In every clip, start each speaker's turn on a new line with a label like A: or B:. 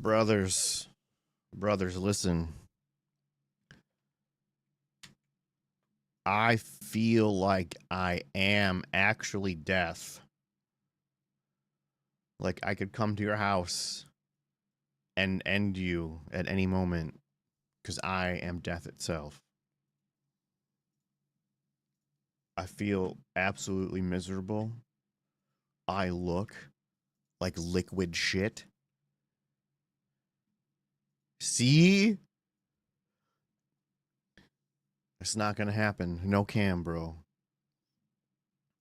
A: Brothers, listen. I feel like I am actually death. Like I could come to your house and end you at any moment because I am death itself. I feel absolutely miserable. I look like liquid shit. See? It's not gonna happen. No cam, bro.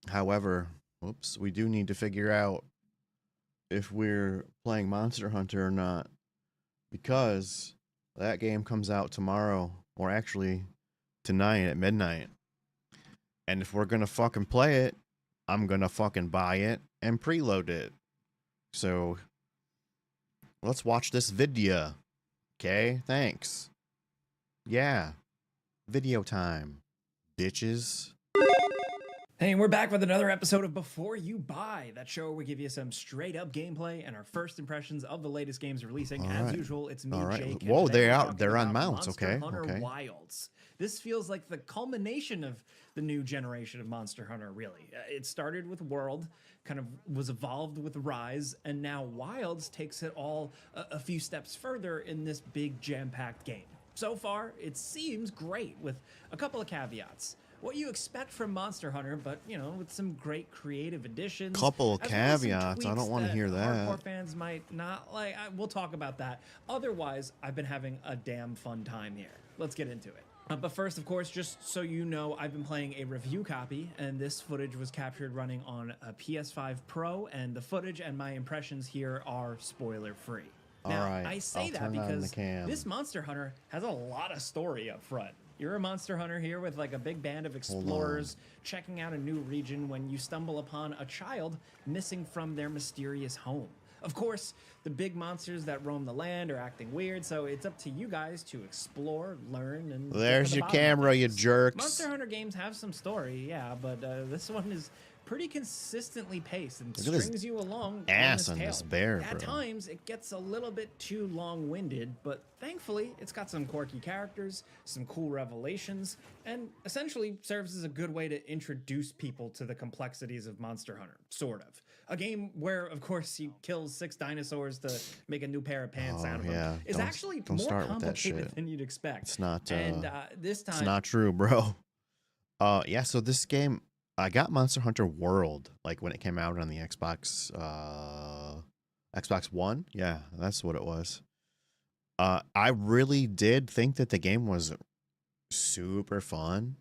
A: However, whoops, we do need to figure out if we're playing Monster Hunter or not. Because that game comes out tomorrow, or actually tonight at midnight. And if we're gonna fucking play it, I'm gonna fucking buy it and preload it. So let's watch this video. Okay, thanks. Yeah, video time, bitches.
B: Hey, and we're back with another episode of Before You Buy, that show where we give you some straight up gameplay and our first impressions of the latest games releasing.
A: All
B: As
A: right.
B: usual, it's me,
A: All right.
B: Jake.
A: Whoa,
B: they're
A: on mounts.
B: Monster
A: Okay.
B: Hunter
A: Okay.
B: Wilds. This feels like the culmination of the new generation of Monster Hunter, really. It started with World, kind of was evolved with Rise, and now Wilds takes it all a few steps further in this big jam-packed game. So far, it seems great, with a couple of caveats. What you expect from Monster Hunter, but you know, with some great creative additions.
A: Couple of
B: as well as some
A: caveats. I don't want to
B: tweaks
A: hear that.
B: Hardcore fans might not like. We'll talk about that. Otherwise, I've been having a damn fun time here. Let's get into it. But first, of course, just so you know, I've been playing a review copy, and this footage was captured running on a PS5 Pro, and the footage and my impressions here are spoiler-free. Now,
A: All right,
B: I say
A: I'll
B: that
A: turn on the
B: because
A: cam.
B: this Monster Hunter has a lot of story up front. You're a monster hunter here with like a big band of explorers checking out a new region when you stumble upon a child missing from their mysterious home. Of course, the big monsters that roam the land are acting weird, so it's up to you guys to explore, learn, and
A: There's your camera, you jerks.
B: Monster Hunter games have some story, yeah, but this one is pretty consistently paced and strings you along
A: ass
B: on
A: on
B: this
A: this bear,
B: At
A: bro.
B: times, it gets a little bit too long-winded, but thankfully, it's got some quirky characters, some cool revelations, and essentially serves as a good way to introduce people to the complexities of Monster Hunter, sort of. A game where, of course, you kill 6 dinosaurs to make a new pair of pants out of them is actually more complicated than you'd expect.
A: It's not.
B: And this time,
A: it's not true, bro. Yeah. So this game, I got Monster Hunter World like when it came out on the Xbox, Xbox One. Yeah, that's what it was. I really did think that the game was super fun,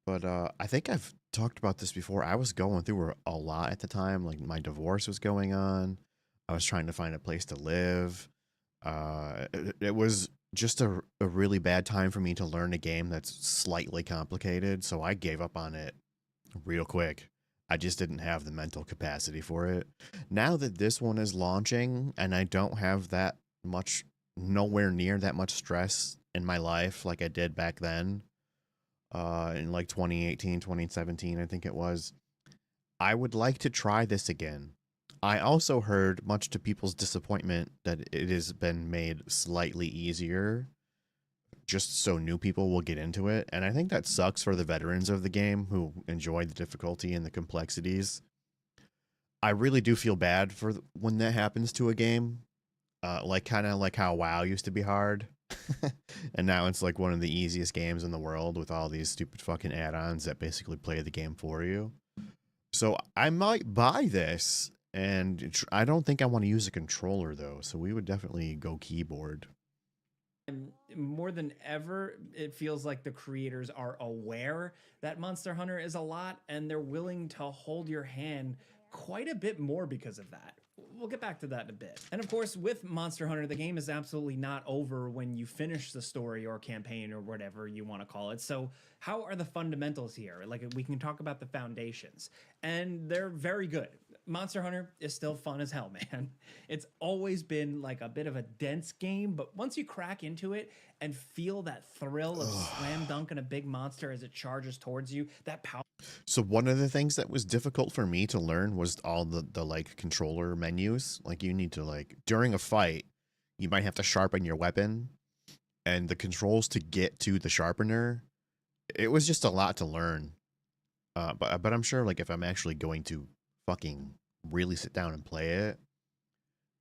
A: but I think I've talked about this before. I was going through a lot at the time. Like my divorce was going on. I was trying to find a place to live. It was just a really bad time for me to learn a game that's slightly complicated. So I gave up on it real quick. I just didn't have the mental capacity for it. Now that this one is launching and I don't have that much, nowhere near that much stress in my life like I did back then, in like 2018, 2017, I think it was, I would like to try this again. I also heard, much to people's disappointment, that it has been made slightly easier just so new people will get into it. And I think that sucks for the veterans of the game who enjoy the difficulty and the complexities. I really do feel bad for when that happens to a game. Like kind of like how WoW used to be hard. And now it's like one of the easiest games in the world with all these stupid fucking add-ons that basically play the game for you. So I might buy this, and I don't think I want to use a controller though. So we would definitely go keyboard.
B: And more than ever, it feels like the creators are aware that Monster Hunter is a lot, and they're willing to hold your hand quite a bit more because of that. We'll get back to that in a bit. And of course, with Monster Hunter, the game is absolutely not over when you finish the story or campaign or whatever you want to call it. So how are the fundamentals here? Like, we can talk about the foundations, and they're very good. Monster Hunter is still fun as hell, man. It's always been like a bit of a dense game, but once you crack into it and feel that thrill of slam dunking a big monster as it charges towards you, that power.
A: So one of the things that was difficult for me to learn was all the like controller menus. Like you need to like during a fight, you might have to sharpen your weapon, and the controls to get to the sharpener, it was just a lot to learn. But I'm sure like if I'm actually going to fucking really sit down and play it,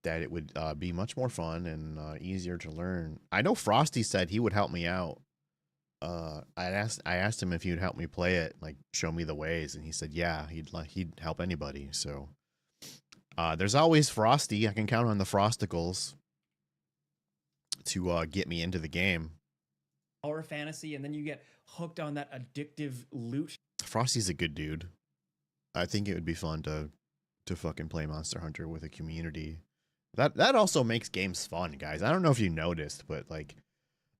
A: that it would be much more fun and easier to learn. I know Frosty said he would help me out. I asked him if he would help me play it, like show me the ways, and he said yeah, he'd help anybody. So there's always Frosty. I can count on the Frosticles to get me into the game.
B: Horror fantasy, and then you get hooked on that addictive loot.
A: Frosty's a good dude. I think it would be fun to fucking play Monster Hunter with a community. That also makes games fun, guys. I don't know if you noticed, but like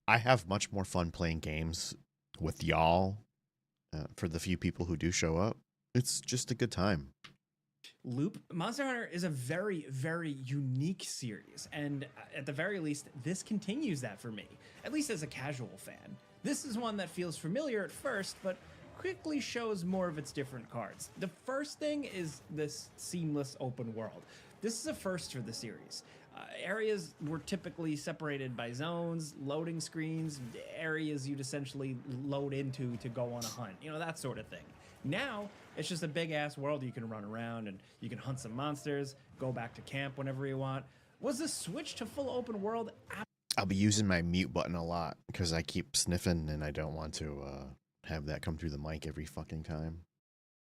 A: I have much more fun playing games with y'all. For the few people who do show up, it's just a good time.
B: Loop. Monster Hunter is a very, very unique series, and at the very least, this continues that for me, at least as a casual fan. This is one that feels familiar at first, but quickly shows more of its different cards. The first thing is this seamless open world. This is a first for the series. Areas were typically separated by zones, loading screens, areas you'd essentially load into to go on a hunt, that sort of thing. Now, it's just a big ass world you can run around and you can hunt some monsters, go back to camp whenever you want. Was the switch to full open world?
A: I'll be using my mute button a lot because I keep sniffing and I don't want to have that come through the mic every fucking time.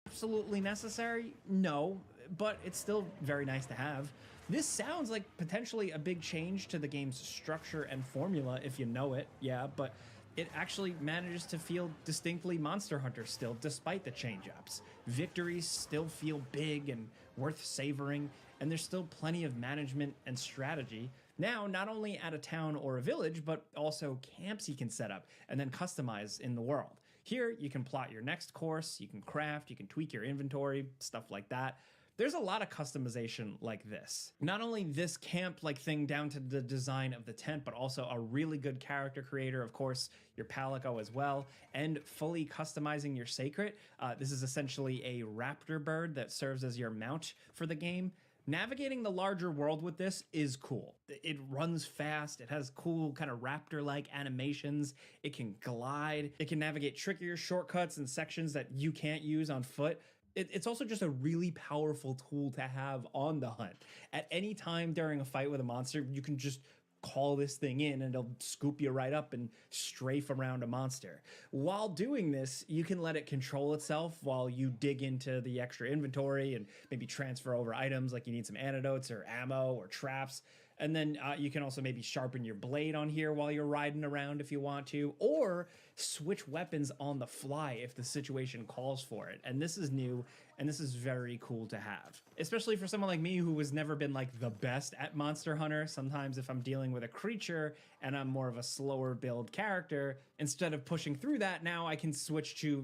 B: Absolutely necessary? No, but it's still very nice to have. This sounds like potentially a big change to the game's structure and formula if you know it, yeah, but it actually manages to feel distinctly Monster Hunter still, despite the change-ups. Victories still feel big and worth savoring, and there's still plenty of management and strategy. Now, not only at a town or a village, but also camps you can set up and then customize in the world. Here, you can plot your next course, you can craft, you can tweak your inventory, stuff like that. There's a lot of customization like this. Not only this camp-like thing down to the design of the tent, but also a really good character creator, of course, your Palico as well, and fully customizing your Sacred. This is essentially a raptor bird that serves as your mount for the game. Navigating the larger world with this is cool. It runs fast, it has cool kind of raptor-like animations, it can glide, it can navigate trickier shortcuts and sections that you can't use on foot. It's also just a really powerful tool to have on the hunt. At any time during a fight with a monster, you can just call this thing in and it'll scoop you right up and strafe around a monster. While doing this, you can let it control itself while you dig into the extra inventory and maybe transfer over items like you need some antidotes or ammo or traps. And then you can also maybe sharpen your blade on here while you're riding around if you want to, or switch weapons on the fly if the situation calls for it. And this is new, and this is very cool to have. Especially for someone like me who has never been like the best at Monster Hunter. Sometimes if I'm dealing with a creature and I'm more of a slower build character, instead of pushing through that, now I can switch to,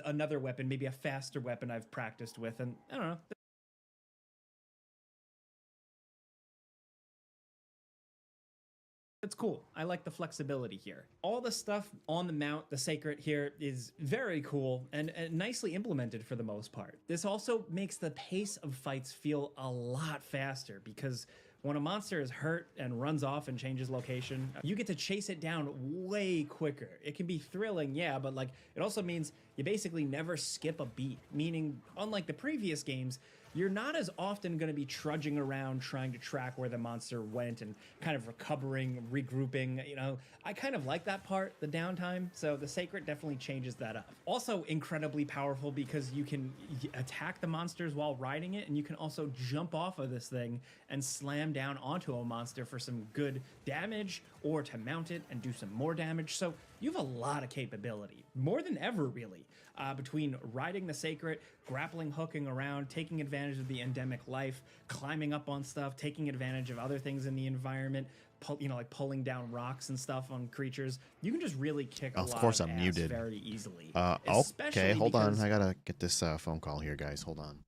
B: another weapon, maybe a faster weapon I've practiced with, and I don't know. It's cool. I like the flexibility here. All the stuff on the mount, the Sacred here, is very cool and nicely implemented for the most part. This also makes the pace of fights feel a lot faster because when a monster is hurt and runs off and changes location, you get to chase it down way quicker. It can be thrilling, yeah, but it also means you basically never skip a beat, meaning unlike the previous games, you're not as often going to be trudging around trying to track where the monster went and kind of recovering, regrouping. I kind of like that part, the downtime, so the Sacred definitely changes that up. Also incredibly powerful because you can attack the monsters while riding it, and you can also jump off of this thing and slam down onto a monster for some good damage, or to mount it and do some more damage. So you have a lot of capability, more than ever really, between riding the Sacred, grappling, hooking around, taking advantage of the endemic life, climbing up on stuff, taking advantage of other things in the environment, like pulling down rocks and stuff on creatures. You can just really kick a lot of
A: I'm
B: ass
A: muted.
B: very easily.
A: Okay, hold on. I gotta get this phone call here, guys. Hold on.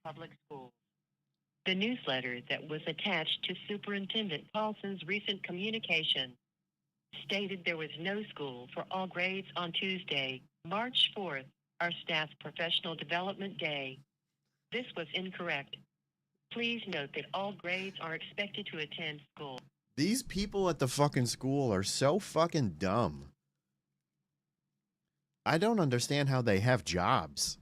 C: Public schools. The newsletter that was attached to Superintendent Paulson's recent communication stated there was no school for all grades on Tuesday, March 4th, our staff professional development day. This was incorrect. Please note that all grades are expected to attend school.
A: These people at the fucking school are so fucking dumb. I don't understand how they have jobs.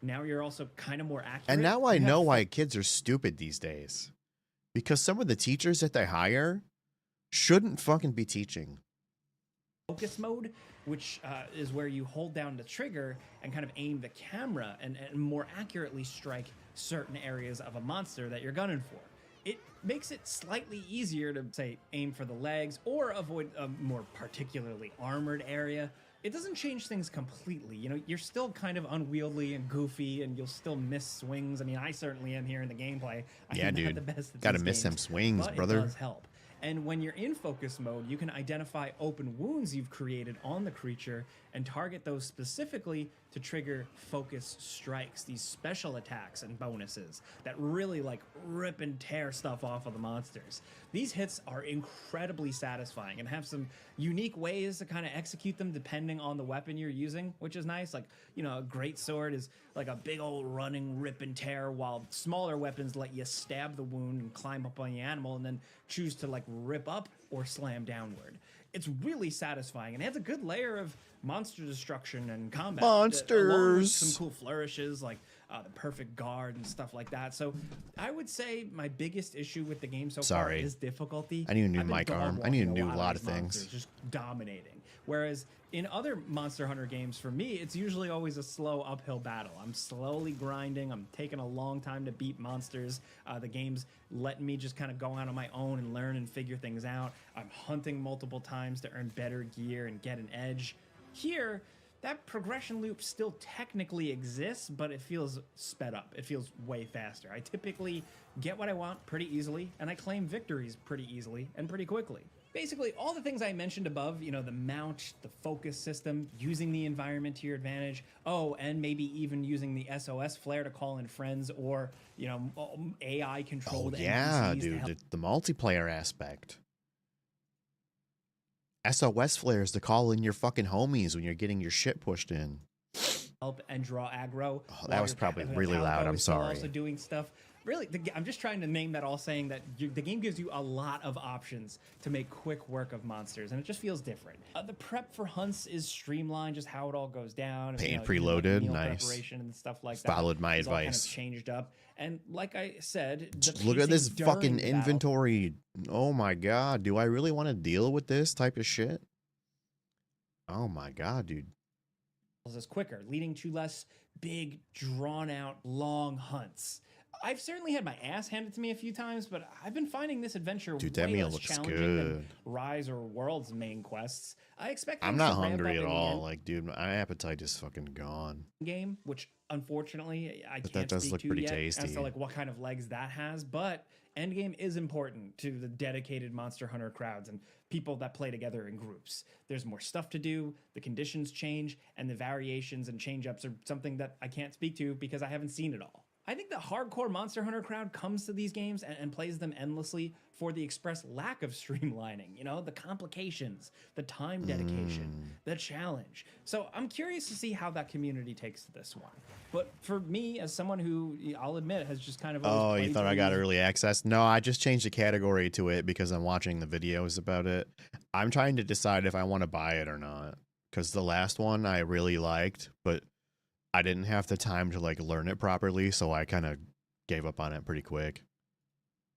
B: Now you're also kind of more accurate.
A: And now I know why kids are stupid these days. Because some of the teachers that they hire shouldn't fucking be teaching.
B: Focus mode, which is where you hold down the trigger and kind of aim the camera and more accurately strike certain areas of a monster that you're gunning for. It makes it slightly easier to, say, aim for the legs or avoid a more particularly armored area. It doesn't change things completely. You know, you're still kind of unwieldy and goofy, and you'll still miss swings. I mean, I certainly am here in the gameplay.
A: Yeah, dude.
B: The best
A: Gotta miss them swings,
B: but
A: brother.
B: It does help. And when you're in focus mode, you can identify open wounds you've created on the creature and target those specifically to trigger focus strikes, these special attacks and bonuses that really like rip and tear stuff off of the monsters. These hits are incredibly satisfying and have some unique ways to kind of execute them depending on the weapon you're using, which is nice. Like, you know, a great sword is like a big old running rip and tear, while smaller weapons let you stab the wound and climb up on the animal and then choose to like rip up or slam downward. It's really satisfying and it has a good layer of monster destruction and combat.
A: Monsters!
B: Along with some cool flourishes like the perfect guard and stuff like that. So I would say my biggest issue with the game so far is difficulty.
A: I need a new mic arm. I need to do a lot of things.
B: Just dominating. Whereas in other Monster Hunter games, for me, it's usually always a slow uphill battle. I'm slowly grinding. I'm taking a long time to beat monsters. The game's letting me just kind of go out on my own and learn and figure things out. I'm hunting multiple times to earn better gear and get an edge. Here, that progression loop still technically exists, but it feels sped up. It feels way faster. I typically get what I want pretty easily, and I claim victories pretty easily and pretty quickly. Basically, all the things I mentioned above, you know, the mount, the focus system, using the environment to your advantage, oh, and maybe even using the SOS flare to call in friends or, you know, AI-controlled
A: yeah,
B: NPCs
A: dude, the multiplayer aspect. SOS flares to call in your fucking homies when you're getting your shit pushed in.
B: Help and draw aggro.
A: Oh, that was probably really loud. I'm sorry.
B: Also doing stuff. Really, I'm just trying to name that all, saying that the game gives you a lot of options to make quick work of monsters, and it just feels different. The prep for hunts is streamlined, just how it all goes down.
A: Paint preloaded,
B: meal
A: nice.
B: Preparation and stuff like that.
A: Followed my
B: advice. All kind
A: advice.
B: of changed up, and like I said,
A: Look at this fucking inventory. Oh my god, do I really want to deal with this type of shit? Oh my god, dude.
B: Is quicker, leading to less big, drawn-out, long hunts. I've certainly had my ass handed to me a few times, but I've been finding this adventure way less challenging than Rise or World's main quests. I expect
A: I'm not hungry at all. Like, dude, my appetite is fucking gone.
B: Game, which unfortunately I can't
A: that does
B: speak
A: look
B: to
A: pretty
B: yet
A: tasty.
B: as to like what kind of legs that has, but endgame is important to the dedicated Monster Hunter crowds and people that play together in groups. There's more stuff to do, the conditions change, and the variations and change-ups are something that I can't speak to because I haven't seen it all. I think the hardcore Monster Hunter crowd comes to these games and plays them endlessly for the express lack of streamlining, you know, the complications, the time dedication, the challenge. So I'm curious to see how that community takes to this one. But for me, as someone who, I'll admit, has just kind of always
A: you thought I got early access? No, I just changed the category to it because I'm watching the videos about it. I'm trying to decide if I want to buy it or not, because the last one I really liked, but I didn't have the time to like learn it properly, so I kind of gave up on it pretty quick.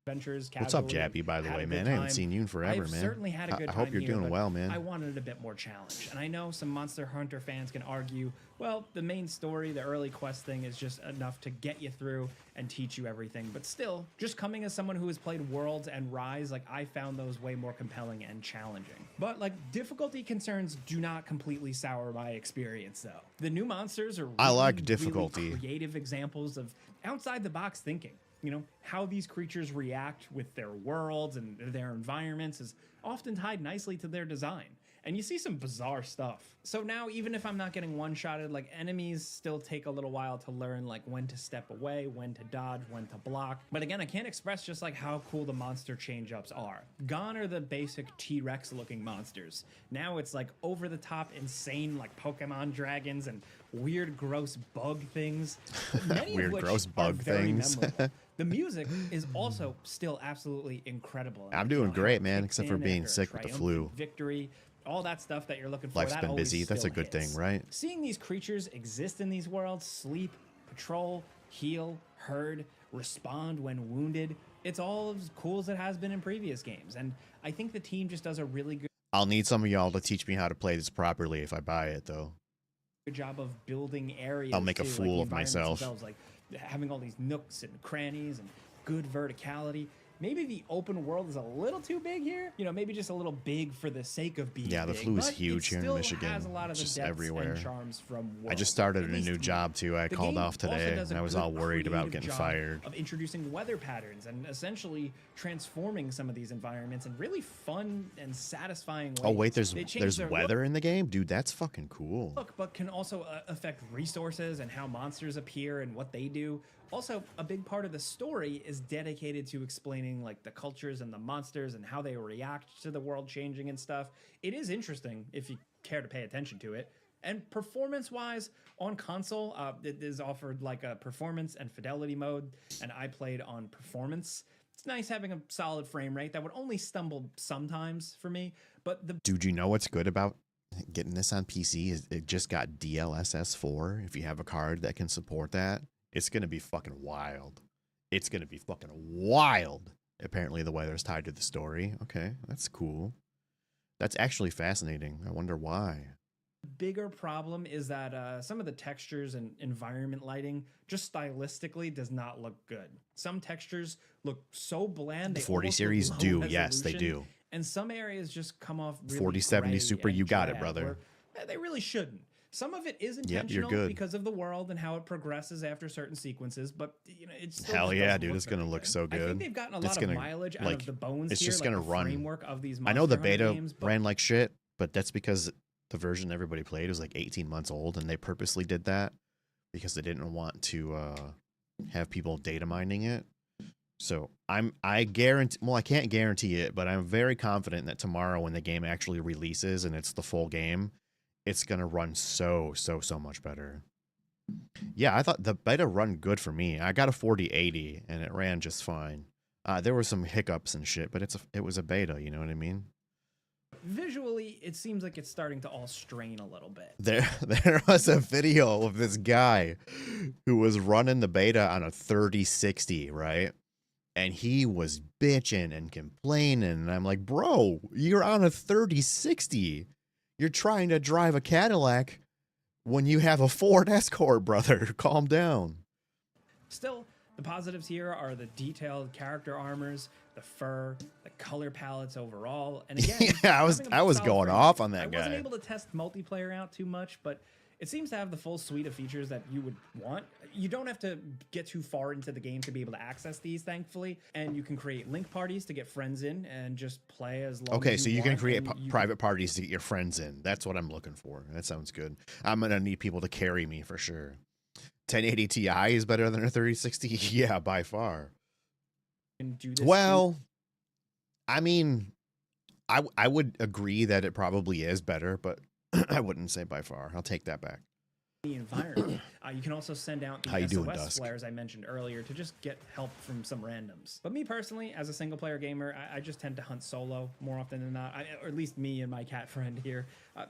B: Adventures,
A: what's up, Jappy, by the way, man? I haven't seen you in forever,
B: I've
A: man.
B: Certainly had a good
A: I hope you're doing well, man.
B: I wanted a bit more challenge. And I know some Monster Hunter fans can argue, well, the main story, the early quest thing is just enough to get you through and teach you everything. But still, just coming as someone who has played Worlds and Rise, like I found those way more compelling and challenging. But like difficulty concerns do not completely sour my experience though. The new monsters are
A: I like difficulty.
B: Really creative examples of outside the box thinking. You know, how these creatures react with their worlds and their environments is often tied nicely to their design. and you see some bizarre stuff. So now, even if I'm not getting one-shotted, like, enemies still take a little while to learn, like, when to step away, when to dodge, when to block. But again, I can't express just like how cool the monster change-ups are. Gone are the basic T-Rex looking monsters. Now it's like over-the-top, insane, like Pokemon dragons and weird, gross bug things. Many
A: Weird,
B: of which
A: gross
B: are
A: bug
B: very
A: things.
B: memorable. The music is also still absolutely incredible.
A: I'm
B: You
A: doing
B: know, how
A: great,
B: it
A: man,
B: kicks
A: except for
B: in
A: being
B: after a
A: sick with the flu.
B: triumphant victory, all that stuff that you're looking for.
A: Life's
B: that
A: been
B: always
A: busy. That's a
B: still
A: good thing,
B: hits.
A: right?
B: Seeing these creatures exist in these worlds, sleep, patrol, heal, herd, respond when wounded, it's all as cool as it has been in previous games. And I think the team just does a really
A: I'll need some of y'all to teach me how to play this properly if I buy it, though.
B: good job of building areas.
A: I'll make a
B: too,
A: fool
B: like the
A: of myself.
B: environments themselves, like having all these nooks and crannies and good verticality. Maybe the open world is a little too big here. You know, maybe just a little big for the sake of being
A: Yeah, the
B: big,
A: flu is
B: but
A: huge
B: it
A: here in
B: still
A: Michigan.
B: has a lot of
A: It's
B: the
A: just
B: depths
A: everywhere.
B: and charms from
A: I
B: World.
A: just started
B: At
A: a
B: least
A: new
B: to me.
A: job, too. I
B: The
A: called
B: game
A: off
B: also
A: today,
B: does a
A: and I was
B: good
A: all worried about
B: creative
A: getting
B: job
A: fired.
B: of introducing weather patterns and essentially transforming some of these environments in really fun and satisfying ways.
A: Oh, wait, there's
B: They change their
A: weather in the game? Dude, that's fucking cool.
B: look, but can also affect resources and how monsters appear and what they do. Also, a big part of the story is dedicated to explaining like the cultures and the monsters and how they react to the world changing and stuff. It is interesting if you care to pay attention to it. And performance-wise, on console, it is offered like a performance and fidelity mode, and I played on performance. It's nice having a solid frame rate that would only stumble sometimes for me, but the
A: Dude, you know what's good about getting this on PC? Is it just got DLSS 4. If you have a card that can support that, it's going to be fucking wild. It's going to be fucking wild. Apparently the weather's tied to the story. Okay, that's cool. That's actually fascinating. I wonder why.
B: bigger problem is that some of the textures and environment lighting just stylistically does not look good. Some textures look so bland.
A: The
B: They
A: 40
B: almost
A: series
B: look
A: do.
B: low
A: Yes, they
B: resolution,
A: do.
B: and some areas just come off really
A: 4070
B: gray
A: Super,
B: and
A: you got it,
B: drab,
A: brother.
B: where they really shouldn't. Some of it is
A: Yep, you're
B: intentional
A: good.
B: because of the world and how it progresses after certain sequences, but you know, it's still
A: Hell
B: just
A: yeah,
B: doesn't
A: dude,
B: look
A: it's gonna
B: very
A: look
B: good.
A: so
B: I
A: good.
B: think they've gotten a
A: It's
B: lot of
A: gonna,
B: mileage out
A: like,
B: of the bones
A: it's
B: here,
A: just
B: like
A: gonna
B: the
A: run.
B: framework of these
A: I know the
B: Monster Hunter
A: beta
B: games, but
A: ran like shit, but that's because the version everybody played was like 18 months old, and they purposely did that because they didn't want to have people data mining it. So I guarantee, well, I can't guarantee it, but I'm very confident that tomorrow when the game actually releases and it's the full game, it's gonna run so much better. Yeah, I thought the beta run good for me. I got a 4080 and it ran just fine. There were some hiccups and shit, but it was a beta, you know what I mean?
B: visually it seems like it's starting to all strain a little bit.
A: There was a video of this guy who was running the beta on a 3060, right? And he was bitching and complaining, and I'm like, bro, you're on a 3060. You're trying to drive a Cadillac when you have a Ford Escort, brother. Calm down.
B: Still, the positives here are the detailed character armors, the fur, the color palettes overall, and again,
A: Yeah, I was
B: having a
A: going
B: solid frame
A: off
B: rate.
A: on that
B: I wasn't
A: guy.
B: able to test multiplayer out too much, but it seems to have the full suite of features that you would want. You don't have to get too far into the game to be able to access these, thankfully, and you can create link parties to get friends in and just play as long
A: Okay,
B: as
A: so you can
B: want,
A: create
B: and you
A: private parties to get your friends in. That's what I'm looking for. That sounds good. I'm going to need people to carry me for sure. 1080 Ti is better than a 3060? Yeah, by far.
B: can do this
A: Well, I mean, I would agree that it probably is better, but I wouldn't say by far. I'll take that back.
B: the environment. You can also send out the
A: How you doing,
B: SOS
A: Dusk?
B: flares I mentioned earlier to just get help from some randoms. But me personally, as a single player gamer, I just tend to hunt solo more often than not, or at least me and my cat friend here.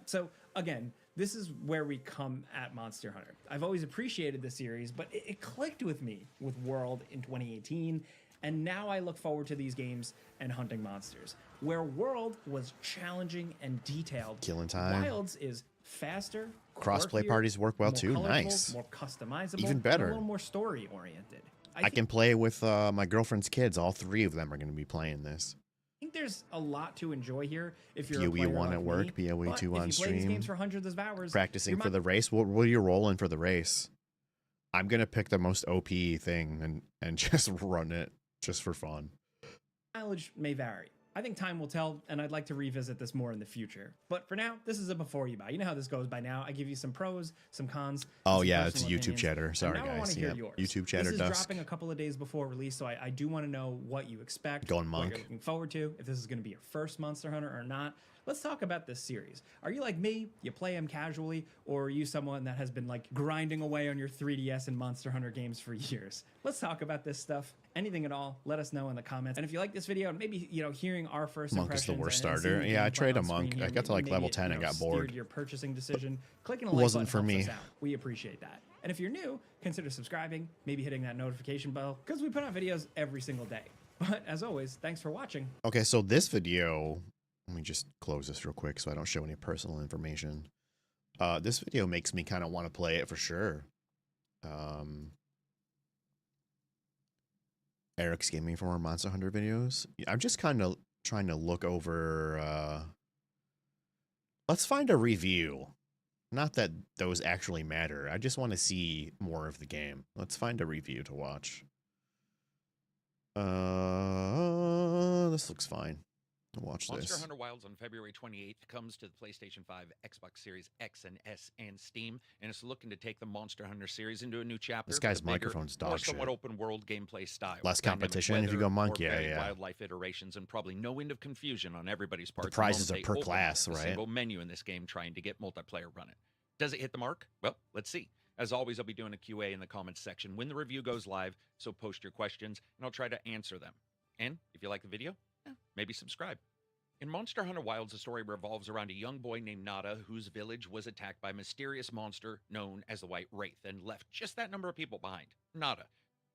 B: So again, this is where we come at Monster Hunter. I've always appreciated the series, but it clicked with me with World in 2018. And now I look forward to these games and hunting monsters. Where World was challenging and detailed,
A: Killing time.
B: Wilds is faster,
A: Cross-play
B: quirkier,
A: parties work well
B: more
A: too.
B: colorful,
A: Nice.
B: more customizable,
A: Even
B: and
A: better.
B: a little more story oriented.
A: I can play with my girlfriend's kids. All three of them are going to be playing this.
B: think there's a lot to enjoy here if you're a
A: PoE
B: player
A: 1
B: like
A: at work,
B: me,
A: PoE
B: but
A: 2 on
B: if you play these
A: stream.
B: games for hundreds of hours,
A: Practicing
B: your
A: for the race. What are you rolling for the race? I'm going to pick the most OP thing and just run it just for fun.
B: mileage may vary. I think time will tell, and I'd like to revisit this more in the future. But for now, this is a before you buy. You know how this goes by now. I give you some pros, some cons.
A: Oh
B: some
A: yeah, it's a
B: personal
A: YouTube
B: opinions.
A: chatter. Sorry
B: And now I want
A: guys.
B: to hear
A: Yeah,
B: yours.
A: YouTube chatter.
B: This is
A: Dusk.
B: dropping a couple of days before release, so I do want to know what you expect,
A: Going
B: what
A: monk.
B: you're looking forward to, if this is going to be your first Monster Hunter or not. Let's talk about this series. Are you like me? You play them casually, or are you someone that has been like grinding away on your 3DS and Monster Hunter games for years? Let's talk about this stuff. Anything at all, let us know in the comments. And if you like this video, and maybe, you know, hearing our first
A: Monk
B: impressions
A: is the worst
B: and seeing
A: starter.
B: the
A: Yeah, I
B: gameplay
A: tried a
B: on screen
A: monk.
B: here,
A: I got to like
B: maybe
A: level
B: it,
A: 10 and got bored.
B: steered your purchasing decision. Clicking a like
A: Wasn't
B: button
A: for
B: helps
A: me.
B: us out. We appreciate that. And if you're new, consider subscribing, maybe hitting that notification bell, because we put out videos every single day. But as always, thanks for watching.
A: Okay, so this video, let me just close this real quick so I don't show any personal information. This video makes me kind of want to play it for sure. Eric's Gaming for more Monster Hunter videos. I'm just kind of trying to look over. Let's find a review. Not that those actually matter. I just want to see more of the game. Let's find a review to watch. This looks fine. I'll watch
D: Monster
A: this.
D: Hunter Wilds on February 28th comes to the PlayStation 5, Xbox Series X and S, and Steam, and it's looking to take the Monster Hunter series into a new chapter.
A: This guy's
D: with a bigger,
A: microphone's
D: more
A: dog
D: somewhat
A: shit.
D: open world gameplay style.
A: Less
D: Dynamic
A: competition if you
D: weather,
A: go monk,
D: more
A: yeah,
D: varied
A: yeah.
D: wildlife iterations, and probably no end of confusion on everybody's part.
A: The prizes are per class,
D: a
A: right?
D: single menu in this game trying to get multiplayer running. Does it hit the mark? Well, let's see. As always, I'll be doing a QA in the comments section when the review goes live, so post your questions, and I'll try to answer them. And if you like the video, maybe subscribe. In Monster Hunter Wilds, the story revolves around a young boy named Nada, whose village was attacked by a mysterious monster known as the White Wraith and left just that number of people behind. Nada,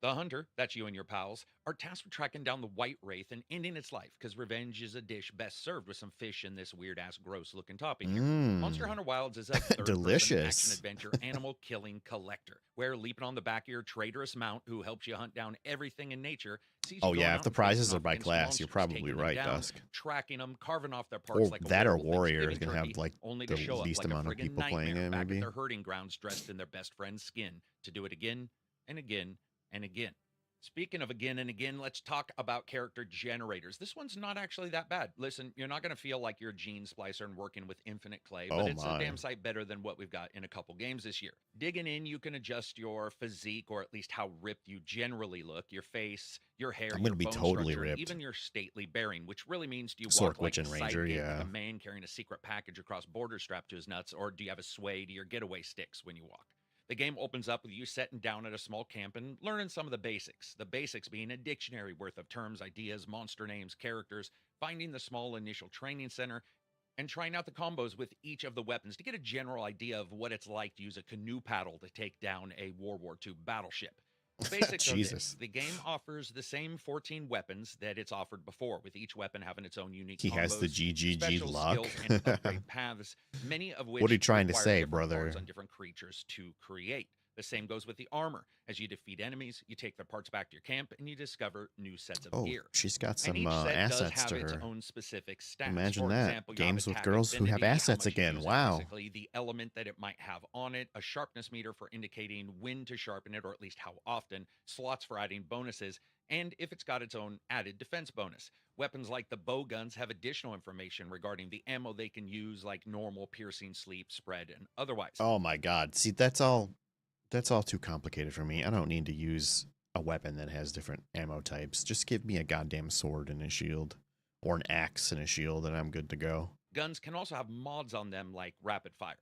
D: the hunter, that's you and your pals, are tasked with tracking down the White Wraith and ending its life, because revenge is a dish best served with some fish and this weird-ass gross-looking topping here. Monster Hunter Wilds is a third-person
A: Delicious.
D: action-adventure animal-killing collector, where leaping on the back of your traitorous mount, who helps you hunt down everything in nature, sees you
A: Oh
D: going
A: yeah,
D: out
A: if the
D: and facing
A: prizes are
D: off
A: by
D: against
A: class,
D: monsters,
A: you're probably
D: taking them
A: right,
D: down,
A: Dusk.
D: tracking them, carving off their parts
A: Or
D: like a
A: that or
D: werewolf
A: warrior is
D: Thanksgiving
A: gonna have
D: turkey,
A: like
D: only
A: the
D: to show up
A: least
D: like a
A: amount of
D: friggin'
A: people playing
D: nightmare
A: it,
D: back
A: maybe.
D: at their herding grounds dressed in their best friend's skin to do it again and again and again. Speaking of again and again, let's talk about character generators. This one's not actually that bad. Listen, you're not going to feel like you're a gene splicer and working with infinite clay, but
A: Oh
D: it's a
A: my.
D: damn sight better than what we've got in a couple games this year. Digging in, you can adjust your physique, or at least how ripped you generally look, your face, your hair,
A: I'm
D: your
A: gonna be
D: bone
A: totally
D: structure, and
A: ripped.
D: even your stately bearing, which really means do you
A: Sork,
D: walk like
A: Witch,
D: a
A: and Ranger,
D: sidekick,
A: yeah.
D: like a man carrying a secret package across borders strapped to his nuts, or do you have a sway to your getaway sticks when you walk? The game opens up with you sitting down at a small camp and learning some of the basics. The basics being a dictionary worth of terms, ideas, monster names, characters, finding the small initial training center, and trying out the combos with each of the weapons to get a general idea of what it's like to use a canoe paddle to take down a World War II battleship. The basics are this.
A: Jesus.
D: The game offers the same 14 weapons that it's offered before, with each weapon having its own unique
A: He has the
D: combos,
A: GGG
D: special
A: luck.
D: skills, and upgrade paths, many of which
A: What are you trying to
D: require
A: say,
D: different
A: brother?
D: parts on different creatures to create. The same goes with the armor. As you defeat enemies, you take their parts back to your camp, and you discover new sets of
A: Oh,
D: gear.
A: she's got
D: And
A: some
D: each set does
A: assets
D: have
A: to
D: its
A: her.
D: own specific stats.
A: Imagine
D: For
A: that.
D: example, you have
A: Games with
D: attack
A: girls who have
D: affinity, how
A: assets
D: much you
A: again.
D: use it
A: Wow.
D: physically, the element that it might have on it, a sharpness meter for indicating when to sharpen it, or at least how often, slots for adding bonuses, and if it's got its own added defense bonus. Weapons like the bow guns have additional information regarding the ammo they can use, like normal, piercing, sleep, spread, and otherwise.
A: Oh my god. See, that's all too complicated for me. I don't need to use a weapon that has different ammo types. Just give me a goddamn sword and a shield. Or an axe and a shield, and I'm good to go.
D: Guns can also have mods on them like rapid fire.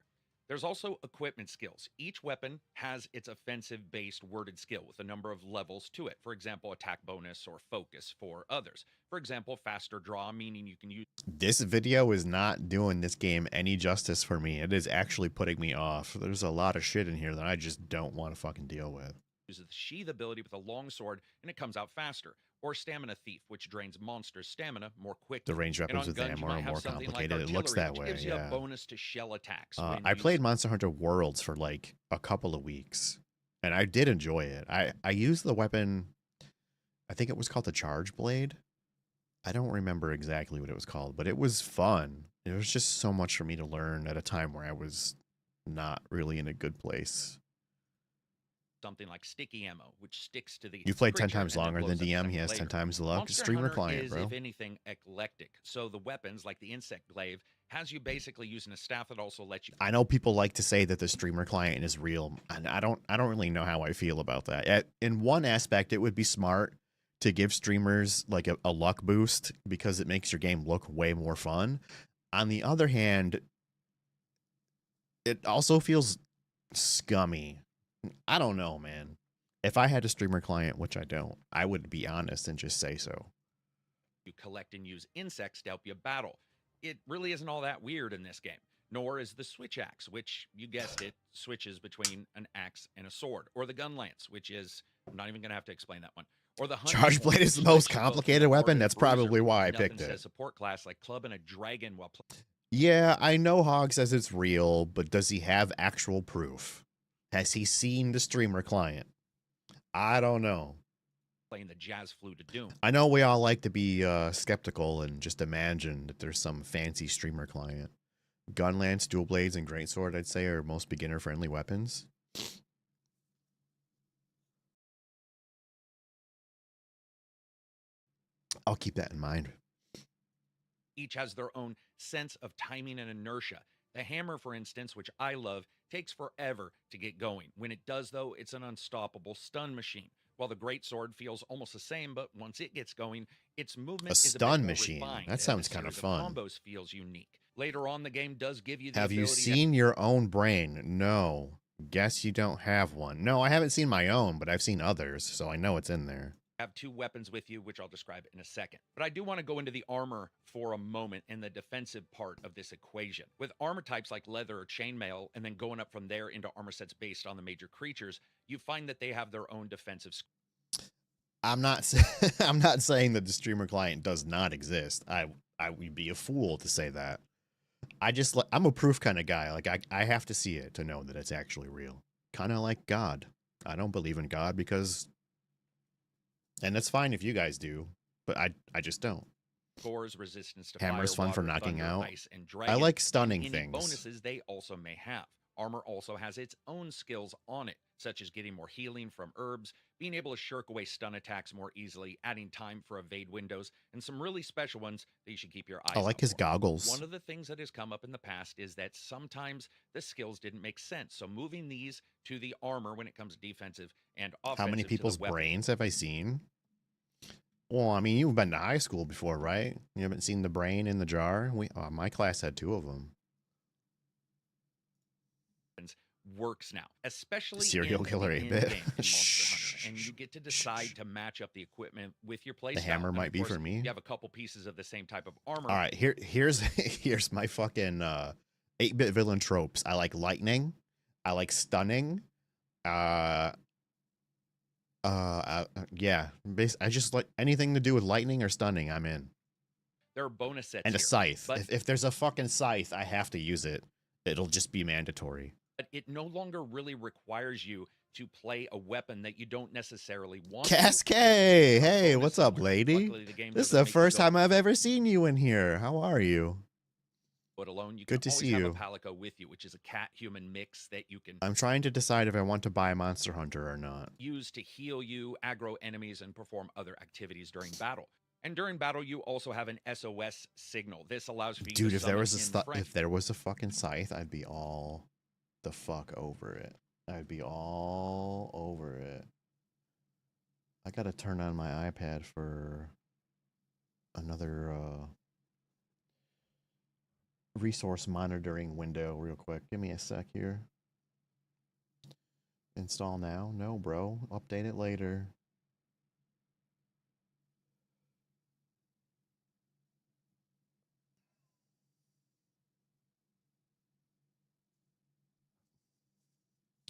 D: There's also equipment skills. Each weapon has its offensive-based worded skill with a number of levels to it. For example, attack bonus or focus for others. For example, faster draw, meaning you can use
A: This video is not doing this game any justice for me. It is actually putting me off. There's a lot of shit in here that I just don't want to fucking deal with.
D: the sheath ability with a long sword, and it comes out faster. Or Stamina Thief, which drains monsters' stamina more quickly.
A: The ranged
D: And
A: weapons
D: on
A: with
D: guns, you
A: ammo
D: might
A: are
D: have
A: more
D: something like
A: complicated. It looks
D: artillery,
A: that
D: which
A: way,
D: gives you
A: yeah.
D: a bonus to shell attacks. when
A: I
D: used
A: played Monster Hunter Worlds for like a couple of weeks, and I did enjoy it. I used the weapon, I think it was called the Charge Blade. I don't remember exactly what it was called, but it was fun. It was just so much for me to learn at a time where I was not really in a good place.
D: something like sticky ammo, which sticks to the
A: You played 10
D: creature
A: times
D: and then
A: longer than
D: blows up a
A: DM.
D: second
A: He has 10
D: later.
A: times the luck.
D: Monster
A: Streamer
D: Hunter
A: client,
D: is,
A: bro.
D: if anything, eclectic. So the weapons, like the insect glaive, has you basically using a staff that also lets you.
A: I know people like to say that the streamer client is real, and I don't really know how I feel about that. In one aspect, it would be smart to give streamers like a luck boost because it makes your game look way more fun. On the other hand, it also feels scummy. I don't know, man. If I had a streamer client, which I don't, I would be honest and just say so.
D: You collect and use insects to help you battle. It really isn't all that weird in this game, nor is the switch axe, which, you guessed it, switches between an axe and a sword, or the gun lance, which is, I'm not even going to have to explain that one, or the hunting
A: Charge
D: horn,
A: blade is
D: which
A: the most
D: lets you both
A: complicated
D: hit
A: weapon.
D: harder
A: That's
D: bruiser.
A: probably why I
D: Nothing
A: picked it.
D: says support class like clubbing a dragon while
A: Yeah, I know Hog says it's real, but does he have actual proof? Has he seen the streamer client? I don't know.
D: playing the jazz flute to doom.
A: I know we all like to be skeptical and just imagine that there's some fancy streamer client. Gun lance, dual blades, and greatsword, I'd say, are most beginner-friendly weapons. I'll keep that in mind.
D: Each has their own sense of timing and inertia. The hammer, for instance, which I love, takes forever to get going. When it does, though, it's an unstoppable stun machine. While the greatsword feels almost the same, but once it gets going, its movement is a bit
A: stun
D: more
A: machine.
D: refined,
A: That
D: and
A: sounds
D: the
A: kind of
D: series
A: fun.
D: Combos feels unique. Later on, the game does give you the
A: Have you
D: ability to
A: seen your own brain? No. Guess you don't have one. No, I haven't seen my own, but I've seen others, so I know it's in there.
D: have two weapons with you, which I'll describe in a second. But I do want to go into the armor for a moment and the defensive part of this equation. With armor types like leather or chainmail, and then going up from there into armor sets based on the major creatures, you find that they have their own defensive.
A: I'm not I'm not saying that the streamer client does not exist. I would be a fool to say that. I'm a proof kind of guy. Like I have to see it to know that it's actually real. Kind of like God. I don't believe in God because, and that's fine if you guys do, but I just don't.
D: Scores resistance to
A: Hammer's
D: fire,
A: fun for
D: water,
A: knocking
D: thunder,
A: out.
D: ice, and dragon.
A: I like stunning
D: and any
A: things.
D: bonuses they also may have. Armor also has its own skills on it, such as getting more healing from herbs, being able to shirk away stun attacks more easily, adding time for evade windows, and some really special ones that you should keep your eyes
A: I like
D: out
A: his
D: for.
A: goggles.
D: One of the things that has come up in the past is that sometimes the skills didn't make sense. So moving these to the armor when it comes defensive and offensive.
A: How many
D: to the
A: people's
D: weapon.
A: brains have I seen? Well, I mean, you've been to high school before, right? You haven't seen the brain in the jar? My class had 2 of them.
D: Works now, especially
A: Serial
D: in
A: killer
D: the
A: 8-bit.
D: in-game in Monster Hunter, and you get to decide to match up the equipment with your playstyle.
A: The hammer
D: And
A: might
D: of
A: be
D: course,
A: for me.
D: You have a couple pieces of the same type of armor.
A: All right, here's here's my fucking 8-bit villain tropes. I like lightning. I like stunning. Yeah. I just like anything to do with lightning or stunning. I'm in.
D: There are bonus sets
A: And a
D: here,
A: scythe.
D: but
A: If there's a fucking scythe, I have to use it. It'll just be mandatory.
D: it no longer really requires you to play a weapon that you don't necessarily want.
A: Cascade! Hey,
D: Bonus
A: what's up,
D: somewhere.
A: lady?
D: Luckily, the game
A: This is
D: doesn't
A: the
D: make you
A: first
D: go
A: time I've ever seen you in here. How are you?
D: But alone, you
A: Good
D: can
A: to
D: always
A: see
D: have
A: you.
D: a palico with you, which is a cat-human mix that you can
A: I'm trying to decide if I want to buy Monster Hunter or not.
D: use to heal you, aggro enemies, and perform other activities during battle. And during battle, you also have an SOS signal. This allows for you
A: Dude,
D: to
A: if there was
D: summon in
A: if there was a fucking scythe, I'd be all the fuck over it. I'd be all over it. I gotta turn on my iPad for another resource monitoring window real quick. Give me a sec here. Install now? No, bro. Update it later.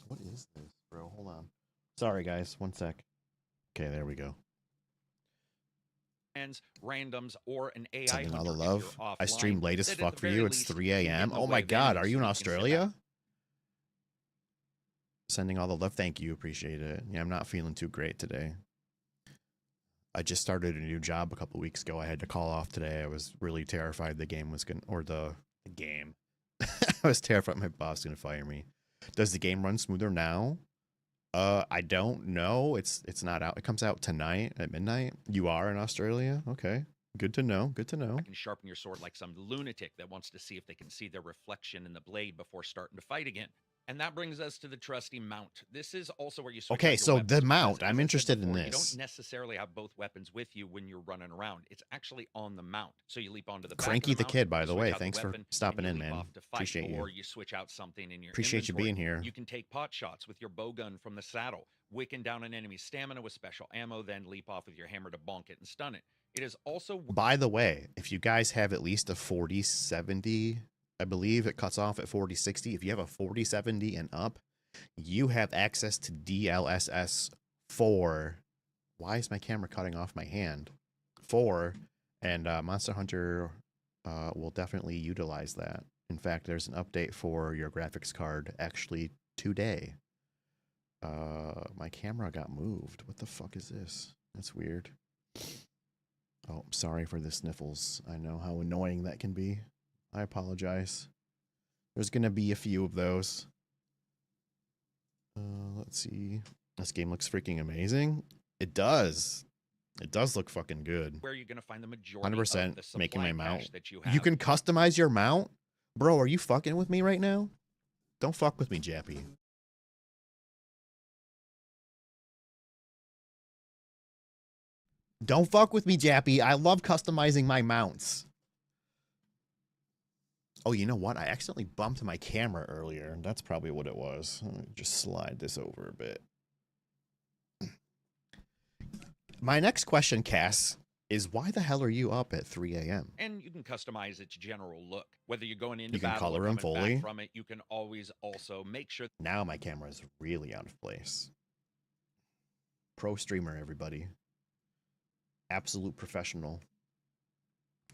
A: What is this, bro? Hold on. Sorry, guys. One sec. Okay, there we go.
D: randoms or an AI
A: Sending all
D: hunter
A: the
D: if you're
A: love. I
D: offline,
A: stream late as
D: that at
A: fuck
D: the
A: for
D: very
A: you. It's
D: least
A: 3
D: you get
A: a.m.
D: in the
A: Oh
D: way
A: my
D: of
A: god,
D: enemies
A: are you
D: so
A: in
D: can sit back.
A: Australia? Sending all the love. Thank you. Appreciate it. Yeah, I'm not feeling too great today. I just started a new job a couple weeks ago. I had to call off today. I was really terrified the game was going to, or the game. I was terrified my boss was going to fire me. Does the game run smoother now? I don't know. It's not out. It comes out tonight at midnight. You are in Australia? Okay. Good to know. Good to know.
D: I can sharpen your sword like some lunatic that wants to see if they can see their reflection in the blade before starting to fight again. And that brings us to the trusty mount. This is also where you switch
A: Okay,
D: out your
A: so
D: weapons,
A: the
D: because,
A: mount,
D: as
A: I'm
D: I said
A: interested in
D: before, You
A: this.
D: don't necessarily have both weapons with you when you're running around. It's actually on the mount. So you leap onto the back
A: Cranky
D: of the
A: the
D: mount,
A: kid, by
D: you
A: the
D: switch
A: way.
D: out the
A: Thanks for
D: weapon, and
A: stopping
D: you
A: in,
D: leap
A: man.
D: off to fight.
A: Appreciate you.
D: Or you switch out something in your
A: Appreciate you
D: inventory.
A: being here.
D: You can take pot shots with your bow gun from the saddle, wicking down an enemy's stamina with special ammo, then leap off with your hammer to bonk it and stun it. It is also
A: By the way, if you guys have at least a 4070, I believe it cuts off at 4060. If you have a 4070 and up, you have access to DLSS 4. Why is my camera cutting off my hand? 4, and Monster Hunter will definitely utilize that. In fact, there's an update for your graphics card actually today. My camera got moved. What the fuck is this? That's weird. Oh, sorry for the sniffles. I know how annoying that can be. I apologize. There's gonna be a few of those. Let's see. This game looks freaking amazing. It does. It does look fucking good.
D: where you're going to find the majority
A: 100%
D: of the
A: making my
D: supply
A: mount.
D: cache that you have.
A: You can customize your mount? Bro, are you fucking with me right now? Don't fuck with me, Jappy. Don't fuck with me, Jappy. I love customizing my mounts. Oh, you know what? I accidentally bumped my camera earlier. That's probably what it was. Let me just slide this over a bit. My next question, Cass, is why the hell are you up at 3 a.m.?
D: And you can customize its general look. Whether you're going into
A: You can
D: battle or
A: color 'em
D: coming
A: fully.
D: back from it, you can always also make sure
A: Now my camera is really out of place. Pro streamer, everybody. Absolute professional.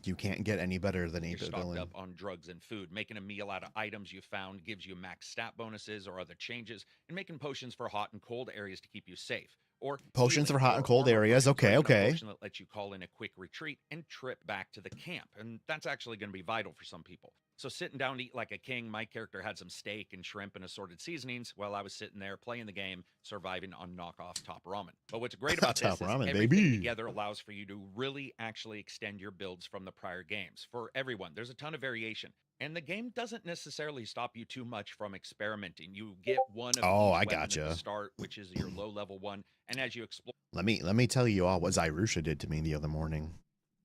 A: You can't get any better than
D: you're
A: 8-bit
D: stocked
A: villain.
D: up on drugs and food. Making a meal out of items you found gives you max stat bonuses or other changes, and making potions for hot and cold areas to keep you safe. Or
A: Potions
D: healing
A: for hot and
D: or
A: cold
D: armor
A: areas.
D: potions, or
A: Okay,
D: even
A: okay.
D: A potion that lets you call in a quick retreat and trip back to the camp. And that's actually going to be vital for some people. So sitting down to eat like a king, my character had some steak and shrimp and assorted seasonings while I was sitting there playing the game, surviving on knockoff top ramen. But what's great about
A: Top
D: this is
A: ramen,
D: everything
A: baby.
D: together allows for you to really actually extend your builds from the prior games. For everyone, there's a ton of variation. And the game doesn't necessarily stop you too much from experimenting. You get one of
A: Oh,
D: each
A: I
D: weapon at
A: gotcha.
D: the start, which is your low level one, and as you explore
A: Let me tell you all what Zyrusha did to me the other morning.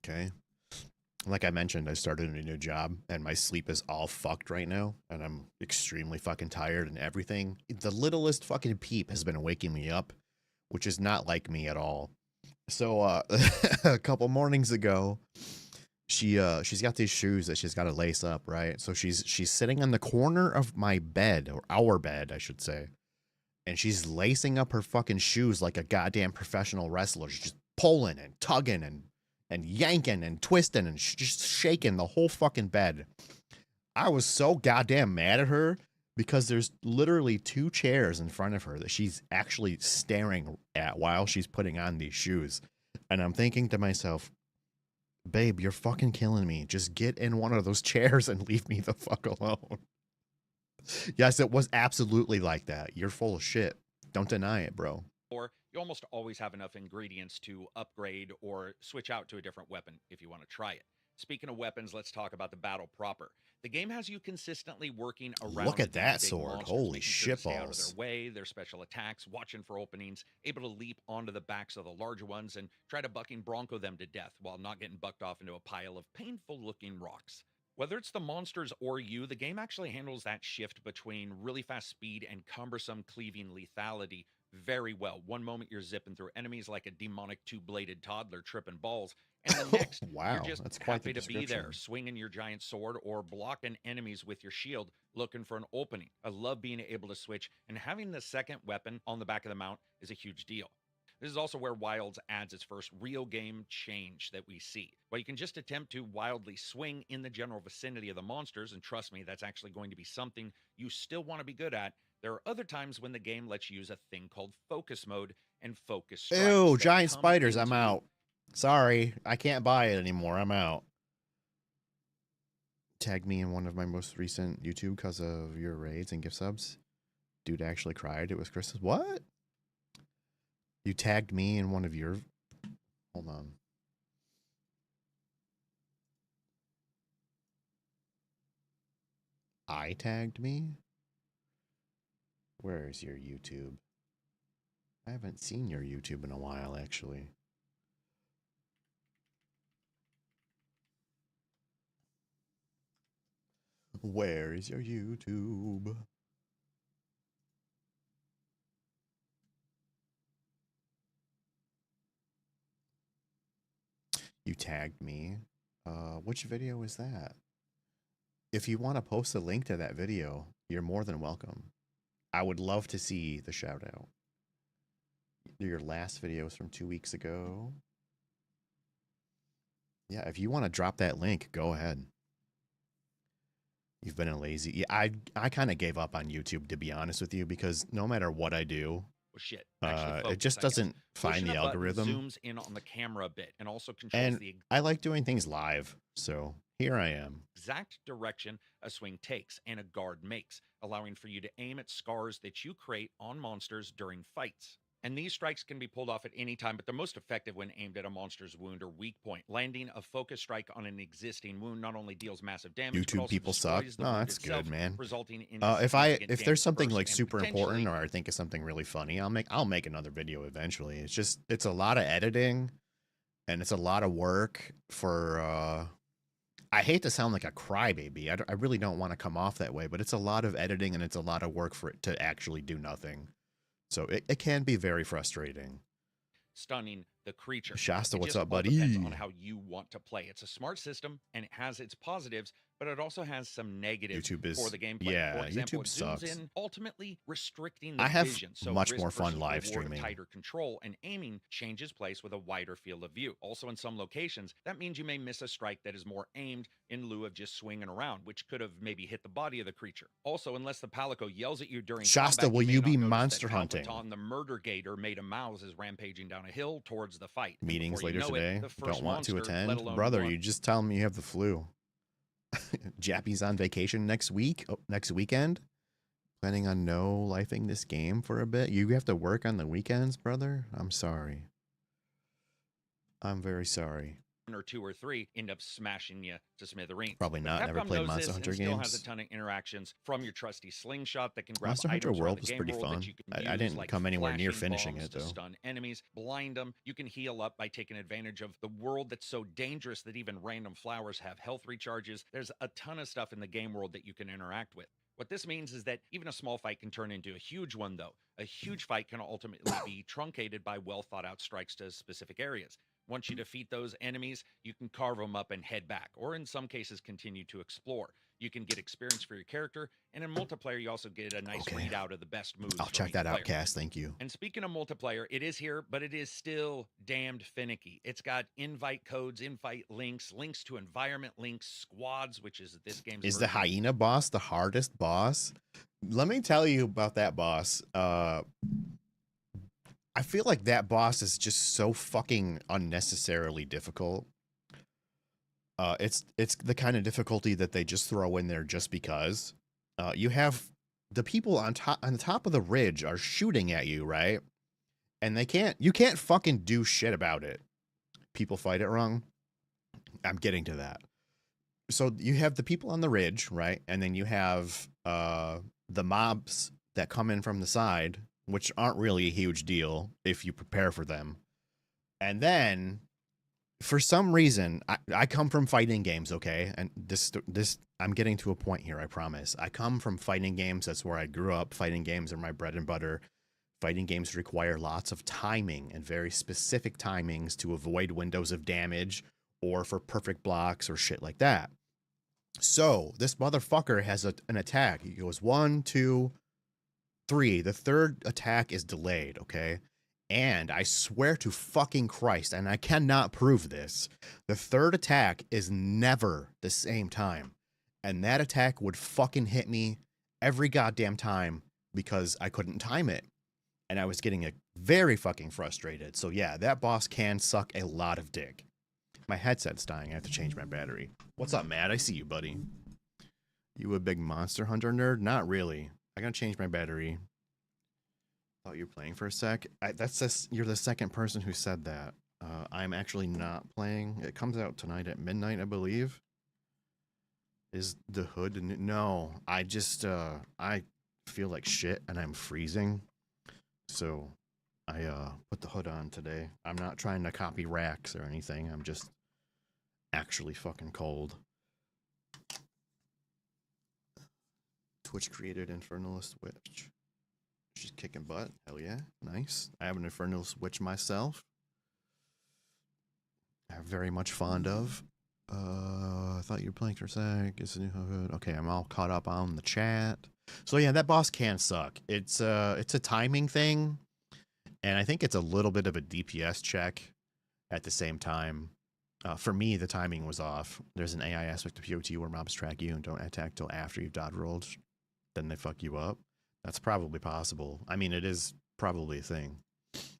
A: Okay? Like I mentioned, I started a new job and my sleep is all fucked right now. And I'm extremely fucking tired and everything. The littlest fucking peep has been waking me up, which is not like me at all. So a couple mornings ago, she's got these shoes that she's got to lace up, right? So she's sitting on the corner of my bed, or our bed, I should say. And she's lacing up her fucking shoes like a goddamn professional wrestler. She's just pulling and tugging and yanking and twisting and just shaking the whole fucking bed. I was so goddamn mad at her because there's literally 2 chairs in front of her that she's actually staring at while she's putting on these shoes. And I'm thinking to myself, babe, you're fucking killing me. Just get in one of those chairs and leave me the fuck alone. Yes, it was absolutely like that. You're full of shit. Don't deny it, bro.
D: you almost always have enough ingredients to upgrade or switch out to a different weapon if you want to try it. Speaking of weapons, let's talk about the battle proper. The game has you consistently working around.
A: Look at that
D: these big
A: sword.
D: monsters,
A: Holy
D: making sure to stay out of
A: shitballs.
D: their way, their special attacks, watching for openings, able to leap onto the backs of the larger ones and try to bucking bronco them to death while not getting bucked off into a pile of painful looking rocks. Whether it's the monsters or you, the game actually handles that shift between really fast speed and cumbersome cleaving lethality very well. One moment you're zipping through enemies like a demonic 2-bladed toddler tripping balls, and the next
A: Wow,
D: you're just
A: that's quite the
D: happy to be there,
A: description.
D: swinging your giant sword or blocking enemies with your shield, looking for an opening. I love being able to switch, and having the second weapon on the back of the mount is a huge deal. This is also where Wilds adds its first real game change that we see. While you can just attempt to wildly swing in the general vicinity of the monsters, and trust me, that's actually going to be something you still want to be good at, there are other times when the game lets you use a thing called focus mode and focus strikes.
A: Ew,
D: that
A: giant
D: come
A: spiders. I'm
D: into-
A: out. Sorry, I can't buy it anymore. I'm out. Tag me in one of my most recent YouTube because of your raids and gift subs. Dude actually cried. It was Christmas. What? You tagged me in one of your... Hold on. I tagged me? Where is your YouTube? I haven't seen your YouTube in a while, actually. Where is your YouTube? You tagged me. Which video is that? If you want to post a link to that video, you're more than welcome. I would love to see the shout out. Your last video was from 2 weeks ago. Yeah, if you want to drop that link, go ahead. You've been a lazy... Yeah, I kind of gave up on YouTube, to be honest with you, because no matter what I do,
D: Well, shit.
A: it just doesn't find the algorithm.
D: Zooms in on the camera a bit and also controls
A: And
D: the
A: I like doing things live, so here I am.
D: exact direction a swing takes and a guard makes, allowing for you to aim at scars that you create on monsters during fights. And these strikes can be pulled off at any time, but they're most effective when aimed at a monster's wound or weak point. Landing a focus strike on an existing wound not only deals massive damage, but
A: YouTube
D: also
A: people suck.
D: destroys the
A: No,
D: wound
A: that's
D: itself,
A: good, man.
D: resulting in
A: If
D: significant
A: there's
D: damage
A: something
D: burst
A: like
D: and
A: super important,
D: potentially
A: or I think it's something really funny, I'll make another video eventually. It's a lot of editing, and it's a lot of work for. I hate to sound like a crybaby. I really don't want to come off that way, but it's a lot of editing and it's a lot of work for it to actually do nothing. So it can be very frustrating.
D: stunning the creature.
A: Shasta,
D: It
A: what's
D: just
A: up,
D: all depends
A: buddy?
D: on how you want to play. It's a smart system and it has its positives, but it also has some negatives
A: YouTube is
D: for the gameplay.
A: yeah.
D: For example,
A: YouTube
D: it zooms
A: sucks.
D: in, ultimately restricting the
A: I have
D: vision. So
A: much
D: risk
A: more fun
D: versus
A: live
D: reward of
A: streaming.
D: tighter control, and aiming changes place with a wider field of view. Also, in some locations, that means you may miss a strike that is more aimed in lieu of just swinging around, which could have maybe hit the body of the creature. Also, unless the Palico yells at you during
A: Shasta,
D: combat,
A: will
D: may
A: you
D: not
A: be
D: notice that
A: monster hunting?
D: Palpiton, the murder gator made of mouths, is rampaging down a hill towards the fight. And
A: Meetings
D: before you
A: later
D: know it,
A: today.
D: the first
A: Don't want to
D: monster, let
A: attend,
D: alone
A: brother.
D: one-
A: You just tell me you have the flu. Jappy's on vacation next week. Next weekend. Planning on no lifing this game for a bit. You have to work on the weekends, brother. I'm sorry. I'm very sorry.
D: or two or three end up smashing you to smithereens.
A: Probably
D: But
A: not. Never
D: Capcom
A: played
D: knows
A: Monster
D: this
A: Hunter
D: and still has
A: games.
D: a ton of interactions, from your trusty slingshot that can grab
A: Monster Hunter
D: items around
A: World
D: the
A: was
D: game
A: pretty
D: world
A: fun.
D: that you can
A: I
D: use,
A: didn't
D: like
A: come anywhere near
D: flashing
A: finishing
D: bombs
A: it,
D: to
A: though.
D: stun enemies, blind them. You can heal up by taking advantage of the world that's so dangerous that even random flowers have health recharges. There's a ton of stuff in the game world that you can interact with. What this means is that even a small fight can turn into a huge one, though. A huge fight can ultimately be truncated by well thought out strikes to specific areas. Once you defeat those enemies, you can carve them up and head back, or in some cases, continue to explore. You can get experience for your character, and in multiplayer, you also get a nice
A: Okay.
D: readout of the best moves.
A: I'll
D: from
A: check
D: each
A: that out,
D: player.
A: Cass. Thank you.
D: And speaking of multiplayer, it is here, but it is still damned finicky. It's got invite codes, invite links, links to environment links, squads, which is this game's
A: Is the
D: version.
A: hyena boss the hardest boss? Let me tell you about that boss. I feel like that boss is just so fucking unnecessarily difficult. It's the kind of difficulty that they just throw in there just because. You have the people on the top of the ridge are shooting at you, right? And you can't fucking do shit about it. People fight it wrong. I'm getting to that. So you have the people on the ridge, right? And then you have the mobs that come in from the side, which aren't really a huge deal if you prepare for them. And then, for some reason, I come from fighting games, okay? And this I'm getting to a point here, I promise. I come from fighting games. That's where I grew up. Fighting games are my bread and butter. Fighting games require lots of timing and very specific timings to avoid windows of damage or for perfect blocks or shit like that. So this motherfucker has an attack. He goes 1, 2, 3. The third attack is delayed, okay? And I swear to fucking Christ, and I cannot prove this, the third attack is never the same time. And that attack would fucking hit me every goddamn time because I couldn't time it. And I was getting very fucking frustrated. So yeah, that boss can suck a lot of dick. My headset's dying. I have to change my battery. What's up, Matt? I see you, buddy. You a big Monster Hunter nerd? Not really. I gotta change my battery. Oh, you're playing for a sec? That's just, you're the second person who said that. I'm actually not playing. It comes out tonight at midnight, I believe. Is the hood? No, I just I feel like shit and I'm freezing, so I put the hood on today. I'm not trying to copy racks or anything. I'm just actually fucking cold. Twitch created Infernalist Witch. She's kicking butt. Hell yeah. Nice. I have an Infernalist Witch myself. I'm very much fond of. I thought you were playing for a sec. It's a new hood. Okay, I'm all caught up on the chat. So yeah, that boss can suck. It's a timing thing, and I think it's a little bit of a DPS check at the same time. For me, the timing was off. There's an AI aspect of POT where mobs track you and don't attack till after you've dodge rolled. Then they fuck you up. That's probably possible. I mean, it is probably a thing.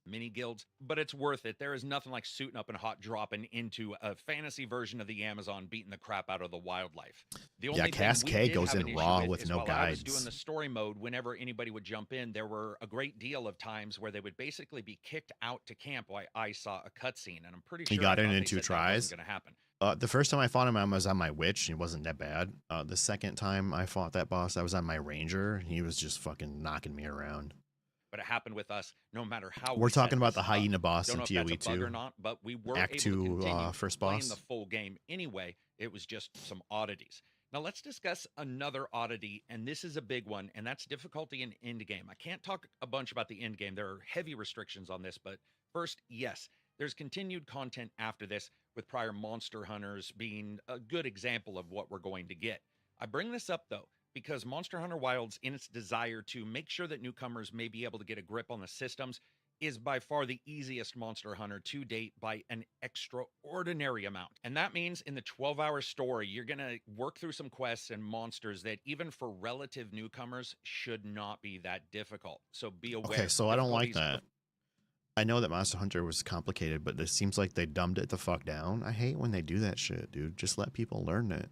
D: Mini guilds, but it's worth it. There is nothing like suiting up and hot dropping into a fantasy version of the Amazon, beating the crap out of the wildlife. The only
A: Cascade goes in raw with no guides.
D: I was doing the story mode, whenever anybody would jump in, there were a great deal of times where they would basically be kicked out to camp while I saw a cutscene, and I'm pretty sure
A: he got in 2 tries.
D: Going to happen.
A: The first time I fought him, I was on my witch. He wasn't that bad. The second time I fought that boss, I was on my ranger. He was just fucking knocking me around.
D: But it happened with us no matter how.
A: We're talking about the hyena boss in ToE 2
D: or not, but we were
A: Act
D: able
A: 2
D: to continue
A: first
D: playing
A: boss.
D: the full game anyway. It was just some oddities. Now let's discuss another oddity, and this is a big one, and that's difficulty in end game. I can't talk a bunch about the end game. There are heavy restrictions on this, but first, yes, there's continued content after this, with prior Monster Hunters being a good example of what we're going to get. I bring this up though because Monster Hunter Wilds, in its desire to make sure that newcomers may be able to get a grip on the systems, is by far the easiest Monster Hunter to date by an extraordinary amount. And that means in the 12-hour story, you're going to work through some quests and monsters that even for relative newcomers should not be that difficult. So be aware.
A: Okay, so I don't like that. I know that Monster Hunter was complicated, but it seems like they dumbed it the fuck down. I hate when they do that shit, dude. Just let people learn it.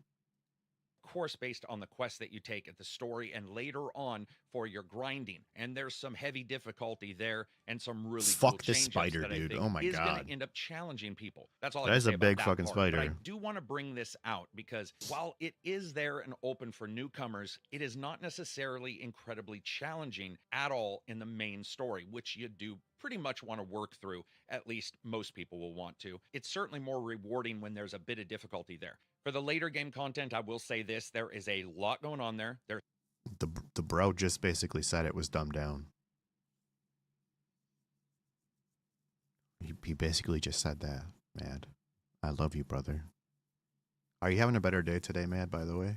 D: Course based on the quest that you take at the story and later on for your grinding, and there's some heavy difficulty there and some really
A: fuck
D: cool
A: this spider, dude. Oh my
D: is
A: god,
D: gonna end up challenging people. That's all.
A: That is a big fucking spider.
D: But I do want to bring this out because while it is there and open for newcomers, it is not necessarily incredibly challenging at all in the main story, which you do pretty much want to work through. At least most people will want to. It's certainly more rewarding when there's a bit of difficulty there. For the later game content, I will say this: there is a lot going on there.
A: The bro just basically said it was dumbed down. He basically just said that, Mad. I love you, brother. Are you having a better day today, Mad, by the way?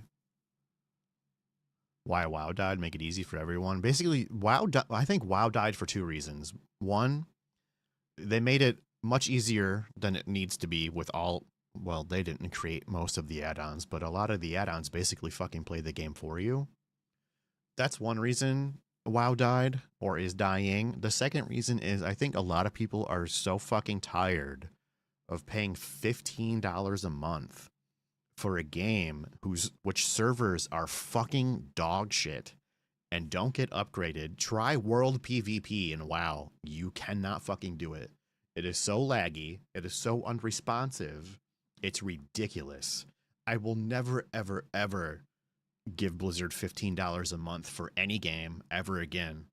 A: Why WoW died? Make it easy for everyone. Basically, I think WoW died for 2 reasons. One, they made it much easier than it needs to be with all... Well, they didn't create most of the add-ons, but a lot of the add-ons basically fucking play the game for you. That's one reason WoW died, or is dying. The second reason is I think a lot of people are so fucking tired of paying $15 a month for a game which servers are fucking dog shit and don't get upgraded. Try World PvP in WoW. You cannot fucking do it. It is so laggy. It is so unresponsive. It's ridiculous. I will never, ever, ever give Blizzard $15 a month for any game ever again.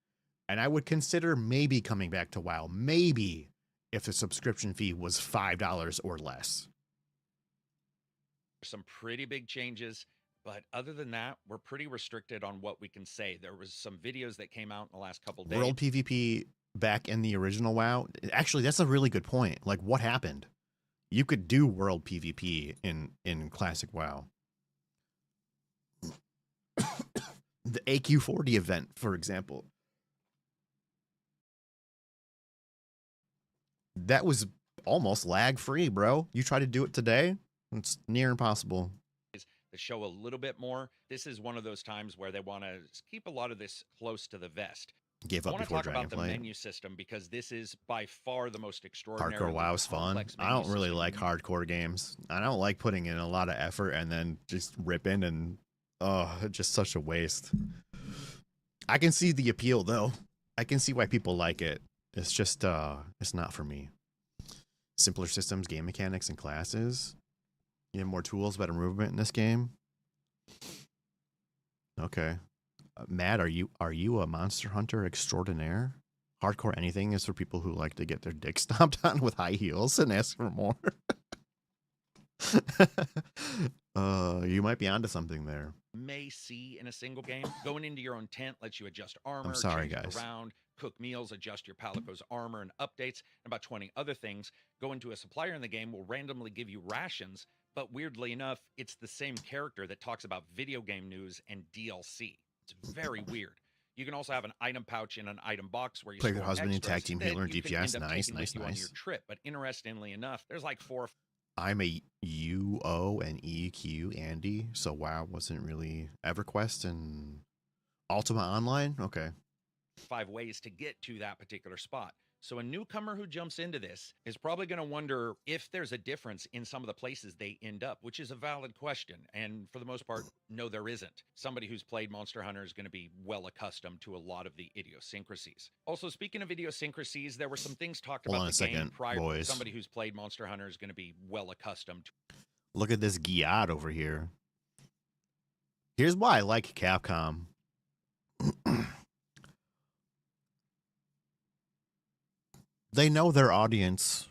A: And I would consider maybe coming back to WoW. Maybe if the subscription fee was $5 or less.
D: Some pretty big changes, but other than that, we're pretty restricted on what we can say. There was some videos that came out in the last couple days.
A: World PvP back in the original WoW. Actually, that's a really good point. Like, what happened? You could do World PvP in Classic WoW. The AQ40 event, for example. That was almost lag-free, bro. You try to do it today, it's near impossible.
D: The show a little bit more. This is one of those times where they want to keep a lot of this close to the vest.
A: Gave up before Dragonflight.
D: I want to talk about the menu system because this is by far the most extraordinary.
A: Hardcore WoW is fun. I don't really like hardcore games. I don't like putting in a lot of effort and then just ripping and just such a waste. I can see the appeal though. I can see why people like it. It's just it's not for me. Simpler systems, game mechanics, and classes. You have more tools, better movement in this game. Okay. Matt, are you a monster hunter extraordinaire? Hardcore anything is for people who like to get their dick stomped on with high heels and ask for more. You might be onto something there.
D: May see in a single game. Going into your own tent lets you adjust armor,
A: I'm sorry,
D: change it
A: guys.
D: around, cook meals, adjust your Palico's armor and updates, and about 20 other things. Going to a supplier in the game will randomly give you rations, but weirdly enough, it's the same character that talks about video game news and DLC. It's very weird. You can also have an item pouch in an item box where you
A: Play with
D: store
A: husband and
D: extras
A: tag team
D: that
A: healer and
D: you can
A: DPS.
D: end up
A: Nice,
D: taking
A: nice,
D: with you on
A: nice.
D: your trip. But interestingly enough, there's like 4 or
A: I'm a UO and EQ Andy, so WoW wasn't really EverQuest and Ultima Online. Okay.
D: 5 ways to get to that particular spot. So a newcomer who jumps into this is probably going to wonder if there's a difference in some of the places they end up, which is a valid question. And for the most part, no, there isn't. Somebody who's played Monster Hunter is going to be well accustomed to a lot of the idiosyncrasies. Also, speaking of idiosyncrasies, there were some things talked
A: Hold
D: about
A: on
D: the
A: a second,
D: game prior.
A: boys.
D: Somebody who's played Monster Hunter is going to be well accustomed to.
A: Look at this Giat over here. Here's why I like Capcom. They know their audience,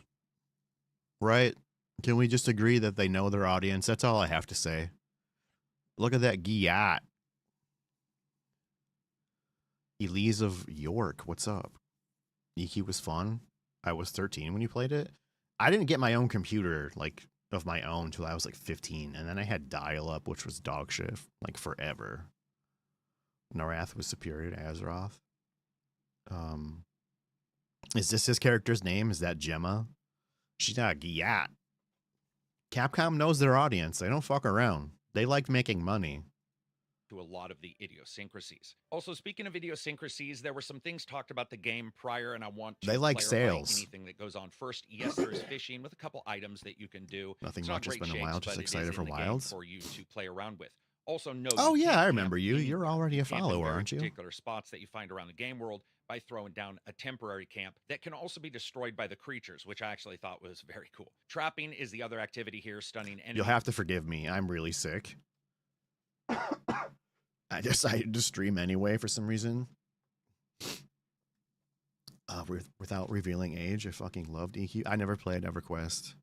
A: right? Can we just agree that they know their audience? That's all I have to say. Look at that Giat. Elise of York, what's up? EQ was fun. I was 13 when you played it. I didn't get my own computer, like, of my own until I was like 15. And then I had dial-up, which was dog shit, like, forever. Narath was superior to Azeroth. Is this his character's name? Is that Gemma? She's not Giat. Capcom knows their audience. They don't fuck around. They like making money.
D: To a lot of the idiosyncrasies. Also, speaking of idiosyncrasies, there were some things talked about the game prior, and I want to
A: They like
D: clarify
A: sales.
D: anything that goes on first. Yes, there is fishing with a couple items that you can do.
A: Nothing
D: It's not
A: much. It's
D: great
A: been a while.
D: shakes,
A: Just
D: but it is
A: excited for
D: in the game
A: Wilds.
D: for you to play around with. Also, no.
A: Oh
D: you
A: yeah,
D: can't
A: I
D: camp
A: remember you. You're
D: anywhere.
A: already a
D: Camp in
A: follower,
D: very
A: aren't you?
D: particular spots that you find around the game world by throwing down a temporary camp that can also be destroyed by the creatures, which I actually thought was very cool. Trapping is the other activity here, stunning enemies.
A: You'll have to forgive me. I'm really sick. I decided to stream anyway for some reason. Without revealing age, I fucking loved EQ. I never played EverQuest.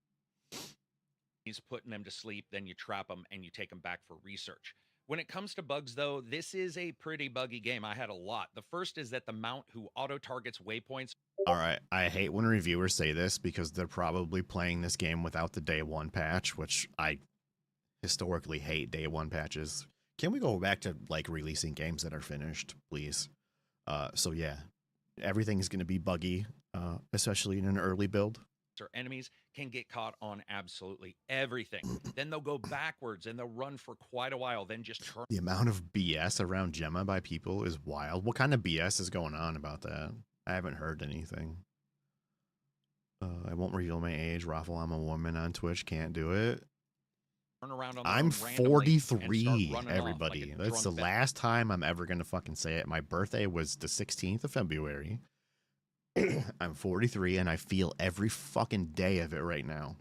D: He's putting them to sleep, then you trap them and you take them back for research. When it comes to bugs, though, this is a pretty buggy game. I had a lot. The first is that the mount who auto-targets waypoints.
A: All right, I hate when reviewers say this because they're probably playing this game without the day one patch, which I historically hate day one patches. Can we go back to like releasing games that are finished, please? So yeah, everything is going to be buggy, especially in an early build.
D: Or enemies can get caught on absolutely everything. Then they'll go backwards and they'll run for quite a while, then just turn.
A: The amount of BS around Gemma by people is wild. What kind of BS is going on about that? I haven't heard anything. I won't reveal my age. Raffle, I'm a woman on Twitch. Can't do it.
D: Around on
A: I'm
D: their own randomly and
A: 43,
D: start running off
A: everybody.
D: like a
A: That's the
D: drunk
A: last time I'm ever going to fucking say it. My birthday was the 16th of February. I'm 43 and I feel every fucking day of it right now.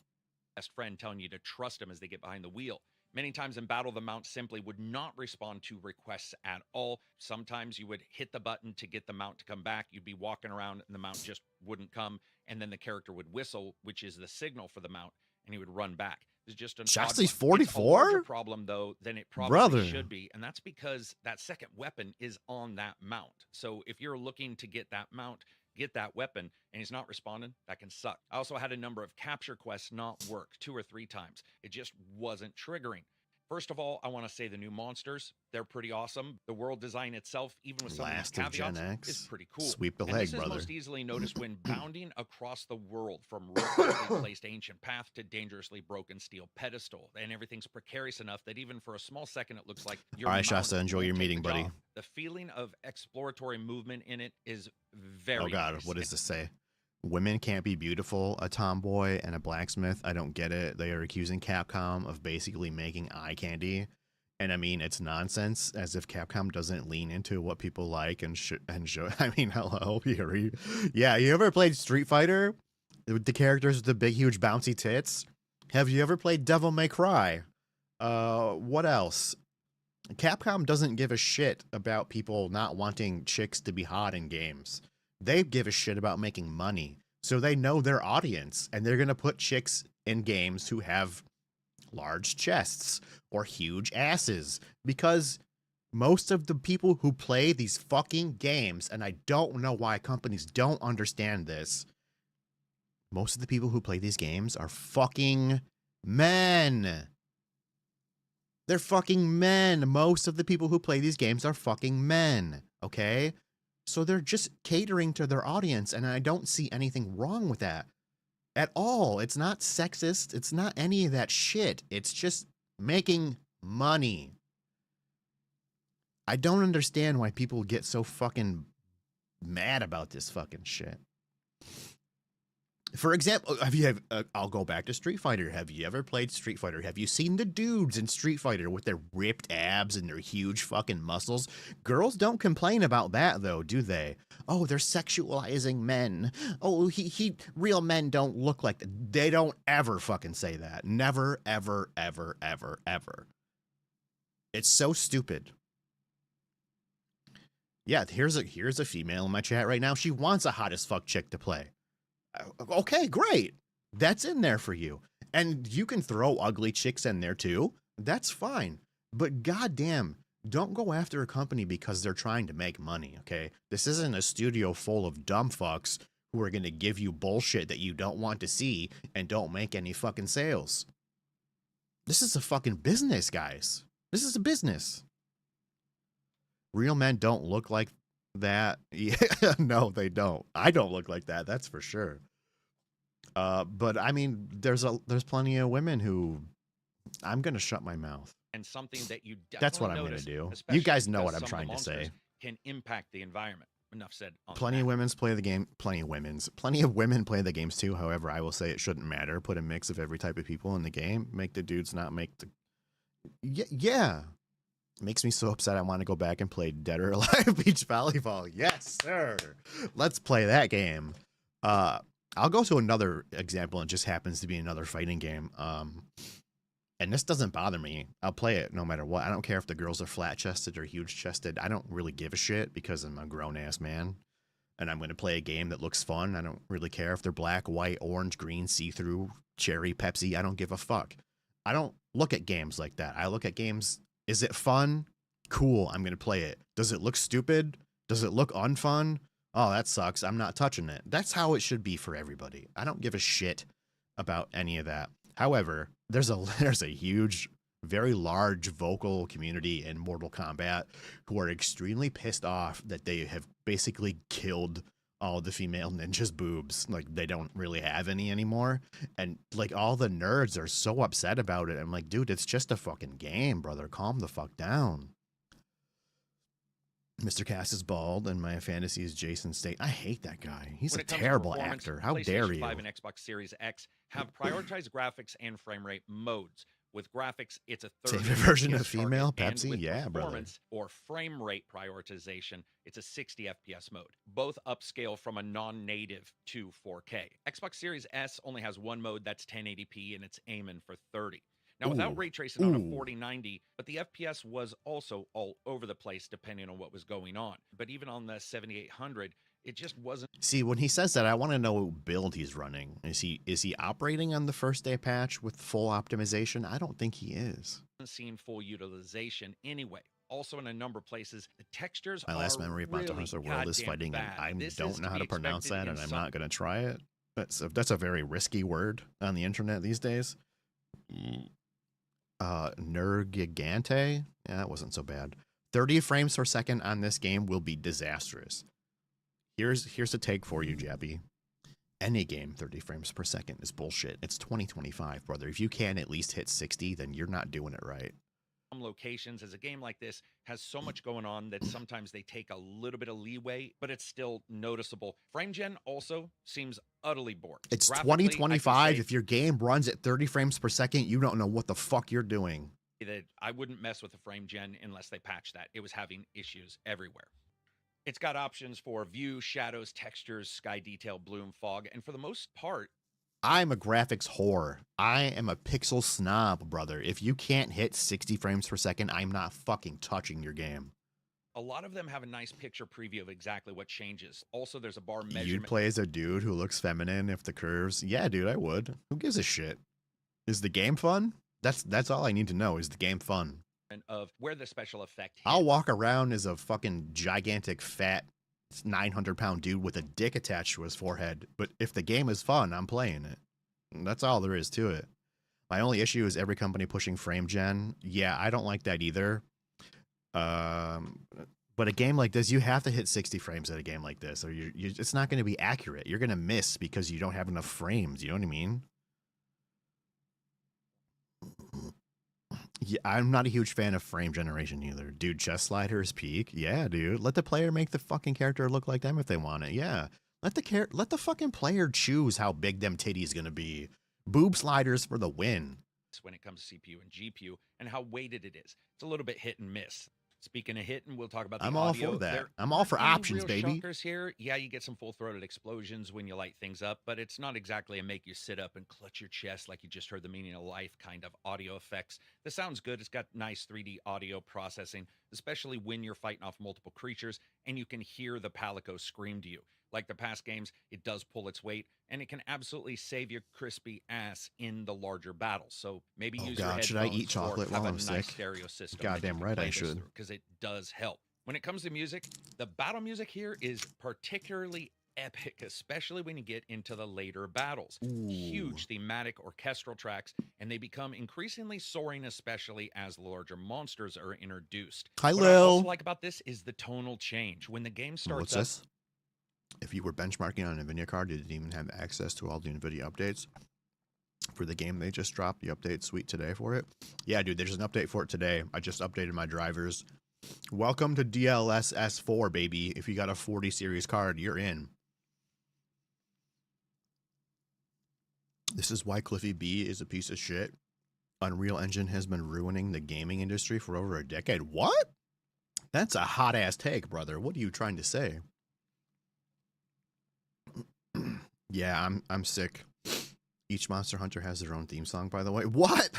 D: best friend telling you to trust him as they get behind the wheel. Many times in battle, the mount simply would not respond to requests at all. Sometimes you would hit the button to get the mount to come back. You'd be walking around and the mount just wouldn't come. And then the character would whistle, which is the signal for the mount, and he would run back. It's just an odd
A: Shasty's
D: one. It's a
A: 44?
D: larger problem, though, than it probably
A: Brother.
D: should be. And that's because that second weapon is on that mount. So if you're looking to get that mount, get that weapon, and he's not responding, that can suck. I also had a number of capture quests not work 2 or 3 times. It just wasn't triggering. First of all, I want to say the new monsters, they're pretty awesome. The world design itself, even with some
A: Last
D: of
A: of
D: these
A: Gen
D: caveats,
A: X.
D: is pretty cool.
A: Sweep the
D: And
A: leg,
D: this is
A: brother.
D: most easily noticed when bounding across the world from ruthlessly placed ancient path to dangerously broken steel pedestal. And everything's precarious enough that even for a small second, it looks like your
A: All right,
D: mount
A: Shasta, enjoy
D: won't
A: your
D: take
A: meeting,
D: the
A: buddy.
D: job. The feeling of exploratory movement in it is very
A: Oh god,
D: nice.
A: what does this say? Women can't be beautiful, a tomboy and a blacksmith. I don't get it. They are accusing Capcom of basically making eye candy And I mean, it's nonsense, as if Capcom doesn't lean into what people like and show. I mean, hello, Yuri. Yeah, you ever played Street Fighter with the characters with the big, huge, bouncy tits? Have you ever played Devil May Cry? What else? Capcom doesn't give a shit about people not wanting chicks to be hot in games. They give a shit about making money. So they know their audience, and they're gonna put chicks in games who have large chests or huge asses, because most of the people who play these fucking games, and I don't know why companies don't understand this, most of the people who play these games are fucking men. They're fucking men. Most of the people who play these games are fucking men, okay? So they're just catering to their audience, and I don't see anything wrong with that at all. It's not sexist. It's not any of that shit. It's just making money. I don't understand why people get so fucking mad about this fucking shit. For example, I'll go back to Street Fighter. Have you ever played Street Fighter? Have you seen the dudes in Street Fighter with their ripped abs and their huge fucking muscles? Girls don't complain about that, though, do they? Oh, they're sexualizing men. Oh, real men don't look like that. They don't ever fucking say that. Never, ever, ever, ever, ever. It's so stupid. Yeah, here's a female in my chat right now. She wants a hot as fuck chick to play. Okay, great. That's in there for you. And you can throw ugly chicks in there too. That's fine. But goddamn, don't go after a company because they're trying to make money, okay? This isn't a studio full of dumb fucks who are going to give you bullshit that you don't want to see and don't make any fucking sales. This is a fucking business, guys. This is a business. Real men don't look like that. Yeah, no, they don't. I don't look like that. That's for sure. But I mean, there's plenty of women who. I'm gonna shut my mouth.
D: And something that you definitely
A: That's what I'm gonna do. You guys know what I'm trying to say.
D: Can impact the environment. Enough said.
A: Plenty of women play the game. Plenty of women play the games too. However, I will say it shouldn't matter. Put a mix of every type of people in the game. Make the dudes not make the. Yeah. Makes me so upset I want to go back and play Dead or Alive Beach Volleyball. Yes, sir. Let's play that game. I'll go to another example. It just happens to be another fighting game. And this doesn't bother me. I'll play it no matter what. I don't care if the girls are flat-chested or huge-chested. I don't really give a shit because I'm a grown-ass man. And I'm going to play a game that looks fun. I don't really care if they're black, white, orange, green, see-through, cherry, Pepsi. I don't give a fuck. I don't look at games like that. I look at games... Is it fun? Cool, I'm going to play it. Does it look stupid? Does it look unfun? Oh, that sucks. I'm not touching it. That's how it should be for everybody. I don't give a shit about any of that. However, there's a huge, very large vocal community in Mortal Kombat who are extremely pissed off that they have basically killed all the female ninjas' boobs. Like, they don't really have any anymore. And, like, all the nerds are so upset about it. I'm like, dude, it's just a fucking game, brother. Calm the fuck down. Mr. Cass is bald, and my fantasy is Jason Statham. I hate that guy. He's a terrible actor. How dare you?
D: PlayStation 5 and Xbox Series X have prioritized graphics and frame rate modes. With graphics, it's a third
A: favorite version of
D: FPS
A: female
D: target,
A: Pepsi.
D: and with
A: Yeah, brother.
D: performance or frame rate prioritization, it's a 60 FPS mode. Both upscale from a non-native to 4K. Xbox Series S only has one mode that's 1080p, and it's aiming for 30. Now, without ray tracing on a 4090, but the FPS was also all over the place depending on what was going on. But even on the 7800, it just wasn't.
A: See, when he says that, I want to know what build he's running. Is he operating on the first day patch with full optimization? I don't think he is.
D: Seen full utilization anyway. Also, in a number of places, the textures.
A: My last memory of Monster Hunter World is fighting, and I don't know how to pronounce that, and I'm not going to try it. That's a very risky word on the internet these days. Nergigante? Yeah, that wasn't so bad. 30 frames per second on this game will be disastrous. Here's a take for you, Jappy. Any game 30 frames per second is bullshit. It's 2025, brother. If you can't at least hit 60, then you're not doing it right.
D: Some locations, as a game like this has so much going on that sometimes they take a little bit of leeway, but it's still noticeable. Frame gen also seems utterly bored.
A: It's 2025. If your game runs at 30 frames per second, you don't know what the fuck you're doing.
D: that I wouldn't mess with the frame gen unless they patch that. It was having issues everywhere. It's got options for view, shadows, textures, sky detail, bloom, fog, and for the most part,
A: I'm a graphics whore. I am a pixel snob, brother. If you can't hit 60 frames per second, I'm not fucking touching your game.
D: a lot of them have a nice picture preview of exactly what changes. Also, there's a bar
A: You'd
D: measurement
A: play as a dude who looks feminine if the curves. Yeah, dude, I would. Who gives a shit? Is the game fun? That's all I need to know. Is the game fun?
D: of where the special effect hits.
A: I'll walk around as a fucking gigantic, fat, 900-pound dude with a dick attached to his forehead. But if the game is fun, I'm playing it. That's all there is to it. My only issue is every company pushing frame gen. Yeah, I don't like that either. But a game like this, you have to hit 60 frames at a game like this, or it's not going to be accurate. You're going to miss because you don't have enough frames. You know what I mean? Yeah, I'm not a huge fan of frame generation either. Dude, chest sliders peak. Yeah, dude. Let the player make the fucking character look like them if they want it. Yeah. Let the fucking player choose how big them titties gonna be. Boob sliders for the win.
D: when it comes to CPU and GPU and how weighted it is. It's a little bit hit and miss. Speaking of hit, and we'll talk about the
A: I'm all
D: audio.
A: for that.
D: There
A: I'm all for
D: aren't any
A: options,
D: real
A: baby.
D: shockers here. Yeah, you get some full-throated explosions when you light things up, but it's not exactly a make you sit up and clutch your chest like you just heard the meaning of life kind of audio effects. The sound's good. It's got nice 3D audio processing, especially when you're fighting off multiple creatures and you can hear the palico scream to you. Like the past games, it does pull its weight, and it can absolutely save your crispy ass in the larger battles. So maybe
A: Oh
D: use
A: God,
D: your
A: should I
D: headphones
A: eat chocolate
D: or have
A: while
D: a
A: I'm
D: nice
A: sick?
D: stereo system.
A: Goddamn right I should.
D: Because it does help. When it comes to music, the battle music here is particularly epic, especially when you get into the later battles.
A: Ooh.
D: Huge thematic orchestral tracks, and they become increasingly soaring, especially as larger monsters are introduced.
A: Hi,
D: What I also
A: Lil.
D: like about this is the tonal change. When the game starts
A: What's
D: up,
A: this? If you were benchmarking on an NVIDIA card, you didn't even have access to all the NVIDIA updates for the game they just dropped, the update suite today for it. Yeah, dude, there's an update for it today. I just updated my drivers. Welcome to DLSS 4, baby. If you got a 40 series card, you're in. This is why Cliffy B is a piece of shit. Unreal Engine has been ruining the gaming industry for over a decade. What? That's a hot ass take, brother. What are you trying to say? Yeah, I'm sick. Each Monster Hunter has their own theme song, by the way. What?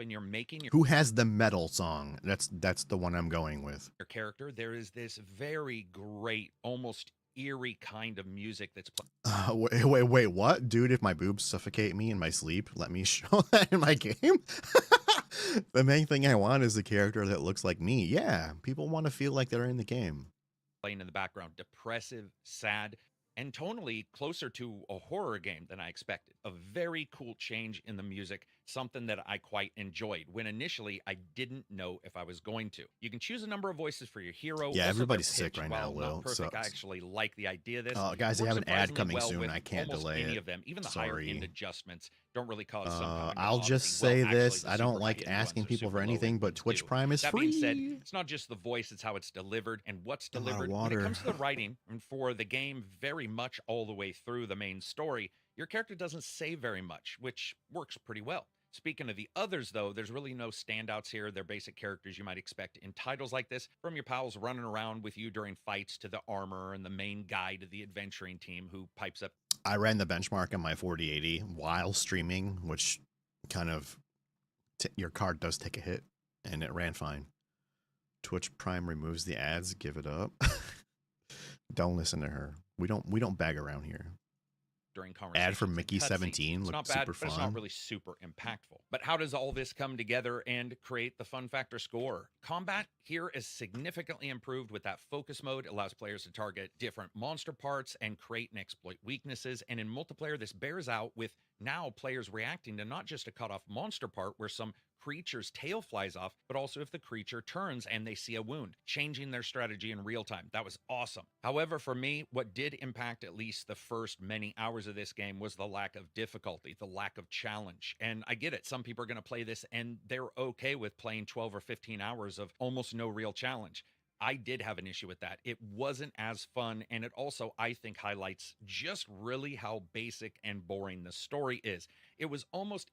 D: and you're making your
A: Who has the metal song? That's the one I'm going with.
D: character, there is this very great, almost eerie kind of music that's playing.
A: Wait, what? Dude, if my boobs suffocate me in my sleep, let me show that in my game? The main thing I want is a character that looks like me. Yeah, people want to feel like they're in the game.
D: Playing in the background, depressive, sad, and tonally closer to a horror game than I expected. A very cool change in the music, something that I quite enjoyed when initially I didn't know if I was going to. You can choose a number of voices for your hero.
A: Yeah,
D: Also,
A: everybody's
D: their
A: sick
D: pitch,
A: right now,
D: while not
A: Lil.
D: perfect,
A: So-
D: I actually like the idea of this.
A: Guys, they
D: Works
A: have an ad
D: surprisingly
A: coming
D: well
A: soon.
D: with
A: I can't
D: almost
A: delay
D: any
A: it.
D: of them, even the higher
A: Sorry.
D: end adjustments don't really cause some cognitive
A: I'll just
D: odyssey. Well,
A: say
D: actually,
A: this.
D: the
A: I don't
D: super
A: like
D: high-end ones
A: asking
D: are
A: people for
D: super
A: anything,
D: low-end
A: but
D: ones
A: Twitch
D: do.
A: Prime is
D: That
A: free.
D: being said, it's not just the voice, it's how it's delivered and what's
A: A lot of
D: delivered. When
A: water.
D: it comes to the writing, and for the game very much all the way through the main story, your character doesn't say very much, which works pretty well. Speaking of the others, though, there's really no standouts here. They're basic characters you might expect in titles like this, from your pals running around with you during fights to the armor and the main guy to the adventuring team who pipes up.
A: I ran the benchmark on my 4080 while streaming, which kind of your card does take a hit, and it ran fine. Twitch Prime removes the ads. Give it up. Don't listen to her. We don't bag around here.
D: During conversations.
A: Ad from
D: and
A: Mickey
D: cutscenes.
A: 17
D: It's
A: looked
D: not bad,
A: super
D: but it's not
A: fun.
D: really super impactful. But how does all this come together and create the fun factor score? Combat here is significantly improved with that focus mode. It allows players to target different monster parts and create and exploit weaknesses. And in multiplayer, this bears out with now players reacting to not just a cut off monster part where some creature's tail flies off, but also if the creature turns and they see a wound, changing their strategy in real time. That was awesome. However, for me, what did impact at least the first many hours of this game was the lack of difficulty, the lack of challenge. And I get it. Some people are going to play this and they're okay with playing 12 or 15 hours of almost no real challenge. I did have an issue with that. It wasn't as fun, and it also, I think, highlights just really how basic and boring the story is. It was almost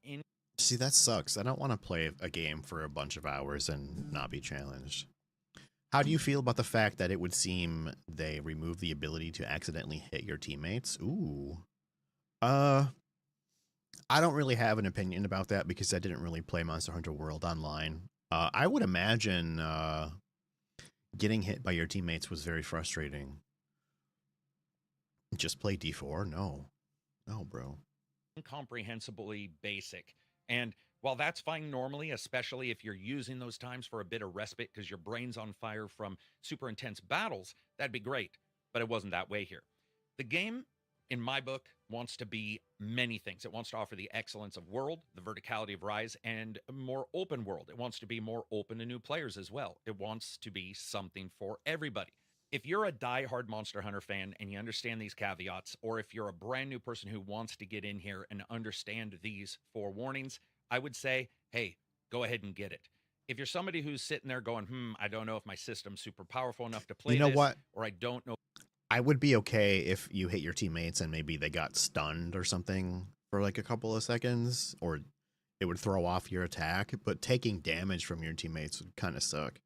A: See, that sucks. I don't want to play a game for a bunch of hours and not be challenged. How do you feel about the fact that it would seem they remove the ability to accidentally hit your teammates? Ooh. I don't really have an opinion about that because I didn't really play Monster Hunter World online. I would imagine getting hit by your teammates was very frustrating. Just play D4? No. No, bro.
D: Incomprehensibly basic. And while that's fine normally, especially if you're using those times for a bit of respite because your brain's on fire from super intense battles, that'd be great. But it wasn't that way here. The game, in my book, wants to be many things. It wants to offer the excellence of world, the verticality of Rise, and a more open world. It wants to be more open to new players as well. It wants to be something for everybody. If you're a die-hard Monster Hunter fan and you understand these caveats, or if you're a brand new person who wants to get in here and understand these forewarnings, I would say, hey, go ahead and get it. If you're somebody who's sitting there going, I don't know if my system's super powerful enough to play
A: You know
D: this,
A: what?
D: or I don't know.
A: I would be okay if you hit your teammates and maybe they got stunned or something for like a couple of seconds, or it would throw off your attack, but taking damage from your teammates would kind of suck.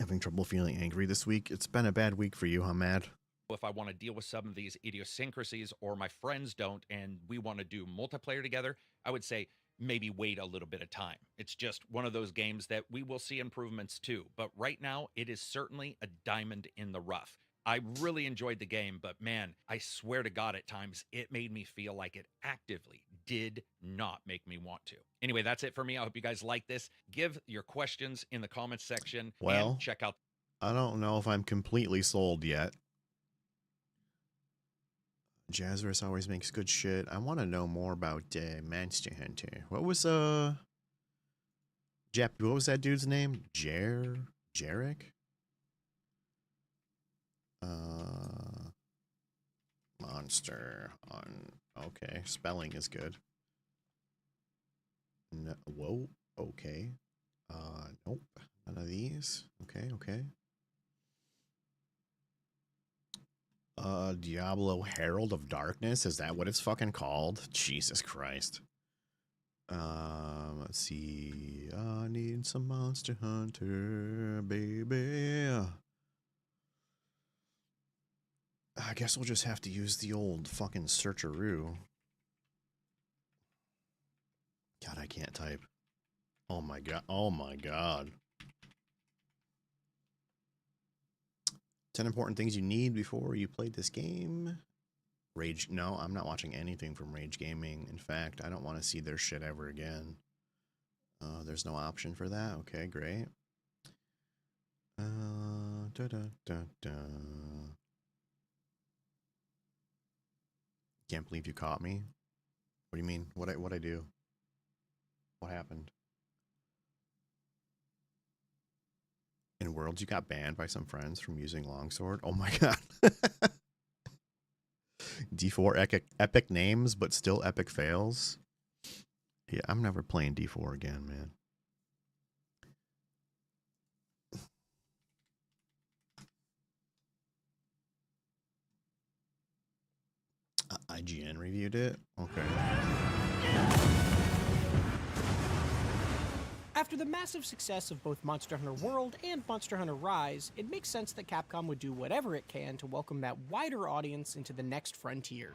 A: Having trouble feeling angry this week? It's been a bad week for you, huh, Matt?
D: If I want to deal with some of these idiosyncrasies or my friends don't and we want to do multiplayer together, I would say maybe wait a little bit of time. It's just one of those games that we will see improvements too. But right now, it is certainly a diamond in the rough. I really enjoyed the game, but man, I swear to God, at times it made me feel like it actively did not make me want to. Anyway, that's it for me. I hope you guys like this. Give your questions in the comments section and check out.
A: I don't know if I'm completely sold yet. Jazzerus always makes good shit. I want to know more about Monster Hunter. What was what was that dude's name? Jarek? Monster on. Okay, spelling is good. No, whoa. Okay. Nope. None of these. Okay. Diablo Herald of Darkness. Is that what it's fucking called? Jesus Christ. Let's see. I need some Monster Hunter, baby. I guess we'll just have to use the old fucking searcheroo. God, I can't type. Oh my god. Oh my god. 10 important things you need before you played this game. Rage. No, I'm not watching anything from Rage Gaming. In fact, I don't want to see their shit ever again. There's no option for that. Okay, great. Can't believe you caught me. What do you mean? What I do? What happened? In Worlds, you got banned by some friends from using Longsword? Oh my god. D4 epic names, but still epic fails? Yeah, I'm never playing D4 again, man. IGN reviewed it? Okay.
E: After the massive success of both Monster Hunter World and Monster Hunter Rise, it makes sense that Capcom would do whatever it can to welcome that wider audience into the next frontier.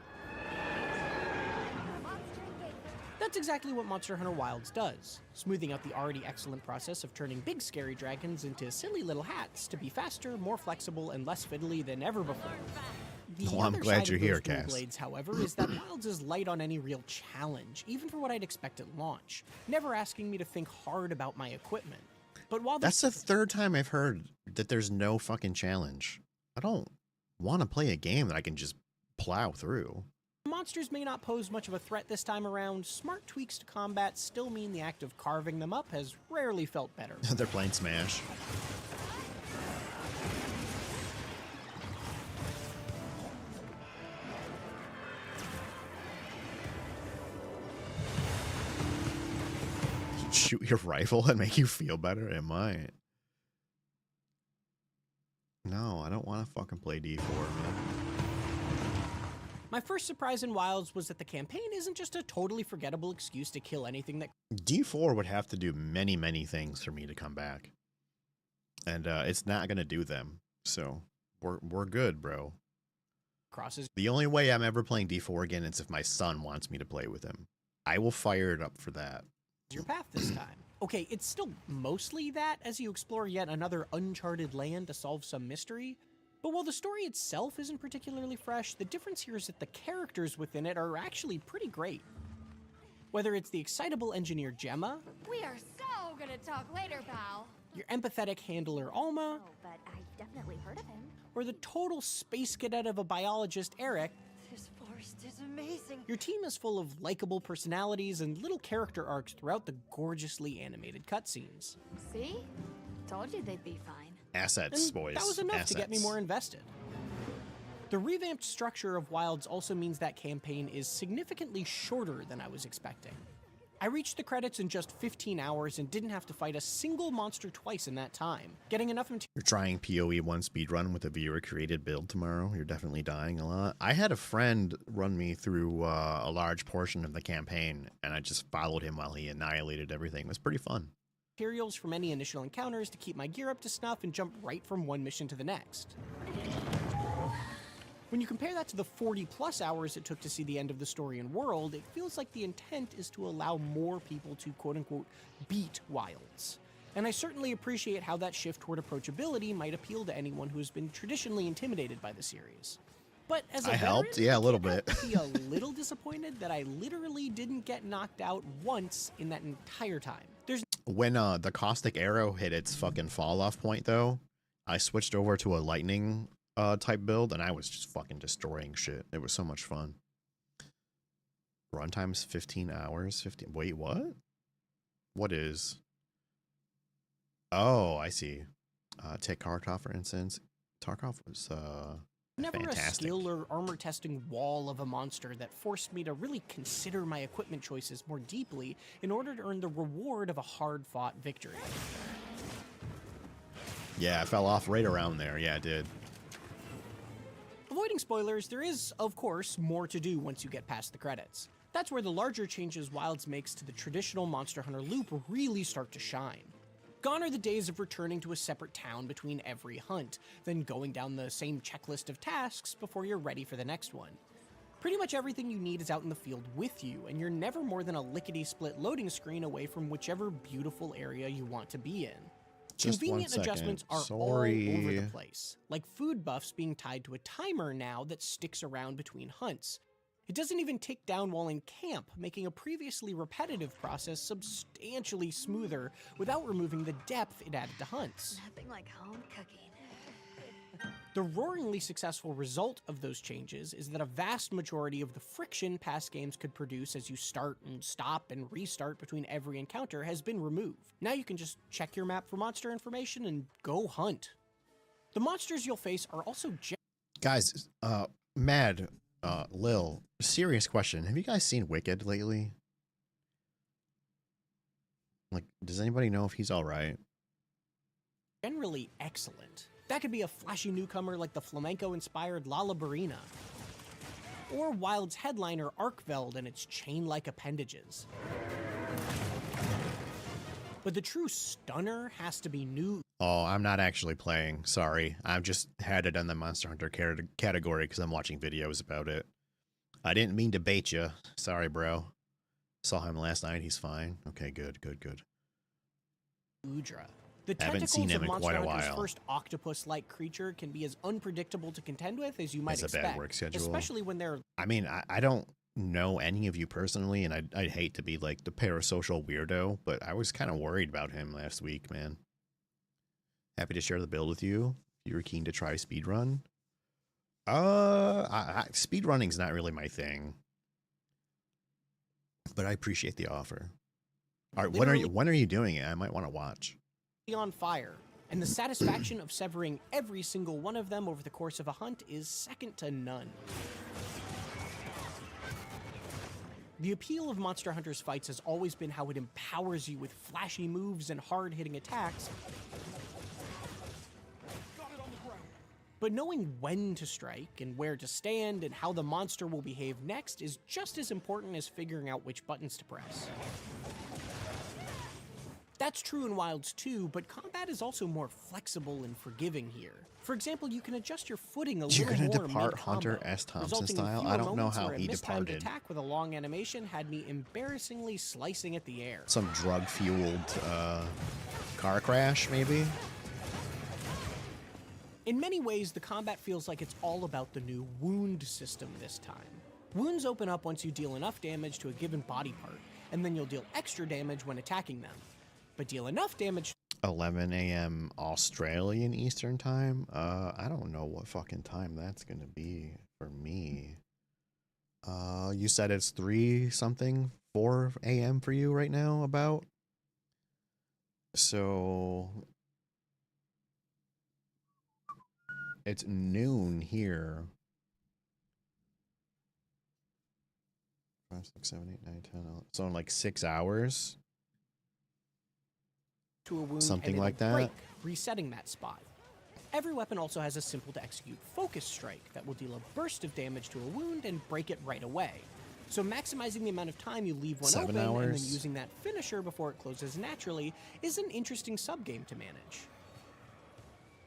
E: That's exactly what Monster Hunter Wilds does, smoothing out the already excellent process of turning big scary dragons into silly little hats to be faster, more flexible, and less fiddly than ever before.
A: Oh, I'm glad you're here, Cass.
E: Blades, however, is that Wilds is light on any real challenge, even for what I'd expect at launch, never asking me to think hard about my equipment. But while
A: that's the third time I've heard that there's no fucking challenge. I don't want to play a game that I can just plow through.
E: Monsters may not pose much of a threat this time around, smart tweaks to combat still mean the act of carving them up has rarely felt better.
A: They're playing Smash. Shoot your rifle and make you feel better? It might. No, I don't want to fucking play D4, man.
E: My first surprise in Wilds was that the campaign isn't just a totally forgettable excuse to kill anything that
A: D4 would have to do many, many things for me to come back. And it's not going to do them. So we're good, bro.
E: crosses
A: The only way I'm ever playing D4 again is if my son wants me to play with him. I will fire it up for that.
E: your path this time. Okay, it's still mostly that as you explore yet another uncharted land to solve some mystery. But while the story itself isn't particularly fresh, the difference here is that the characters within it are actually pretty great. Whether it's the excitable engineer Gemma,
F: We are so gonna talk later, pal.
E: your empathetic handler Alma,
F: Oh, but I've definitely heard of him.
E: or the total space cadet of a biologist Eric,
F: This forest is amazing.
E: your team is full of likable personalities and little character arcs throughout the gorgeously animated cutscenes.
F: See? Told you they'd be fine.
A: Assets,
E: And
A: boys.
E: that was enough to get me
A: Assets.
E: more invested. The revamped structure of Wilds also means that campaign is significantly shorter than I was expecting. I reached the credits in just 15 hours and didn't have to fight a single monster twice in that time, getting enough material.
A: You're trying PoE 1 speedrun with a viewer-created build tomorrow. You're definitely dying a lot. I had a friend run me through a large portion of the campaign, and I just followed him while he annihilated everything. It was pretty fun.
E: Materials from any initial encounters to keep my gear up to snuff and jump right from one mission to the next. When you compare that to the 40 plus hours it took to see the end of the story and world, it feels like the intent is to allow more people to quote unquote beat Wilds. And I certainly appreciate how that shift toward approachability might appeal to anyone who has been traditionally intimidated by the series. But as a
A: I helped?
E: veteran,
A: Yeah, a
E: I
A: little
E: can't help
A: bit.
E: but be a little disappointed that I literally didn't get knocked out once in that entire time. There's
A: When the caustic arrow hit its fucking fall off point, though, I switched over to a lightning type build, and I was just fucking destroying shit. It was so much fun. Runtime's 15 hours. 15. Wait, what? What is? Oh, I see. Take Tarkov, for instance. Tarkov was
E: never
A: fantastic.
E: a skill or armor testing wall of a monster that forced me to really consider my equipment choices more deeply in order to earn the reward of a hard-fought victory.
A: Yeah, I fell off right around there. Yeah, I did.
E: Avoiding spoilers, there is, of course, more to do once you get past the credits. That's where the larger changes Wilds makes to the traditional Monster Hunter loop really start to shine. Gone are the days of returning to a separate town between every hunt, then going down the same checklist of tasks before you're ready for the next one. Pretty much everything you need is out in the field with you, and you're never more than a lickety-split loading screen away from whichever beautiful area you want to be in.
A: Just one
E: Convenient
A: second.
E: adjustments are
A: Sorry.
E: all over the place, like food buffs being tied to a timer now that sticks around between hunts. It doesn't even tick down while in camp, making a previously repetitive process substantially smoother without removing the depth it added to hunts.
F: Nothing like home cooking.
E: The roaringly successful result of those changes is that a vast majority of the friction past games could produce as you start and stop and restart between every encounter has been removed. Now you can just check your map for monster information and go hunt. The monsters you'll face are also
A: Guys, Mad, Lil, serious question. Have you guys seen Wicked lately? Like, does anybody know if he's all right?
E: generally excellent. That could be a flashy newcomer like the flamenco-inspired Lala Barina, or Wild's headliner Arkveld and its chain-like appendages. But the true stunner has to be new.
A: Oh, I'm not actually playing. Sorry. I've just had it on the Monster Hunter category because I'm watching videos about it. I didn't mean to bait you. Sorry, bro. Saw him last night. He's fine. Okay, good, good, good.
E: Udra. The
A: Haven't
E: tentacles
A: seen him
E: of
A: in
E: Monster
A: quite a
E: Hunter's
A: while.
E: first octopus-like creature can be as unpredictable to contend with as you might
A: It's a
E: expect.
A: bad work schedule.
E: Especially when they're
A: I mean, I don't know any of you personally, and I'd hate to be like the parasocial weirdo, but I was kind of worried about him last week, man. Happy to share the build with you. If you're keen to try speedrun. Speedrunning's not really my thing, but I appreciate the offer. All right, when are you doing it? I might want to watch.
E: on fire, and the satisfaction of severing every single one of them over the course of a hunt is second to none. The appeal of Monster Hunter's fights has always been how it empowers you with flashy moves and hard-hitting attacks, But knowing when to strike and where to stand and how the monster will behave next is just as important as figuring out which buttons to press. That's true in Wilds too, but combat is also more flexible and forgiving here. For example, you can adjust your footing a
A: You're
E: little
A: gonna
E: more
A: depart
E: mid-combo,
A: Hunter S. Thompson
E: resulting in
A: style?
E: fewer
A: I don't know
E: moments
A: how
E: where a
A: he
E: mistimed
A: departed.
E: attack with a long animation had me embarrassingly slicing at the air.
A: Some drug-fueled car crash, maybe?
E: In many ways, the combat feels like it's all about the new wound system this time. Wounds open up once you deal enough damage to a given body part, and then you'll deal extra damage when attacking them. But deal enough damage
A: 11 a.m. Australian Eastern Time? I don't know what fucking time that's gonna be for me. You said it's 3-something, 4 a.m. for you right now, about? So... it's noon here. 5, 6, 7, 8, 9, 10, 11. So in like 6 hours?
E: to a wound
A: Something
E: and
A: like
E: it'll
A: that.
E: break, resetting that spot. Every weapon also has a simple to execute focus strike that will deal a burst of damage to a wound and break it right away. So maximizing the amount of time you leave one
A: 7
E: open and then
A: hours.
E: using that finisher before it closes naturally is an interesting subgame to manage.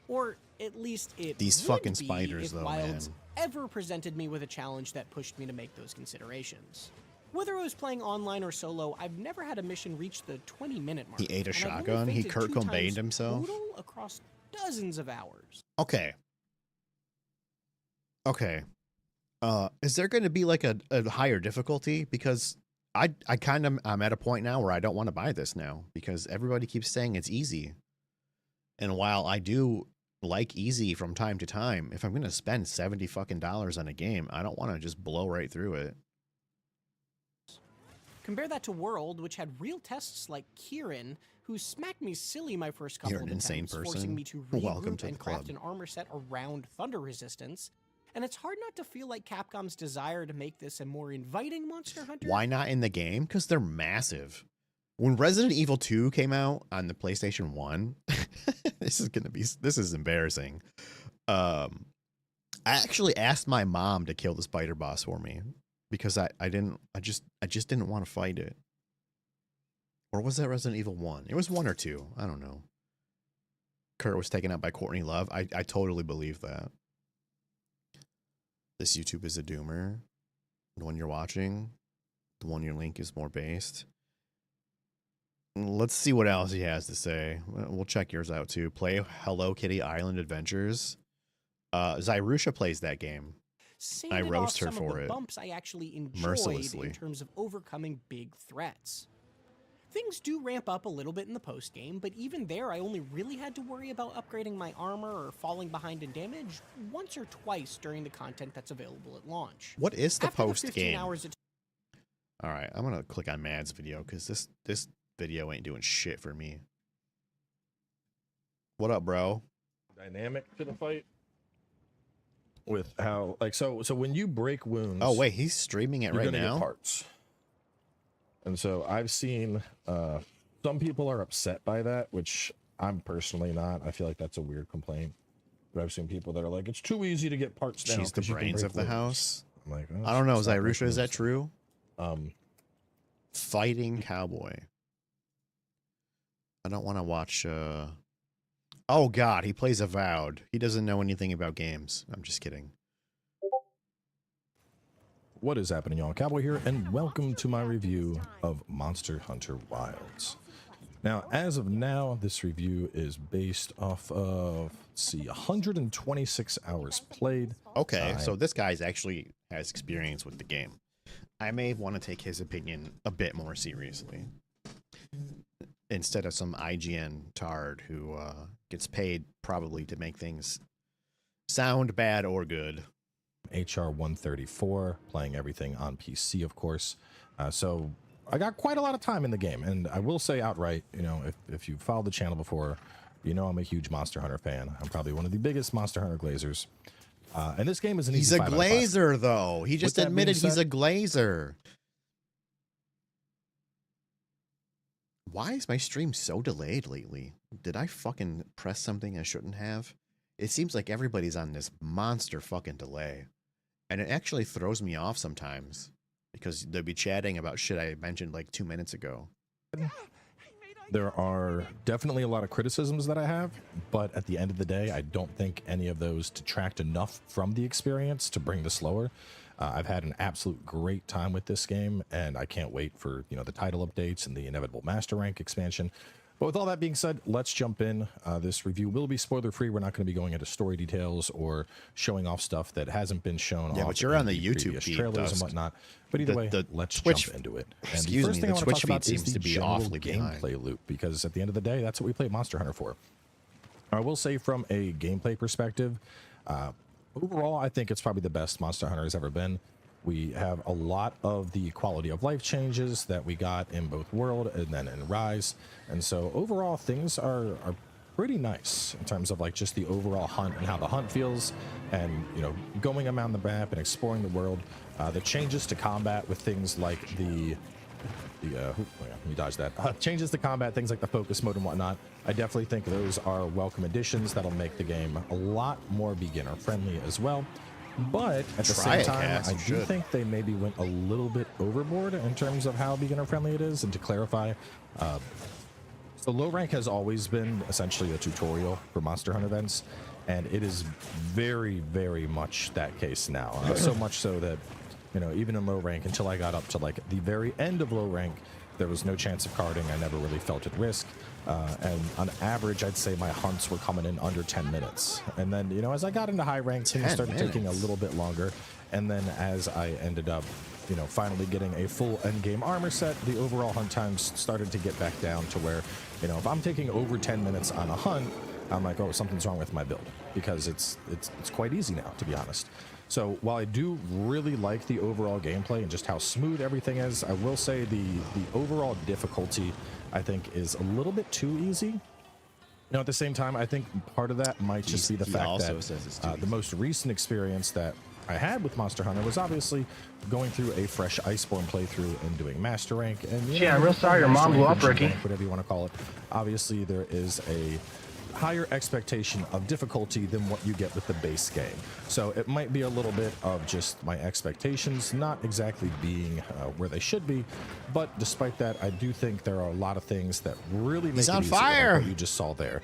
E: Or at least it
A: These
E: would
A: fucking
E: be
A: spiders,
E: if
A: though,
E: Wilds
A: man.
E: ever presented me with a challenge that pushed me to make those considerations. Whether I was playing online or solo, I've never had a mission reach the 20-minute mark.
A: He ate a
E: and I've only
A: shotgun? He
E: fainted
A: Kurt
E: 2
A: Cobained
E: times
A: himself?
E: total across dozens of hours.
A: Okay. Okay. Is there going to be like a higher difficulty? Because I'm at a point now where I don't want to buy this now because everybody keeps saying it's easy. And while I do like easy from time to time, if I'm going to spend $70 fucking on a game, I don't want to just blow right through it.
E: Compare that to World, which had real tests like Kieran, who smacked me silly my first couple
A: You're
E: of
A: an insane
E: attempts,
A: person.
E: forcing me to
A: Welcome
E: regroup
A: to the
E: and craft
A: club.
E: an armor set around thunder resistance. And it's hard not to feel like Capcom's desire to make this a more inviting Monster Hunter.
A: Why not in the game? Because they're massive. When Resident Evil 2 came out on the PlayStation 1, this is embarrassing. I actually asked my mom to kill the spider boss for me because I just didn't want to fight it. Or was that Resident Evil 1? It was 1 or 2. I don't know. Kurt was taken out by Courtney Love. I totally believe that. This YouTube is a doomer. The one you're watching, the one your link is more based. Let's see what else he has to say. We'll check yours out too. Play Hello Kitty Island Adventures. Zyrusha plays that game.
E: Sanded
A: roast
E: off
A: her
E: some
A: for
E: of the
A: it.
E: bumps I actually enjoyed
A: Mercilessly.
E: in terms of overcoming big threats. Things do ramp up a little bit in the post-game, but even there I only really had to worry about upgrading my armor or falling behind in damage once or twice during the content that's available at launch.
A: What is the
E: After
A: post
E: 15
A: game?
E: hours of
A: All right, I'm gonna click on Mad's video because this video ain't doing shit for me. What up, bro?
G: Dynamic to the fight with how so when you break wounds.
A: Oh wait, he's streaming it
G: you're
A: right
G: gonna
A: now.
G: get parts. And so I've seen some people are upset by that, which I'm personally not. I feel like that's a weird complaint. But I've seen people that are like, it's too easy to get parts now.
A: She's the
G: 'cause you can
A: brains
G: break
A: of the
G: wounds."
A: house.
G: I'm like, oh,
A: I don't know,
G: stop
A: Zyrusha,
G: breaking
A: is that
G: wounds.
A: true? Fighting Cowboy. I don't want to watch. Oh God, he plays Avowed. He doesn't know anything about games. I'm just kidding.
G: What is happening, y'all? Cowboy here, and welcome to my review of Monster Hunter Wilds. Now, as of now, this review is based off of, let's see, 126 hours played.
A: Okay, so this guy's actually has experience with the game. I may want to take his opinion a bit more seriously instead of some IGN tard who gets paid probably to make things sound bad or good.
G: HR 134, playing everything on PC, of course. So I got quite a lot of time in the game, and I will say outright, you know, if you followed the channel before, you know I'm a huge Monster Hunter fan. I'm probably one of the biggest Monster Hunter glazers. And this game is an
A: He's
G: easy
A: a
G: 5 out of 5.
A: glazer, though. He just
G: that being
A: admitted he's
G: said-
A: a glazer. Why is my stream so delayed lately? Did I fucking press something I shouldn't have? it seems like everybody's on this monster fucking delay. And it actually throws me off sometimes because they'll be chatting about shit I mentioned like 2 minutes ago.
G: There are definitely a lot of criticisms that I have, but at the end of the day, I don't think any of those detract enough from the experience to bring the slower. I've had an absolute great time with this game, and I can't wait for, you know, the title updates and the inevitable Master Rank expansion. But with all that being said, let's jump in. This review will be spoiler free. We're not going to be going into story details or showing off stuff that hasn't been shown.
A: Yeah,
G: off
A: but you're
G: in
A: on the YouTube
G: previous
A: feed,
G: trailers
A: Dusk.
G: and whatnot. But either way, let's
A: Twitch,
G: jump into it. And
A: excuse
G: the first
A: me,
G: thing I
A: the
G: want to
A: Twitch
G: talk about
A: feed
G: is
A: seems
G: the
A: to be
G: general
A: awfully behind.
G: gameplay loop, because at the end of the day, that's what we play Monster Hunter for. I will say from a gameplay perspective, overall, I think it's probably the best Monster Hunter has ever been. We have a lot of the quality of life changes that we got in both World and then in Rise. And so overall, things are pretty nice in terms of like just the overall hunt and how the hunt feels, and, you know, going around the map and exploring the world. The changes to combat with things like you dodged that. Changes to combat, things like the focus mode and whatnot. I definitely think those are welcome additions that'll make the game a lot more beginner friendly as well. But at the same time, I do think they maybe went a little bit overboard in terms of how beginner friendly it is. And to clarify, so low rank has always been essentially a tutorial for Monster Hunter events, and it is very, very much that case now. So much so that, you know, even in low rank, until I got up to like the very end of low rank, there was no chance of carding. I never really felt at risk. And on average, I'd say my hunts were coming in under 10 minutes. And then, you know, as I got into high rank, things started taking a little bit longer. And then as I ended up, you know, finally getting a full endgame armor set, the overall hunt times started to get back down to where, you know, if I'm taking over 10 minutes on a hunt, I'm like, oh, something's wrong with my build, because it's quite easy now, to be honest. So while I do really like the overall gameplay and just how smooth everything is, I will say the overall difficulty, I think, is a little bit too easy. You know, at the same time, I think part of that might just be the fact that the most recent experience that I had with Monster Hunter was obviously going through a fresh Iceborne playthrough and doing Master Rank. And, you know,
H: I'm real sorry your mom blew up, Ricky.
G: Whatever you want to call it. Obviously, there is a higher expectation of difficulty than what you get with the base game. So it might be a little bit of just my expectations not exactly being where they should be, but despite that, I do think there are a lot of things that really make it easier, like what you just saw there.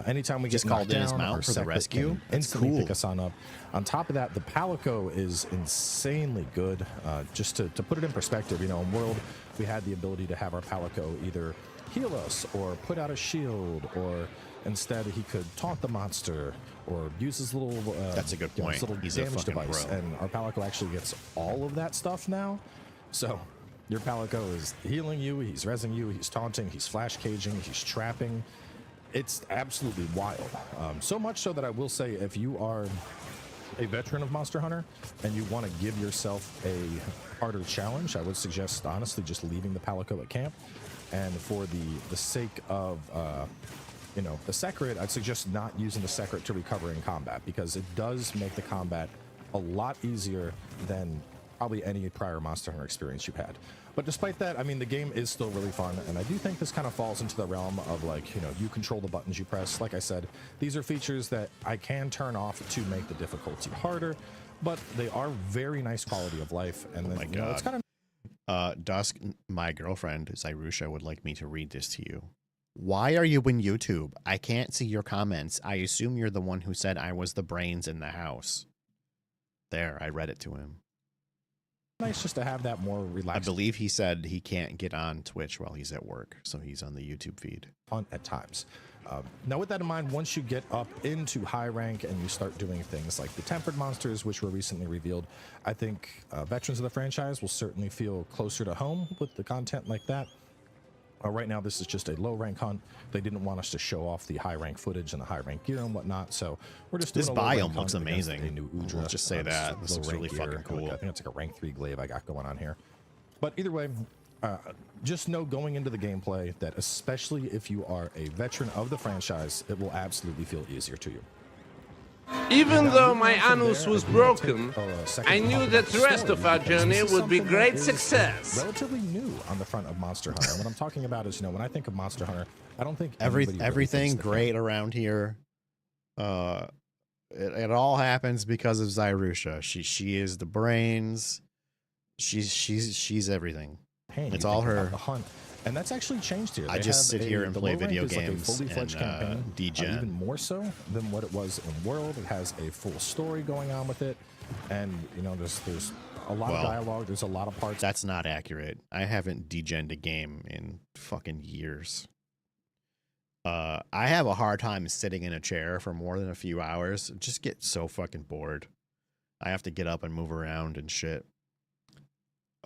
G: Anytime we get knocked down or
A: for the rescue,
G: instantly pick us on up. On top of that, the Palico is insanely good. Just to put it in perspective, you know, in World, we had the ability to have our Palico either heal us or put out a shield, or instead he could taunt the monster or use his little
A: that's a good point.
G: Little
A: He's
G: damage
A: a fucking
G: device.
A: pro.
G: And our Palico actually gets all of that stuff now. So your Palico is healing you, he's rezzing you, he's taunting, he's flash caging, he's trapping. It's absolutely wild. So much so that I will say, if you are a veteran of Monster Hunter and you want to give yourself a harder challenge, I would suggest honestly just leaving the Palico at camp. And for the sake of you know, the Secret, I'd suggest not using the Secret to recover in combat, because it does make the combat a lot easier than probably any prior Monster Hunter experience you've had. But despite that, I mean, the game is still really fun, and I do think this kind of falls into the realm of, like, you know, you control the buttons you press. Like I said, these are features that I can turn off to make the difficulty harder, but they are very nice quality of life. And then, you know, it's kind of
A: Dusk, my girlfriend, Zyrusha, would like me to read this to you. Why are you in YouTube? I can't see your comments. I assume you're the one who said I was the brains in the house. There, I read it to him.
G: Nice just to have that more relaxed.
A: I believe he said he can't get on Twitch while he's at work, so he's on the YouTube feed.
G: Fun at times. Now, with that in mind, once you get up into high rank and you start doing things like the tempered monsters, which were recently revealed, I think veterans of the franchise will certainly feel closer to home with the content like that. Right now, this is just a low rank hunt. They didn't want us to show off the high rank footage and the high rank gear and whatnot, so we're just doing
A: this
G: a low rank
A: biome looks
G: hunt
A: amazing.
G: A new Udra.
A: Let's just say that this looks really fucking cool.
G: I think it's like a rank 3 glaive I got going on here. But either way, just know going into the gameplay that especially if you are a veteran of the franchise, it will absolutely feel easier to you.
H: Even though my anus was broken, I knew that the rest of our journey would be great success.
G: Relatively new on the front of Monster Hunter. And what I'm talking about is, you know, when I think of Monster Hunter, I don't think
A: everything great around here. it all happens because of Zyrusha. She is the brains. She's everything.
G: Pain.
A: It's
G: You
A: all
G: think about
A: her.
G: the hunt, and that's actually changed here.
A: I
G: They
A: just
G: have
A: sit here and
G: the
A: play
G: low rank
A: video
G: is like a
A: games
G: fully fledged
A: and,
G: campaign,
A: degen.
G: even more so than what it was in World. It has a full story going on with it, and you know there's a lot of dialogue. There's a lot of parts.
A: That's not accurate. I haven't degened a game in fucking years. I have a hard time sitting in a chair for more than a few hours. Just get so fucking bored. I have to get up and move around and shit.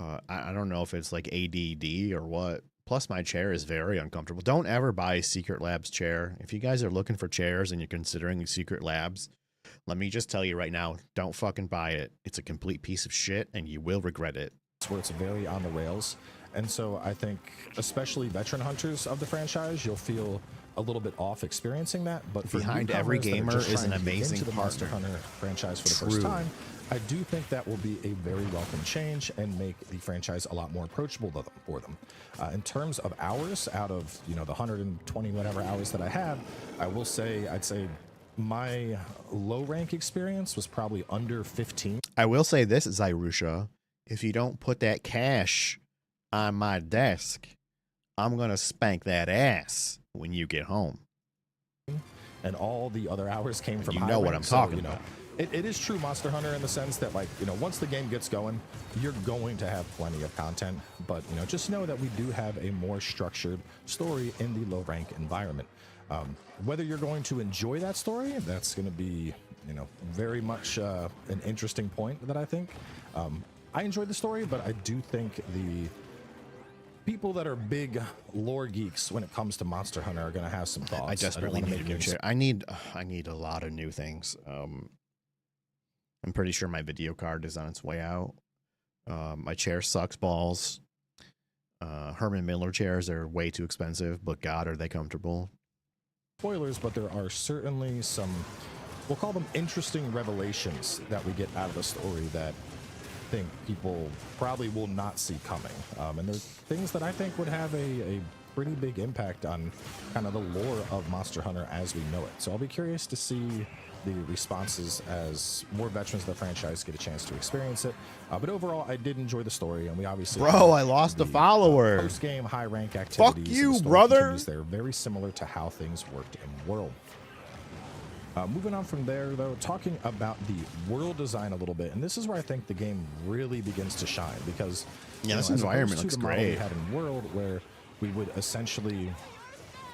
A: I don't know if it's like ADD or what. Plus, my chair is very uncomfortable. Don't ever buy a Secret Labs chair. If you guys are looking for chairs and you're considering Secret Labs, let me just tell you right now, don't fucking buy it. It's a complete piece of shit and you will regret it.
G: Where it's very on the rails. And so I think, especially veteran hunters of the franchise, you'll feel a little bit off experiencing that. But for
A: Behind every
G: newcomers that are
A: gamer
G: just
A: is an
G: trying to get
A: amazing
G: into the Monster
A: partner.
G: Hunter franchise for the
A: True.
G: first time, I do think that will be a very welcome change and make the franchise a lot more approachable for them. In terms of hours, out of the 120 whatever hours that I have, I'd say my low rank experience was probably under 15.
A: I will say this, Zyrusha. If you don't put that cash on my desk, I'm going to spank that ass when you get home.
G: And all the other hours came from
A: You
G: high
A: know what
G: rank,
A: I'm
G: so,
A: talking
G: you know,
A: about.
G: It is true Monster Hunter in the sense that, like, once the game gets going, you're going to have plenty of content. But, just know that we do have a more structured story in the low rank environment. Whether you're going to enjoy that story, that's going to be, very much an interesting point that I think. I enjoyed the story, but I do think the people that are big lore geeks when it comes to Monster Hunter are going to have some thoughts.
A: I desperately
G: don't
A: need
G: wanna
A: a new
G: make
A: chair. I need a lot of new things. I'm pretty sure my video card is on its way out. My chair sucks balls. Herman Miller chairs are way too expensive, but God, are they comfortable?
G: spoilers, but there are certainly some, we'll call them interesting revelations that we get out of the story that I think people probably will not see coming. And there's things that I think would have a pretty big impact on kind of the lore of Monster Hunter as we know it. So I'll be curious to see the responses as more veterans of the franchise get a chance to experience it. But overall, I did enjoy the story, and we obviously
A: Bro, I lost a follower.
G: Post-game high rank activities.
A: Fuck you,
G: and story
A: brother.
G: continues. They're very similar to how things worked in World. Moving on from there, though, talking about the world design a little bit, and this is where I think the game really begins to shine, because
A: Yeah, this
G: as
A: environment
G: opposed to
A: looks
G: the model we
A: great.
G: had in World, where we would essentially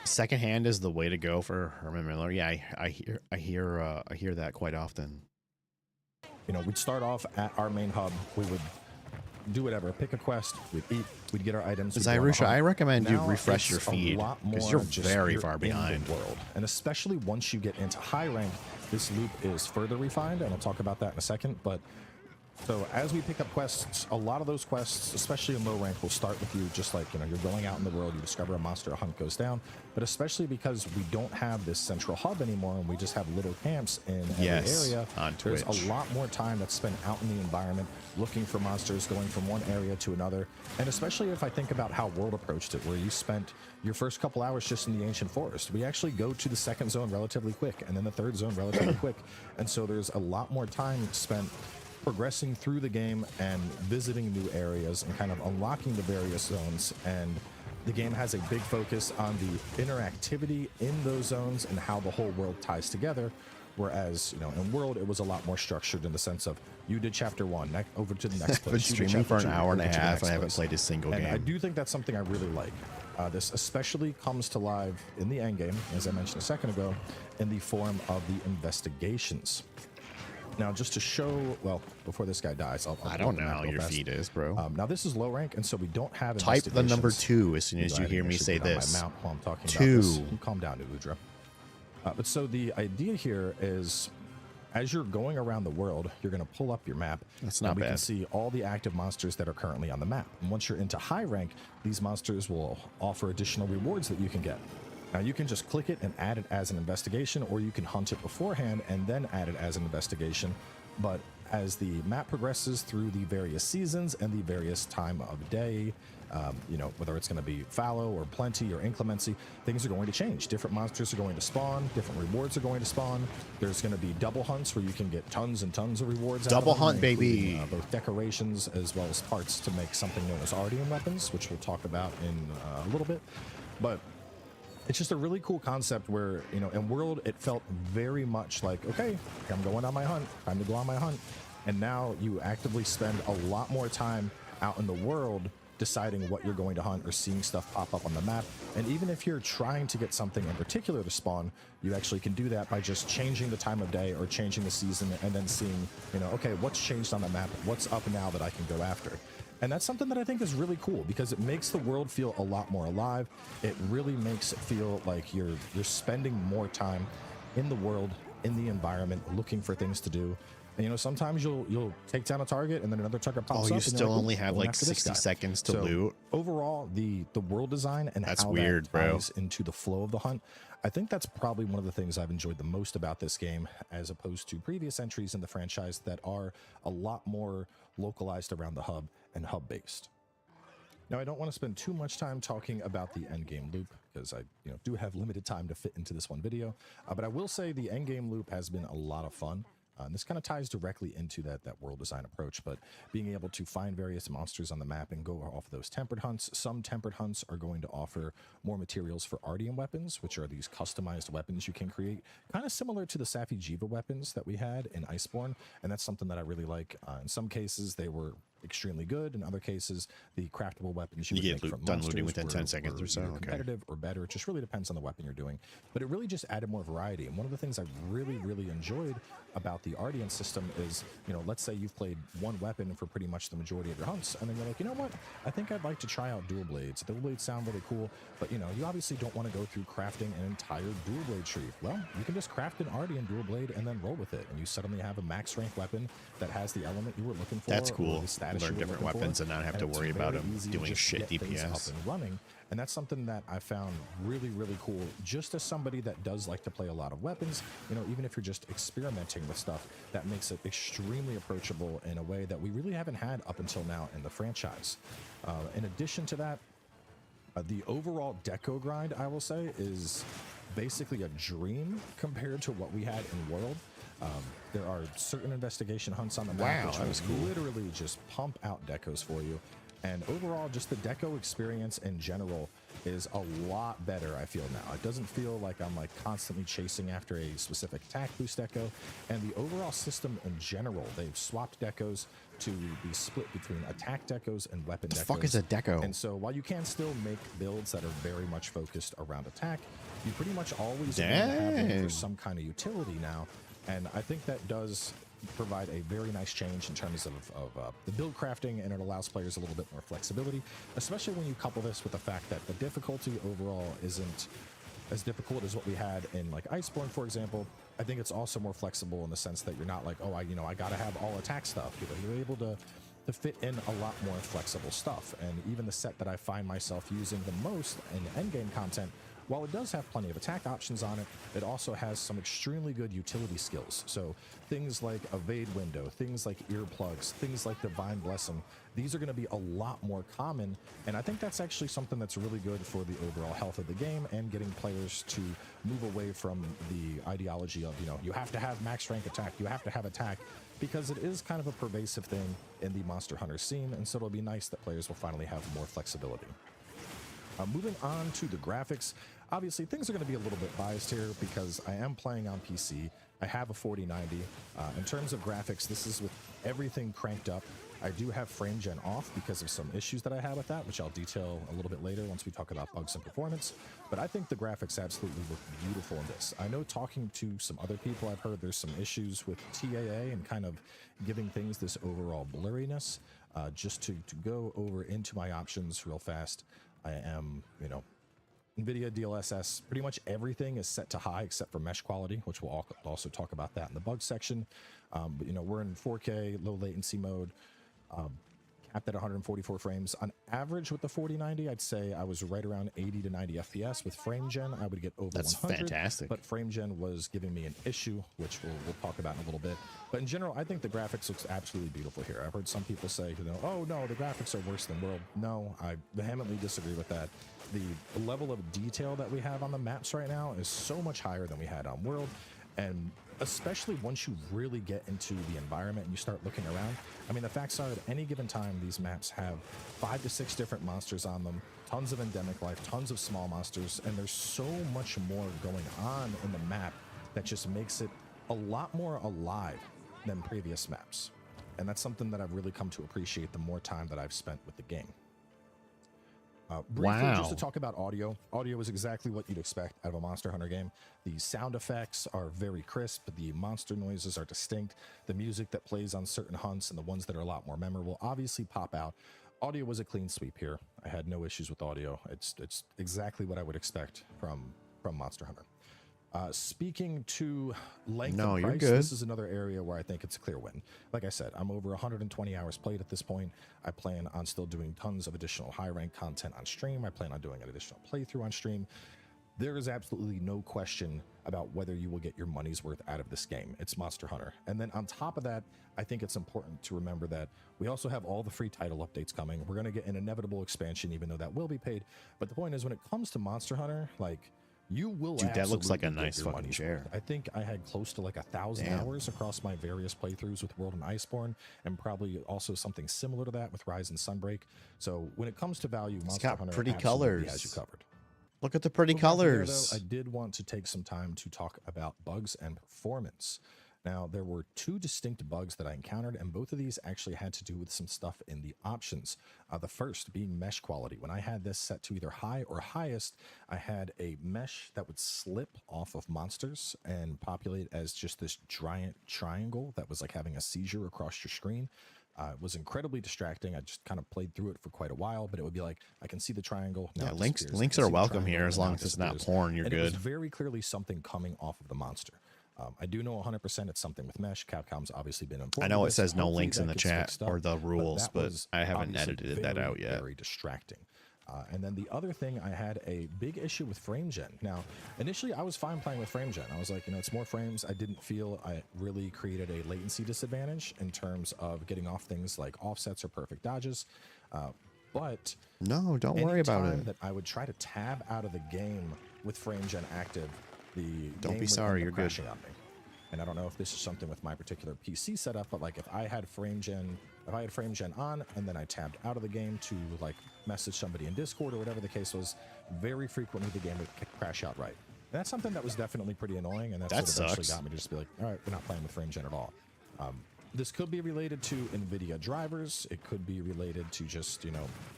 A: Secondhand is the way to go for Herman Miller. Yeah, I hear that quite often.
G: we'd start off at our main hub. We would do whatever, pick a quest, we'd eat, we'd get our items. we'd go on a
A: Zyrusha,
G: hunt.
A: I recommend you
G: Now
A: refresh
G: it's
A: your
G: a
A: feed
G: lot
A: because
G: more
A: you're
G: just
A: very
G: you're
A: far
G: in the
A: behind.
G: world, and especially once you get into high rank, this loop is further refined, and I'll talk about that in a second. But so as we pick up quests, a lot of those quests, especially in low rank, will start with you just like, you're going out in the world, you discover a monster, a hunt goes down. But especially because we don't have this central hub anymore and we just have little camps in every
A: Yes,
G: area,
A: on
G: there's
A: Twitch.
G: a lot more time that's spent out in the environment looking for monsters, going from one area to another. And especially if I think about how World approached it, where you spent your first couple hours just in the ancient forest, we actually go to the second zone relatively quick and then the third zone relatively quick. And so there's a lot more time spent progressing through the game and visiting new areas and kind of unlocking the various zones. And the game has a big focus on the interactivity in those zones and how the whole world ties together. Whereas, in World, it was a lot more structured in the sense of you did chapter 1, over to the next
A: I've been
G: place. You did
A: streaming for
G: chapter
A: an
G: 2,
A: hour and a
G: over to the
A: half.
G: next
A: I haven't
G: place.
A: played a single
G: And
A: game.
G: I do think that's something I really like. This especially comes to life in the end game, as I mentioned a second ago, in the form of the investigations. Now, just to show, well, before this guy dies, I'll
A: I
G: pull
A: don't
G: up the
A: know
G: map
A: how
G: real
A: your
G: fast.
A: feed is, bro.
G: Now, this is low rank, and so we don't have
A: Type the number
G: investigations.
A: 2 as soon as
G: Go
A: you
G: ahead
A: hear
G: and
A: me
G: actually
A: say
G: put it on
A: this.
G: my mount while I'm talking
A: 2.
G: about this. You calm down, Udra. But so the idea here is, as you're going around the world, you're going to pull up your map.
A: That's
G: and
A: not
G: we can
A: bad.
G: see all the active monsters that are currently on the map. And once you're into high rank, these monsters will offer additional rewards that you can get. Now, you can just click it and add it as an investigation, or you can hunt it beforehand and then add it as an investigation. But as the map progresses through the various seasons and the various time of day, you know, whether it's going to be fallow or plenty or inclemency, things are going to change. Different monsters are going to spawn, different rewards are going to spawn. There's going to be double hunts where you can get tons and tons of rewards.
A: Double hunt, baby.
G: Both decorations as well as parts to make something known as Ardian weapons, which we'll talk about in a little bit. But it's just a really cool concept where, you know, in World, it felt very much like, okay, I'm going on my hunt, time to go on my hunt. And now you actively spend a lot more time out in the world deciding what you're going to hunt or seeing stuff pop up on the map. And even if you're trying to get something in particular to spawn, you actually can do that by just changing the time of day or changing the season and then seeing, you know, okay, what's changed on the map? What's up now that I can go after? And that's something that I think is really cool because it makes the world feel a lot more alive. It really makes it feel like you're spending more time in the world, in the environment, looking for things to do. And, you know, sometimes you'll take down a target and then another target pops up.
A: Oh, you
G: and
A: still
G: like,
A: only have
G: going
A: like
G: after this
A: 60
G: guy.
A: seconds to
G: So
A: loot.
G: Overall, the world design and
A: That's
G: how
A: weird,
G: that
A: bro.
G: ties into the flow of the hunt, I think that's probably one of the things I've enjoyed the most about this game, as opposed to previous entries in the franchise that are a lot more localized around the hub and hub based. Now, I don't want to spend too much time talking about the endgame loop because I do have limited time to fit into this one video, but I will say the endgame loop has been a lot of fun. And this kind of ties directly into that world design approach, but being able to find various monsters on the map and go off those tempered hunts. Some tempered hunts are going to offer more materials for Ardian weapons, which are these customized weapons you can create, kind of similar to the Safi Jiva weapons that we had in Iceborne, and that's something that I really like. In some cases, they were extremely good. In other cases, the craftable weapons you would
A: get
G: make from
A: done
G: monsters
A: looting within
G: were,
A: 10 seconds or so.
G: either
A: Okay.
G: competitive or better. It just really depends on the weapon you're doing. But it really just added more variety. And one of the things I really, really enjoyed about the Ardian system is, let's say you've played one weapon for pretty much the majority of your hunts, and then you're like, you know what? I think I'd like to try out dual blades. Dual blades sound really cool, but you obviously don't want to go through crafting an entire dual blade tree. Well, you can just craft an Ardian dual blade and then roll with it, and you suddenly have a max rank weapon that has the element you were looking for.
A: That's
G: or
A: cool.
G: the status
A: Learn
G: you were
A: different
G: looking for,
A: weapons and not have to
G: it's
A: worry about
G: very
A: them
G: easy to
A: doing
G: just
A: shit
G: get things
A: DPS.
G: up and running. And that's something that I found really, really cool. Just as somebody that does like to play a lot of weapons, even if you're just experimenting with stuff, that makes it extremely approachable in a way that we really haven't had up until now in the franchise. In addition to that, the overall deco grind, I will say, is basically a dream compared to what we had in World. There are certain investigation hunts on the map, which
A: that was cool.
G: literally just pump out decos for you. And overall, just the deco experience in general is a lot better, I feel now. It doesn't feel like I'm constantly chasing after a specific attack boost deco. And the overall system in general, they've swapped decos to be split between attack decos and weapon decos.
A: The fuck is a deco?
G: And so while you can still make builds that are very much focused around attack, you pretty much always are going to have them
A: Dang.
G: for some kind of utility now. And I think that does provide a very nice change in terms of the build crafting, and it allows players a little bit more flexibility, especially when you couple this with the fact that the difficulty overall isn't as difficult as what we had in Iceborne, for example. I think it's also more flexible in the sense that you're not like, oh, I gotta have all attack stuff. You're able to fit in a lot more flexible stuff. And even the set that I find myself using the most in endgame content, while it does have plenty of attack options on it, it also has some extremely good utility skills. So things like Evade Window, things like Earplugs, things like Divine Blessing, these are going to be a lot more common. And I think that's actually something that's really good for the overall health of the game and getting players to move away from the ideology of, you have to have max rank attack, you have to have attack, because it is kind of a pervasive thing in the Monster Hunter scene. And so it'll be nice that players will finally have more flexibility. Moving on to the graphics, obviously things are going to be a little bit biased here because I am playing on PC. I have a 4090. In terms of graphics, this is with everything cranked up. I do have frame gen off because of some issues that I have with that, which I'll detail a little bit later once we talk about bugs and performance. But I think the graphics absolutely look beautiful in this. I know talking to some other people, I've heard there's some issues with TAA and kind of giving things this overall blurriness. Just to go over into my options real fast, I am, NVIDIA DLSS, pretty much everything is set to high except for mesh quality, which we'll also talk about that in the bug section. But, we're in 4K, low latency mode. capped at 144 frames. On average with the 4090, I'd say I was right around 80 to 90 FPS. With frame gen, I would get over
A: That's
G: 100.
A: fantastic.
G: But frame gen was giving me an issue, which we'll talk about in a little bit. But in general, I think the graphics looks absolutely beautiful here. I've heard some people say, oh no, the graphics are worse than World. No, I vehemently disagree with that. The level of detail that we have on the maps right now is so much higher than we had on World. And especially once you really get into the environment and you start looking around. I mean, the facts are at any given time, these maps have 5 to 6 different monsters on them, tons of endemic life, tons of small monsters, and there's so much more going on in the map that just makes it a lot more alive than previous maps. And that's something that I've really come to appreciate the more time that I've spent with the game. Briefly, just to talk about audio. Audio is exactly what you'd expect out of a Monster Hunter game. The sound effects are very crisp. The monster noises are distinct. The music that plays on certain hunts and the ones that are a lot more memorable obviously pop out. Audio was a clean sweep here. I had no issues with audio. It's exactly what I would expect from Monster Hunter. Speaking to length and price, this is another area where I think it's a clear win. Like I said, I'm over 120 hours played at this point. I plan on still doing tons of additional high-rank content on stream. I plan on doing an additional playthrough on stream. There is absolutely no question about whether you will get your money's worth out of this game. It's Monster Hunter. And then on top of that, I think it's important to remember that we also have all the free title updates coming. We're going to get an inevitable expansion, even though that will be paid. But the point is, when it comes to Monster Hunter, like, you will
A: Dude, that looks like a nice fucking chair.
G: I think I had close to like 1,000 hours across my various playthroughs with World and Iceborne, and probably also something similar to that with Rise and Sunbreak. So when it comes to value, Monster Hunter
A: pretty
G: absolutely
A: colors.
G: has you covered.
A: Look at the pretty colors.
G: Here, though, I did want to take some time to talk about bugs and performance. Now, there were 2 distinct bugs that I encountered, and both of these actually had to do with some stuff in the options. The first being mesh quality. When I had this set to either high or highest, I had a mesh that would slip off of monsters and populate as just this giant triangle that was like having a seizure across your screen. It was incredibly distracting. I just kind of played through it for quite a while, but it would be like, I can see the triangle. Now
A: links are welcome here as long as it's not porn. You're good.
G: It was very clearly something coming off of the monster. I do know 100% it's something with mesh. Capcom's obviously been informed.
A: I know it says no links in the chat or the rules, but I haven't edited that out yet.
G: Very distracting. And then the other thing, I had a big issue with frame gen. Now, initially I was fine playing with frame gen. I was like, it's more frames. I didn't feel I really created a latency disadvantage in terms of getting off things like offsets or perfect dodges. But
A: no, don't worry about it.
G: That I would try to tab out of the game with frame gen active.
A: Don't be sorry, you're good.
G: On me. And I don't know if this is something with my particular PC setup, but like if I had frame gen on and then I tabbed out of the game to like message somebody in Discord or whatever the case was, very frequently the game would crash outright. And that's something that was definitely pretty annoying, and that eventually got me to just be like, all right, we're not playing with frame gen at all. This could be related to NVIDIA drivers. It could be related to just,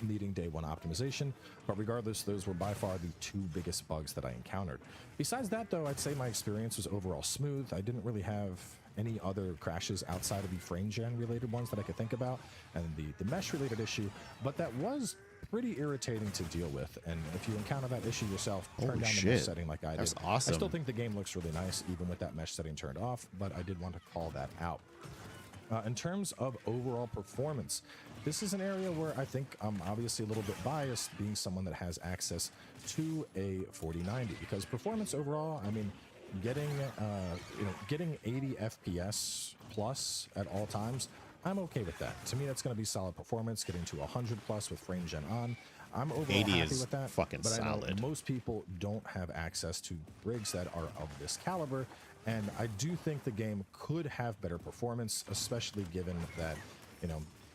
G: needing day one optimization. But regardless, those were by far the 2 biggest bugs that I encountered. Besides that, though, I'd say my experience was overall smooth. I didn't really have any other crashes outside of the frame gen related ones that I could think about, and the mesh related issue. But that was pretty irritating to deal with. And if you encounter that issue yourself, turn down the mesh setting like I did.
A: That's awesome.
G: I still think the game looks really nice, even with that mesh setting turned off, but I did want to call that out. In terms of overall performance, this is an area where I think I'm obviously a little bit biased, being someone that has access to a 4090, because performance overall, I mean, getting 80 FPS plus at all times, I'm okay with that. To me, that's going to be solid performance. Getting to 100 plus with frame gen on, I'm overall
A: 80
G: happy
A: is
G: with that.
A: fucking
G: but
A: solid.
G: I know most people don't have access to rigs that are of this caliber. And I do think the game could have better performance, especially given that,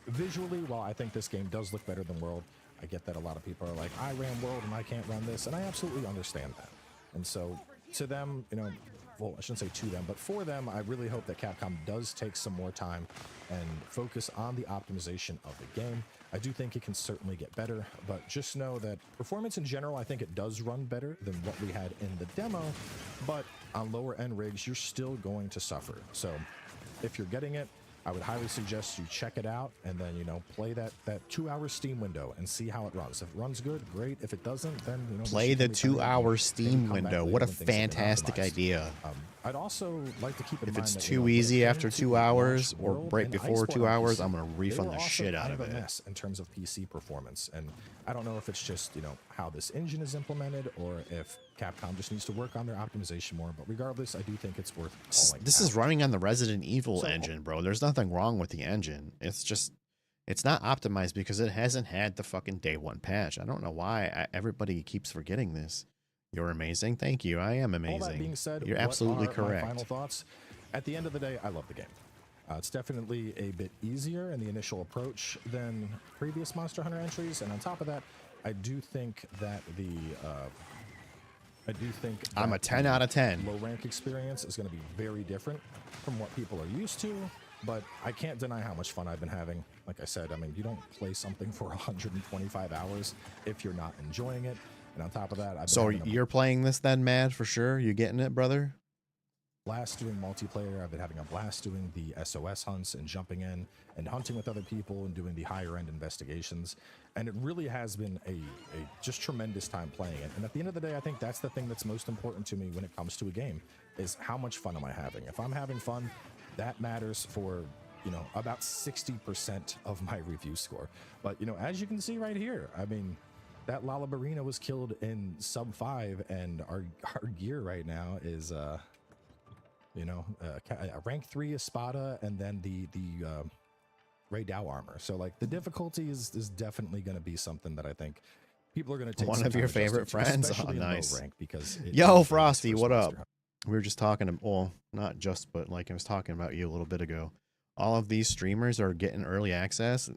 G: visually, while I think this game does look better than World, I get that a lot of people are like, I ran World and I can't run this, and I absolutely understand that. And so to them, well, I shouldn't say to them, but for them, I really hope that Capcom does take some more time and focus on the optimization of the game. I do think it can certainly get better, but just know that performance in general, I think it does run better than what we had in the demo, but on lower end rigs, you're still going to suffer. So if you're getting it, I would highly suggest you check it out and then, you know, play that 2-hour Steam window and see how it runs. If it runs good, great. If it doesn't, then, you know,
A: Play the 2-hour Steam window. What a fantastic idea.
G: I'd also like to keep in
A: If
G: mind
A: it's
G: that,
A: too easy after 2 hours or right before 2 hours, I'm going to refund the shit out of it.
G: Mess in terms of PC performance. And I don't know if it's just, you know, how this engine is implemented or if Capcom just needs to work on their optimization more. But regardless, I do think it's worth calling
A: This
G: out.
A: is running on the Resident Evil engine, bro. There's nothing wrong with the engine. It's just, it's not optimized because it hasn't had the fucking day one patch. I don't know why everybody keeps forgetting this. You're amazing. Thank you. I am amazing.
G: All that being said,
A: you're absolutely
G: what are my
A: correct.
G: final thoughts. At the end of the day, I love the game. It's definitely a bit easier in the initial approach than previous Monster Hunter entries, and on top of that, I do think that
A: I'm a 10 out of 10.
G: Low rank experience is going to be very different from what people are used to, but I can't deny how much fun I've been having. Like I said, I mean, you don't play something for 125 hours if you're not enjoying it. And on top of that,
A: So you're playing this then, Mad, for sure? You getting it, brother?
G: Blast doing multiplayer. I've been having a blast doing the SOS hunts and jumping in and hunting with other people and doing the higher end investigations. And it really has been a just tremendous time playing it. And at the end of the day, I think that's the thing that's most important to me when it comes to a game is how much fun am I having? If I'm having fun, that matters for, you know, about 60% of my review score. But, you know, as you can see right here, I mean, that Lalabarina was killed in sub 5 and our gear right now is, you know, rank 3 Espada and then the Ray Dow armor. So like the difficulty is definitely going to be something that I think people are going to take
A: One of your favorite friends. Oh, nice.
G: Rank because
A: Yo, Frosty, what up? We were just talking, well, not just, but like I was talking about you a little bit ago. All of these streamers are getting early access.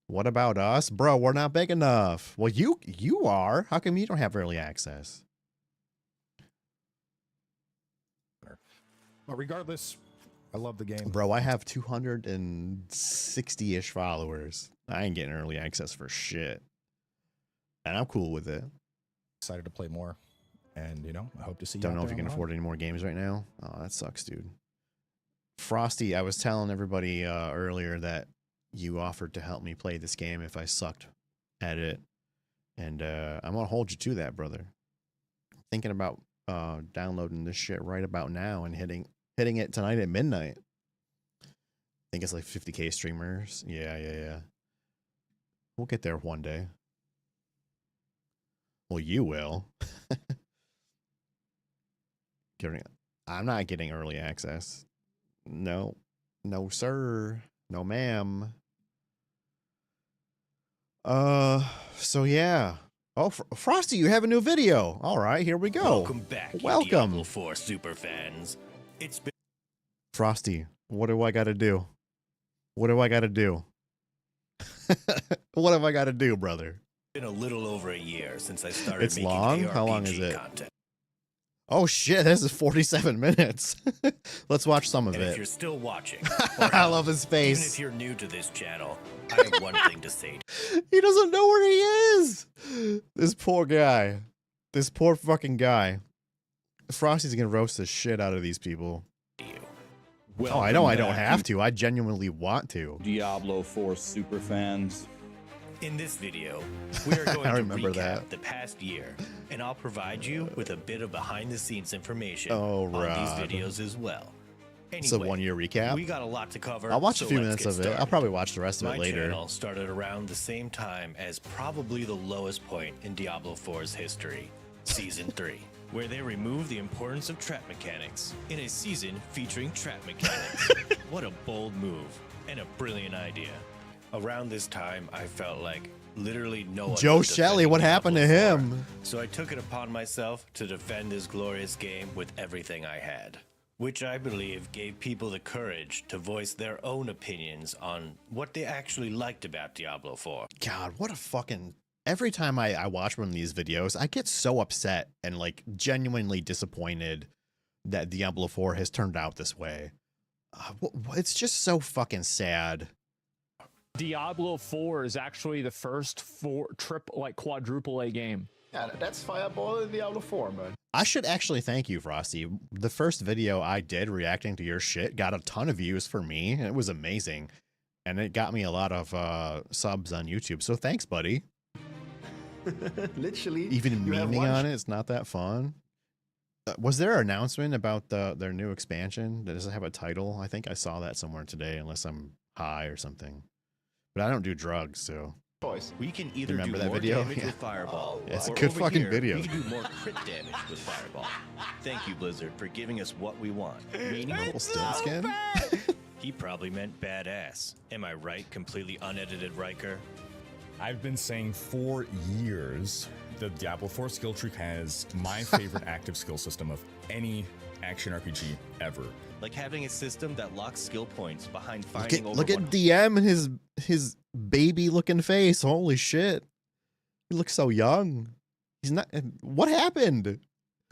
A: What about us? Bro, we're not big enough. Well, you are. How come you don't have early access?
G: But regardless, I love the game.
A: Bro, I have 260-ish followers. I ain't getting early access for shit. And I'm cool with it.
G: Excited to play more. And, you know, I hope to see you.
A: Don't know if you can afford any more games right now. Oh, that sucks, dude. Frosty, I was telling everybody earlier that you offered to help me play this game if I sucked at it. And I'm going to hold you to that, brother. Thinking about downloading this shit right about now and hitting it tonight at midnight. I think it's like 50K streamers. Yeah. We'll get there one day. Well, you will. I'm not getting early access. No, sir. No, ma'am. So yeah. Oh, Frosty, you have a new video. All right, here we go.
I: Welcome back,
A: Welcome.
I: Diablo 4 super fans. It's been
A: Frosty, what do I got to do? What do I got to do? What have I got to do, brother?
I: a little over a year since I started
A: It's
I: making
A: long?
I: ARPG
A: How long is it?
I: content.
A: Oh shit, this is 47 minutes. Let's watch some of
I: And if
A: it.
I: you're still watching,
A: I love his
I: even
A: face.
I: if you're new to this channel, I have one thing to say
A: He doesn't know where he is. This poor guy. This poor fucking guy. Frosty's gonna roast the shit out of these people.
I: to you.
A: Oh, I know I don't have to. I genuinely want to.
J: Diablo 4 super fans.
I: In this video, we are going
A: I
I: to
A: remember
I: recap
A: that.
I: the past year, and I'll provide you with a bit of behind-the-scenes information
A: Oh,
I: on
A: Rod.
I: these videos as well.
A: It's a
I: Anyway,
A: 1 year recap.
I: we got a lot to cover.
A: I'll watch
I: so
A: a few
I: let's
A: minutes
I: get
A: of it.
I: started.
A: I'll probably watch the rest of
I: My
A: it later.
I: channel started around the same time as probably the lowest point in Diablo 4's history, Season 3, where they removed the importance of trap mechanics in a season featuring trap mechanics. What a bold move and a brilliant idea. Around this time, I felt like literally no one
A: Joe
I: was
A: Shelley,
I: defending
A: what happened to
I: Diablo 4.
A: him?
I: So I took it upon myself to defend this glorious game with everything I had, which I believe gave people the courage to voice their own opinions on what they actually liked about Diablo 4.
A: God, what a fucking... Every time I watch one of these videos, I get so upset and like genuinely disappointed that Diablo 4 has turned out this way. It's just so fucking sad.
K: Diablo 4 is actually the first quadruple A game. Yeah, that's Fireball in Diablo 4, man.
A: I should actually thank you, Frosty. The first video I did reacting to your shit got a ton of views for me. It was amazing. And it got me a lot of subs on YouTube. So thanks, buddy.
K: Literally.
A: Even memeing on it, it's not that fun. Was there an announcement about their new expansion? Does it have a title? I think I saw that somewhere today, unless I'm high or something. But I don't do drugs, so.
I: We can either
A: Remember
I: do
A: that
I: more
A: video?
I: damage
A: Yeah.
I: with Fireball,
A: Yeah, it's a
I: or
A: good
I: over
A: fucking
I: here,
A: video.
I: we can do more crit damage with Fireball. Thank you, Blizzard, for giving us what we want. Meaning
A: Little still skin?
I: He probably meant badass. Am I right, completely unedited Riker?
L: I've been saying for years the Diablo 4 skill tree has my favorite active skill system of any action RPG ever.
I: Like having a system that locks skill points behind finding
A: Look at
I: over
A: DM and his baby looking face. Holy shit. He looks so young. He's not. What happened?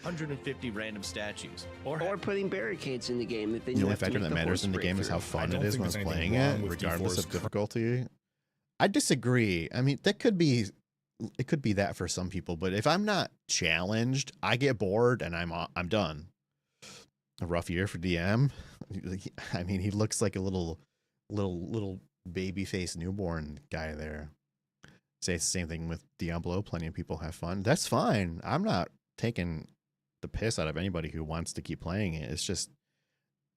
I: 150 random statues.
M: Or putting barricades in the game that then
A: The
M: you
A: only
M: have to
A: factor
M: make
A: that
M: the
A: matters
M: horse
A: in the
M: break
A: game is
M: through.
A: how fun
L: don't
A: it is
L: think
A: when
L: there's
A: playing
L: anything
A: it,
L: wrong with
A: regardless
L: D4's
A: of difficulty. I disagree. I mean, it could be that for some people, but if I'm not challenged, I get bored and I'm done. A rough year for DM. I mean, he looks like a little baby face newborn guy there. Say it's the same thing with Diablo. Plenty of people have fun. That's fine. I'm not taking the piss out of anybody who wants to keep playing it. It's just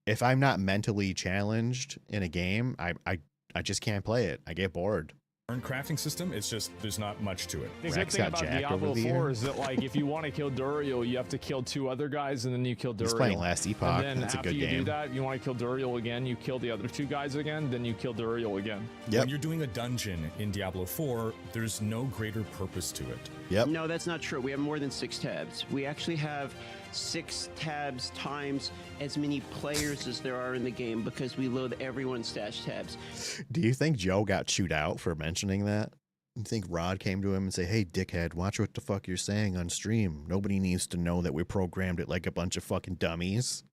A: if I'm not mentally challenged in a game, I just can't play it. I get bored.
L: Current crafting system, it's just there's not much to it.
N: The good
A: Rex
N: thing
A: got
N: about
A: jacked
N: Diablo
A: over the
N: 4
A: year.
N: is that, like, if you want to kill Duriel, you have to kill 2 other guys, and then you kill Duriel.
A: He's playing Last Epoch.
N: And then
A: That's a
N: after
A: good
N: you do
A: game.
N: that, you want to kill Duriel again, you kill the other 2 guys again, then you kill Duriel again.
A: Yep.
L: When you're doing a dungeon in Diablo 4, there's no greater purpose to it.
A: Yep.
M: No, that's not true. We have more than 6 tabs. We actually have 6 tabs times as many players as there are in the game because we load everyone's stash tabs.
A: Do you think Joe got chewed out for mentioning that? You think Rod came to him and say, "Hey, dickhead, watch what the fuck you're saying on stream. Nobody needs to know that we programmed it like a bunch of fucking dummies."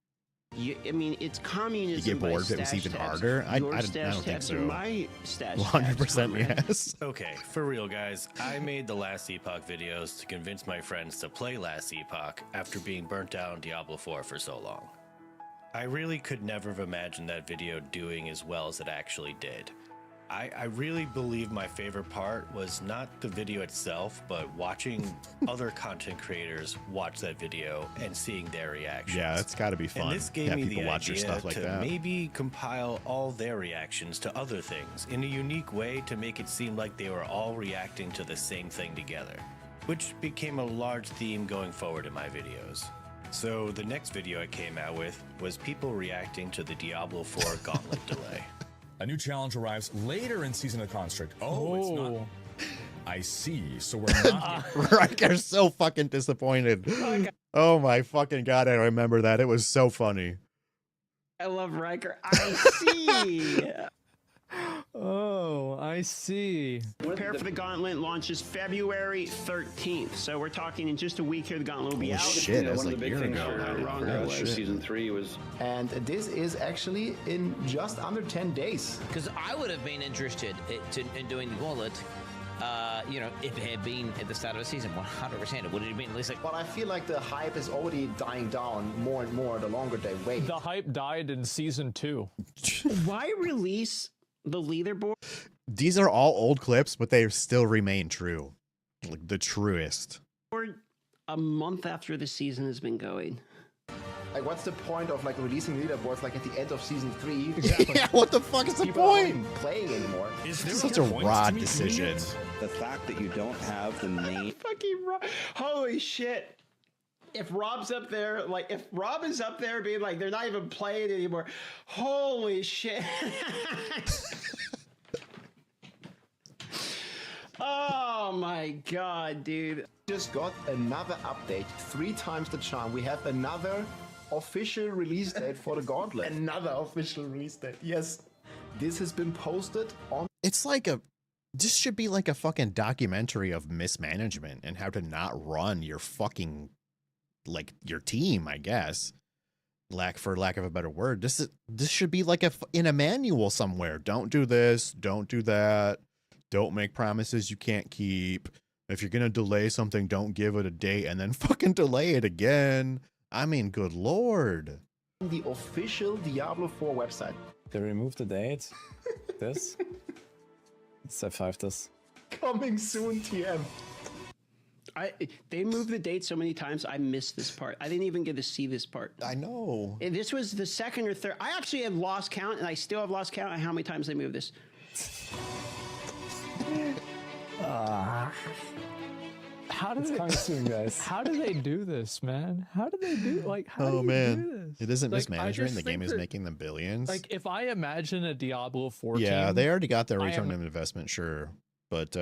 M: I mean, it's communism.
A: You get
M: by
A: bored if it was
M: stash
A: even
M: tabs.
A: harder? I
M: Your
A: don't
M: stash
A: think
M: tabs
A: so.
M: are my stash
A: 100%
M: tabs, comrade.
A: yes.
I: Okay, for real, guys. I made the Last Epoch videos to convince my friends to play Last Epoch after being burnt out on Diablo 4 for so long. I really could never have imagined that video doing as well as it actually did. I really believe my favorite part was not the video itself, but watching other content creators watch that video and seeing their reactions.
A: Yeah, it's got to be fun.
I: And this gave
A: Have
I: me
A: people
I: the
A: watch your
I: idea
A: stuff like
I: to
A: that.
I: maybe compile all their reactions to other things in a unique way to make it seem like they were all reacting to the same thing together, which became a large theme going forward in my videos. So the next video I came out with was people reacting to the Diablo 4 gauntlet delay.
L: A new challenge arrives later in Season of Construct. Oh, it's not. I see. So we're not.
A: Riker's so fucking disappointed. Oh my fucking god, I remember that. It was so funny.
M: I love Riker. I see.
N: Oh, I see.
M: Prepare for the Gauntlet launches February 13th. So we're talking in just a week here. The Gauntlet will be
A: Holy
M: out.
A: shit, that's
O: one
A: like
O: of the
A: a
O: big
A: year
O: things
A: ago.
O: for season 3 was.
K: And this is actually in just under 10 days.
P: Because I would have been interested in doing the gauntlet, you know, if it had been at the start of a season, 100%. It would have been at least like.
K: But I feel like the hype is already dying down more and more the longer they wait.
N: The hype died in season 2.
M: Why release the leaderboard?
A: These are all old clips, but they still remain true. Like the truest.
M: A month after the season has been going.
K: Like, what's the point of like releasing leaderboards like at the end of season 3?
A: Yeah, what the fuck is the
K: People aren't
A: point?
K: even playing anymore.
L: Is there
A: Such a
L: point
A: Rod
L: to me doing
A: decision.
L: it?
J: The fact that you don't have the name.
M: Fucking Rob. Holy shit. If Rob's up there, like, if Rob is up there being like, they're not even playing anymore. Holy shit. Oh my god, dude.
K: Just got another update. 3 times the charm. We have another official release date for the Gauntlet. Another official release date. Yes. This has been posted on.
A: It's like this should be like a fucking documentary of mismanagement and how to not run your fucking, like, your team, I guess. For lack of a better word. This should be like in a manual somewhere. Don't do this, don't do that. Don't make promises you can't keep. if you're gonna delay something, don't give it a date and then fucking delay it again. I mean, good lord.
K: The official Diablo 4 website.
O: They removed the date. This. Let's F5 this.
K: Coming soon, TM.
M: They moved the date so many times, I missed this part. I didn't even get to see this part.
A: I know.
M: And this was the second or third. I actually have lost count, and I still have lost count on how many times they moved this.
N: How do they?
O: Coming soon, guys.
N: How do they do this, man? How do they do how do you do this?
A: It isn't
N: Like, I
A: mismanagement.
N: just
A: The game
N: think
A: is
N: that,
A: making them billions.
N: Like, if I imagine a Diablo 4
A: yeah,
N: team,
A: they already got their
N: I
A: return
N: am-
A: on investment, sure. But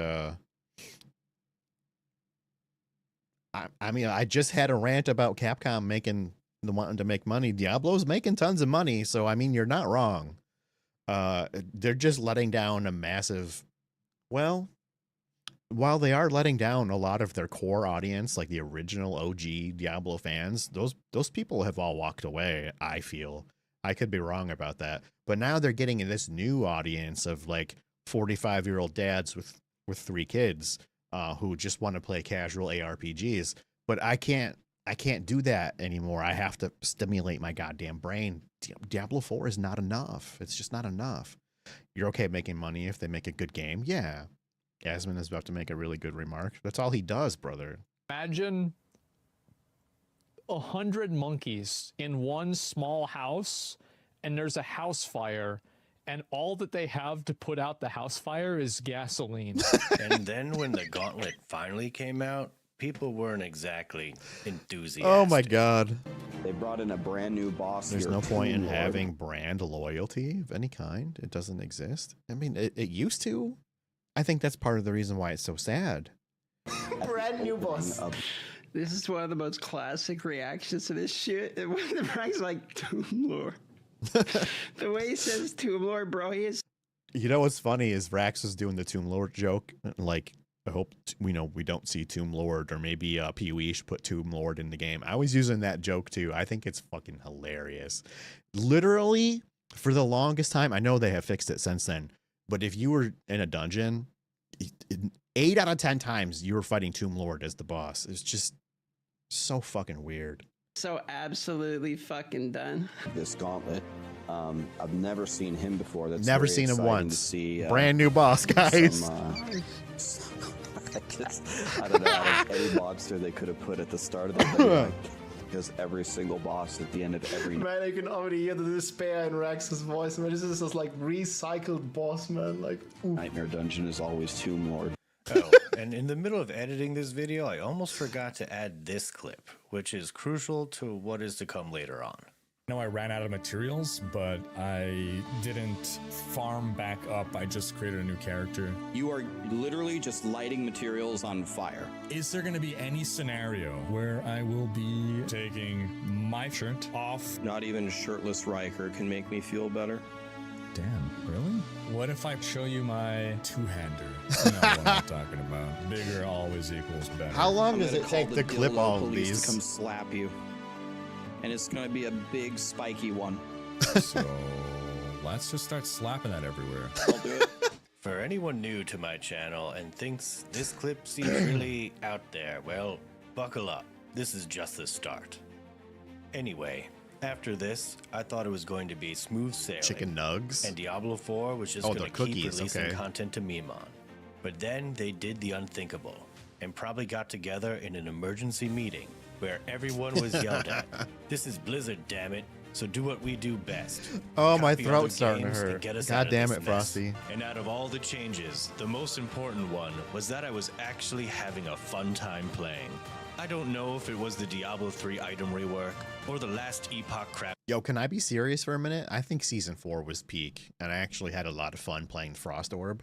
A: I mean, I just had a rant about Capcom wanting to make money. Diablo's making tons of money, so I mean, you're not wrong. They're just letting down a massive. Well, while they are letting down a lot of their core audience, like the original OG Diablo fans, those people have all walked away. I feel. I could be wrong about that, but now they're getting this new audience of like 45-year-old dads with 3 kids who just want to play casual ARPGs. But I can't do that anymore. I have to stimulate my goddamn brain. Diablo 4 is not enough. It's just not enough. You're okay making money if they make a good game. Yeah. Gasman is about to make a really good remark. That's all he does, brother.
N: imagine 100 monkeys in one small house, and there's a house fire, and all that they have to put out the house fire is gasoline.
I: And then when the gauntlet finally came out, people weren't exactly enthusiastic.
A: Oh my god.
J: They brought in a brand new boss.
A: There's
J: here,
A: no point in
J: Tomb Lord.
A: having brand loyalty of any kind. It doesn't exist. I mean, it used to. I think that's part of the reason why it's so sad.
K: Brand new boss.
M: This is one of the most classic reactions to this shit. And when the Frank's like, Tomb Lord. The way he says Tomb Lord, bro, he is.
A: You know what's funny is Rax was doing the Tomb Lord joke. Like, I hope we don't see Tomb Lord, or maybe Pee-wee should put Tomb Lord in the game. I was using that joke too. I think it's fucking hilarious. Literally, for the longest time, I know they have fixed it since then, but if you were in a dungeon, 8 out of 10 times you were fighting Tomb Lord as the boss. It's just so fucking weird.
M: So absolutely fucking done.
J: This gauntlet. I've never seen him before. That's
A: Never
J: very
A: seen him
J: exciting
A: once.
J: To see,
A: brand new boss, guys.
J: I don't know, out of any monster they could have put at the start of the video. Because every single boss at the end of every
K: Man, I can already hear the despair in Rax's voice. Man, this is just like recycled boss, man. Like,
J: nightmare dungeon is always Tomb Lord.
I: Oh, and in the middle of editing this video, I almost forgot to add this clip, which is crucial to what is to come later on.
L: I know I ran out of materials, but I didn't farm back up. I just created a new character.
J: You are literally just lighting materials on fire.
L: Is there going to be any scenario where I will be taking my shirt off?
Q: Not even shirtless Riker can make me feel better.
L: Damn, really? What if I show you my two-hander? You know what I'm talking about. Bigger always equals better.
A: How long
J: I'm
A: does
J: gonna
A: it
J: call
A: take
J: the
A: to clip
J: dildo
A: all of
J: police
A: these?
J: to come slap you. And it's gonna be a big spiky one.
L: So let's just start slapping that everywhere.
J: I'll do it.
I: For anyone new to my channel and thinks this clip seems really out there, well, buckle up. This is just the start. Anyway, after this, I thought it was going to be smooth sailing.
A: Chicken nugs?
I: And Diablo 4 was just
A: Oh,
I: going
A: the
I: to keep
A: cookies,
I: releasing
A: okay.
I: content to meme on. But then they did the unthinkable and probably got together in an emergency meeting where everyone was yelled at. This is Blizzard, damn it. So do what we do best.
A: Oh, my
I: Copy
A: throat's
I: other
A: starting to
I: games and
A: hurt.
I: get us
A: God
I: out of
A: damn
I: this
A: it,
I: mess.
A: Frosty.
I: And out of all the changes, the most important one was that I was actually having a fun time playing. I don't know if it was the Diablo 3 item rework or the last Epoch crap.
A: Yo, can I be serious for a minute? I think Season 4 was peak, and I actually had a lot of fun playing Frost Orb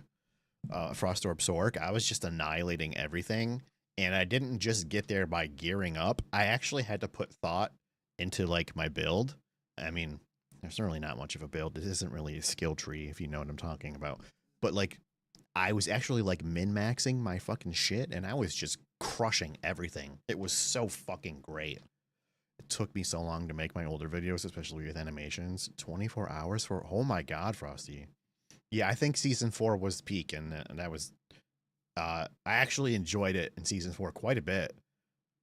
A: Sork. I was just annihilating everything, and I didn't just get there by gearing up. I actually had to put thought into, like, my build. I mean, there's really not much of a build. It isn't really a skill tree, if you know what I'm talking about. But, like, I was actually, like, min-maxing my fucking shit, and I was just crushing everything. It was so fucking great. It took me so long to make my older videos, especially with animations. 24 hours for... Oh my god, Frosty. Yeah, I think Season 4 was peak, and I actually enjoyed it in season 4 quite a bit.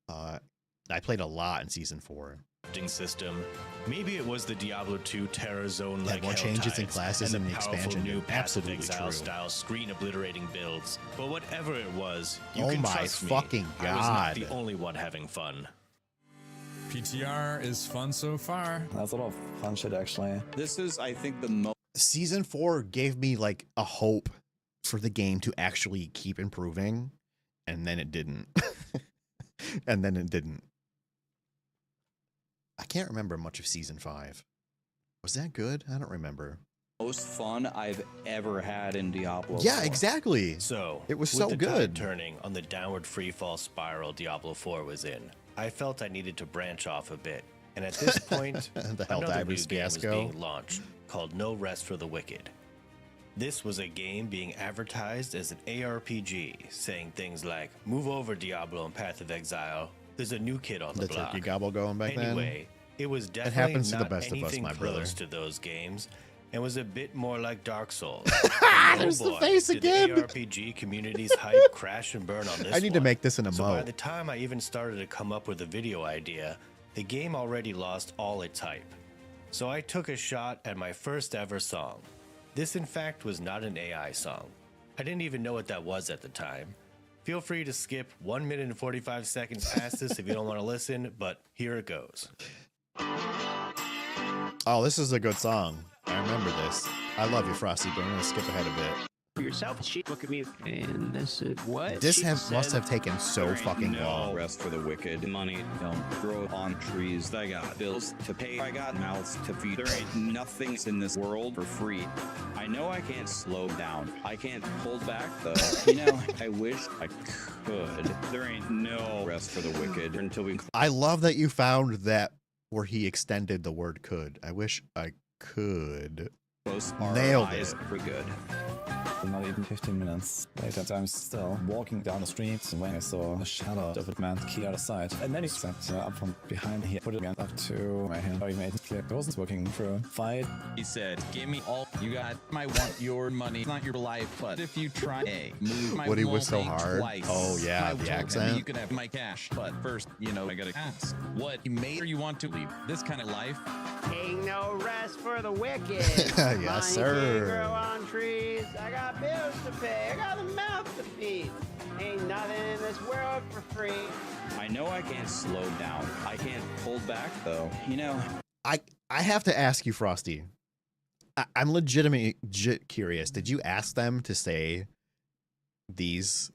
A: I played a lot in season 4.
I: System. Maybe it was the Diablo 2 Terror Zone
A: Had more changes in classes
I: and
A: in the expansion.
I: new
A: Absolutely
I: Exile
A: true.
I: style screen obliterating builds. But whatever it was, you
A: Oh
I: can
A: my
I: trust me,
A: fucking
I: I was not
A: God.
I: the only one having fun.
L: PTR is fun so far.
O: That's a lot of fun shit, actually.
J: This is, I think, the most.
A: Season 4 gave me like a hope for the game to actually keep improving, and then it didn't. And then it didn't. I can't remember much of season 5. Was that good? I don't remember.
J: Most fun I've ever had in Diablo.
A: Yeah,
J: 4.
A: exactly.
I: So
A: it was
I: with
A: so
I: the
A: good.
I: tide turning on the downward freefall spiral Diablo 4 was in, I felt I needed to branch off a bit. And at this point,
A: The
I: another new
A: Helldivers
I: game was
A: fiasco.
I: being launched called No Rest for the Wicked. This was a game being advertised as an ARPG, saying things like, move over Diablo and Path of Exile. There's a new kid on the block.
A: turkey gobble going back then.
I: Anyway, it was
A: It
I: definitely
A: happens to
I: not
A: the best of us,
I: anything
A: my brother.
I: close to those games, and was a bit more like Dark Souls.
A: There's the
I: boy,
A: face
I: did
A: again.
I: The ARPG community's hype crash and burn on this
A: I need to
I: one.
A: make this an
I: So by
A: emote.
I: the time I even started to come up with a video idea, the game already lost all its hype. So I took a shot at my first ever song. This in fact was not an AI song. I didn't even know what that was at the time. Feel free to skip 1 minute and 45 seconds past this if you don't want to listen, but here it goes.
A: Oh, this is a good song. I remember this. I love you, Frosty, but I'm going to skip ahead a bit.
M: For yourself, she look at me and this is what
A: This
M: she
A: must
M: said.
A: have taken so fucking
J: no
A: long.
J: rest for the wicked. Money don't grow on trees. I got bills to pay. I got mouths to feed. There ain't nothing in this world for free. I know I can't slow down. I can't hold back though. You know, I wish I could. There ain't no rest for the wicked until we.
A: I love that you found that where he extended the word could. I wish I could.
J: Close our
A: Nailed
J: eyes
A: it.
J: for good.
O: Not even 15 minutes later, I'm still walking down the street when I saw a shadow of a man's key out of sight. And then he stepped up from behind here, put it again up to my hand. He made it clear it wasn't working through. Fight.
R: He said, give me all you got. I want your money, not your life. But if you try move my
A: Woody was so
R: wall
A: hard.
R: twice,
A: Oh, yeah,
R: I
A: the
R: will,
A: accent.
R: and you can have my cash. But first, you know, I gotta ask, what made you want to leave this kind of life?
M: Ain't no rest for the wicked.
A: Yes,
M: Money can't
A: sir.
M: grow on trees. I got bills to pay. I got a mouth to feed. Ain't nothing in this world for free.
J: I know I can't slow down. I can't hold back though. You know.
A: I have to ask you, Frosty. I'm legitimately curious. Did you ask them to say these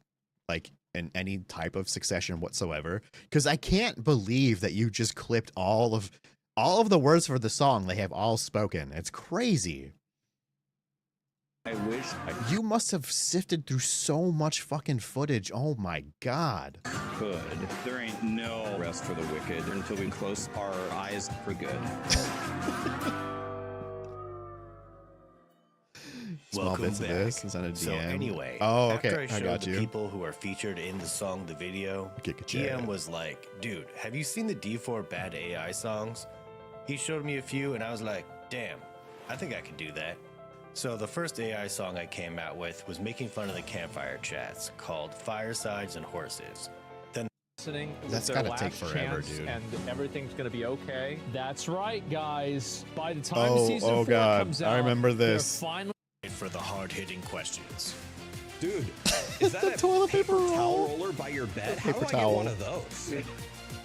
A: like in any type of succession whatsoever? Because I can't believe that you just clipped all of the words for the song. They have all spoken. It's crazy.
J: I wish I
A: You must have sifted through so much fucking footage. Oh my god.
J: could. There ain't no rest for the wicked until we close our eyes for good.
A: Small
I: Welcome
A: bits
I: back.
A: of this is on a DM.
I: So anyway,
A: Oh,
I: after
A: okay.
I: I
A: I
I: showed
A: got
I: the
A: you.
I: people who are featured in the song, the video, DM was like, dude, have you seen the D4 Bad AI songs? He showed me a few and I was like, damn, I think I could do that. So the first AI song I came out with was making fun of the campfire chats called Firesides and Horses. Then
N: Listening was
A: That's
N: their
A: gotta take
N: last
A: forever,
N: chance,
A: dude.
N: and everything's gonna be okay. That's right, guys. By the time
A: Oh,
N: season 4
A: God.
N: comes
A: I
N: out,
A: remember
N: they're
A: this.
N: finally
I: for the hard-hitting questions.
J: Dude, is that a
A: toilet paper
J: towel roller by your bed? How do
A: Paper
J: I get one
A: towel.
J: of those?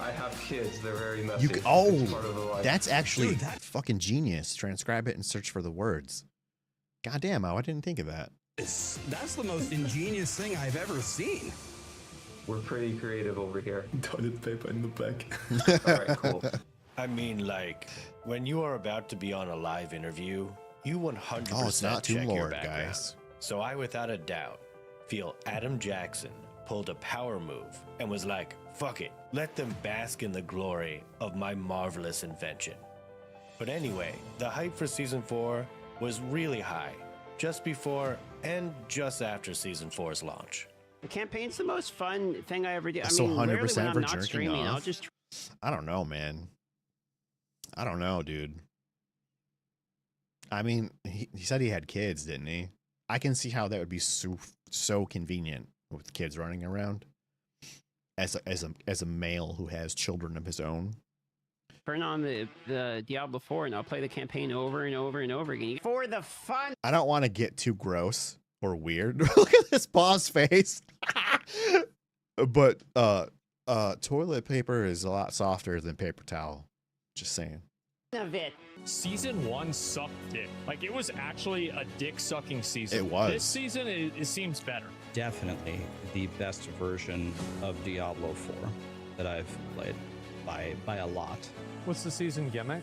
S: I have kids. They're very messy.
A: You oh,
S: It's part of the life.
A: that's actually
J: Dude, that-
A: fucking genius. Transcribe it and search for the words. God damn, I didn't think of that.
J: That's the most ingenious thing I've ever seen.
S: We're pretty creative over here.
K: Toilet paper in the back.
S: All right, cool.
I: I mean, like, when you are about to be on a live interview, you 100%
A: Oh, it's not too
I: check your
A: Lord,
I: background.
A: guys.
I: So I, without a doubt, feel Adam Jackson pulled a power move and was like, fuck it, let them bask in the glory of my marvelous invention. But anyway, the hype for Season 4 was really high, just before and just after Season 4's launch.
M: The campaign's the most fun thing I ever did. I
A: So
M: mean, literally
A: 100%
M: when I'm
A: for
M: not
A: jerking
M: streaming, I'll
A: off?
M: just
A: I don't know, man. I don't know, dude. I mean, he said he had kids, didn't he? I can see how that would be so convenient with kids running around. As a male who has children of his own.
M: Turn on the Diablo 4 and I'll play the campaign over and over and over again for the fun.
A: I don't want to get too gross or weird. Look at this boss face. But toilet paper is a lot softer than paper towel. Just saying.
M: Of it.
N: Season 1 sucked dick. Like, it was actually a dick-sucking season.
A: It was.
N: This season, it seems better.
J: Definitely the best version of Diablo 4 that I've played by a lot.
N: What's the season gimmick?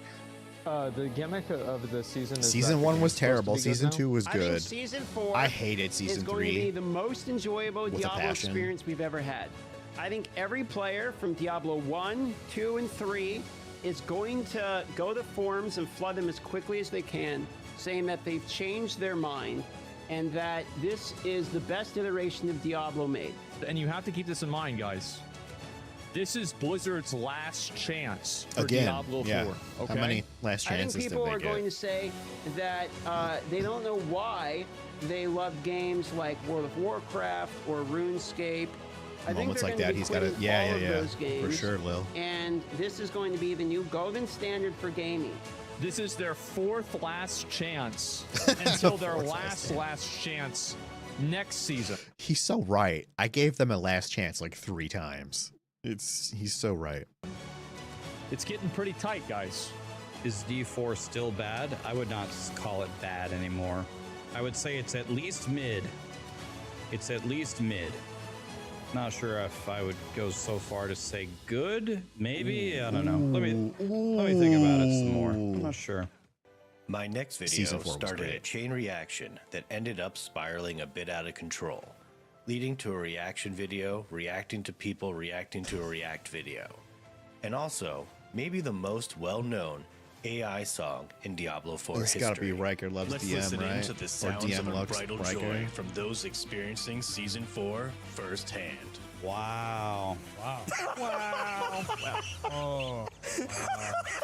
N: The gimmick of the season is
A: Season 1 was terrible. Season 2 was
M: I
A: good.
M: think season 4
A: I hated season
M: is going
A: 3
M: to be the most enjoyable
A: with a
M: Diablo
A: passion.
M: experience we've ever had. I think every player from Diablo 1, 2, and 3 is going to go to forums and flood them as quickly as they can, saying that they've changed their mind and that this is the best iteration of Diablo made.
N: And you have to keep this in mind, guys. This is Blizzard's last chance for
A: Again,
N: Diablo 4.
A: yeah.
N: Okay?
A: How many last
M: I
A: chances
M: think
A: did
M: people
A: they
M: are going
A: get?
M: to say that they don't know why they love games like World of Warcraft or RuneScape. I think
A: Moments
M: they're
A: like
M: gonna
A: that,
M: be
A: he's got to,
M: quitting
A: yeah,
M: all
A: yeah,
M: of
A: yeah,
M: those games,
A: for sure, Lil.
M: And this is going to be the new golden standard for gaming.
N: This is their fourth last chance until their last chance next season.
A: He's so right. I gave them a last chance like 3 times. He's so right.
N: It's getting pretty tight, guys.
J: Is D4 still bad? I would not call it bad anymore. I would say it's at least mid. It's at least mid. Not sure if I would go so far to say good. Maybe, I don't know. Let me think about it some more. I'm not sure.
I: My next video
A: Season 4 was
I: started a
A: great.
I: chain reaction that ended up spiraling a bit out of control, leading to a reaction video reacting to people reacting to a react video. And also, maybe the most well-known AI song in Diablo 4
A: It's
I: history.
A: got to be Riker Loves
I: Let's
A: DM,
I: listen
A: right?
I: into the
A: Or
I: sounds
A: DM
I: of
A: Loves
I: unbridled
A: Riker.
I: joy from those experiencing Season 4 firsthand.
J: Wow.
L: Wow.
N: Wow.
L: Oh.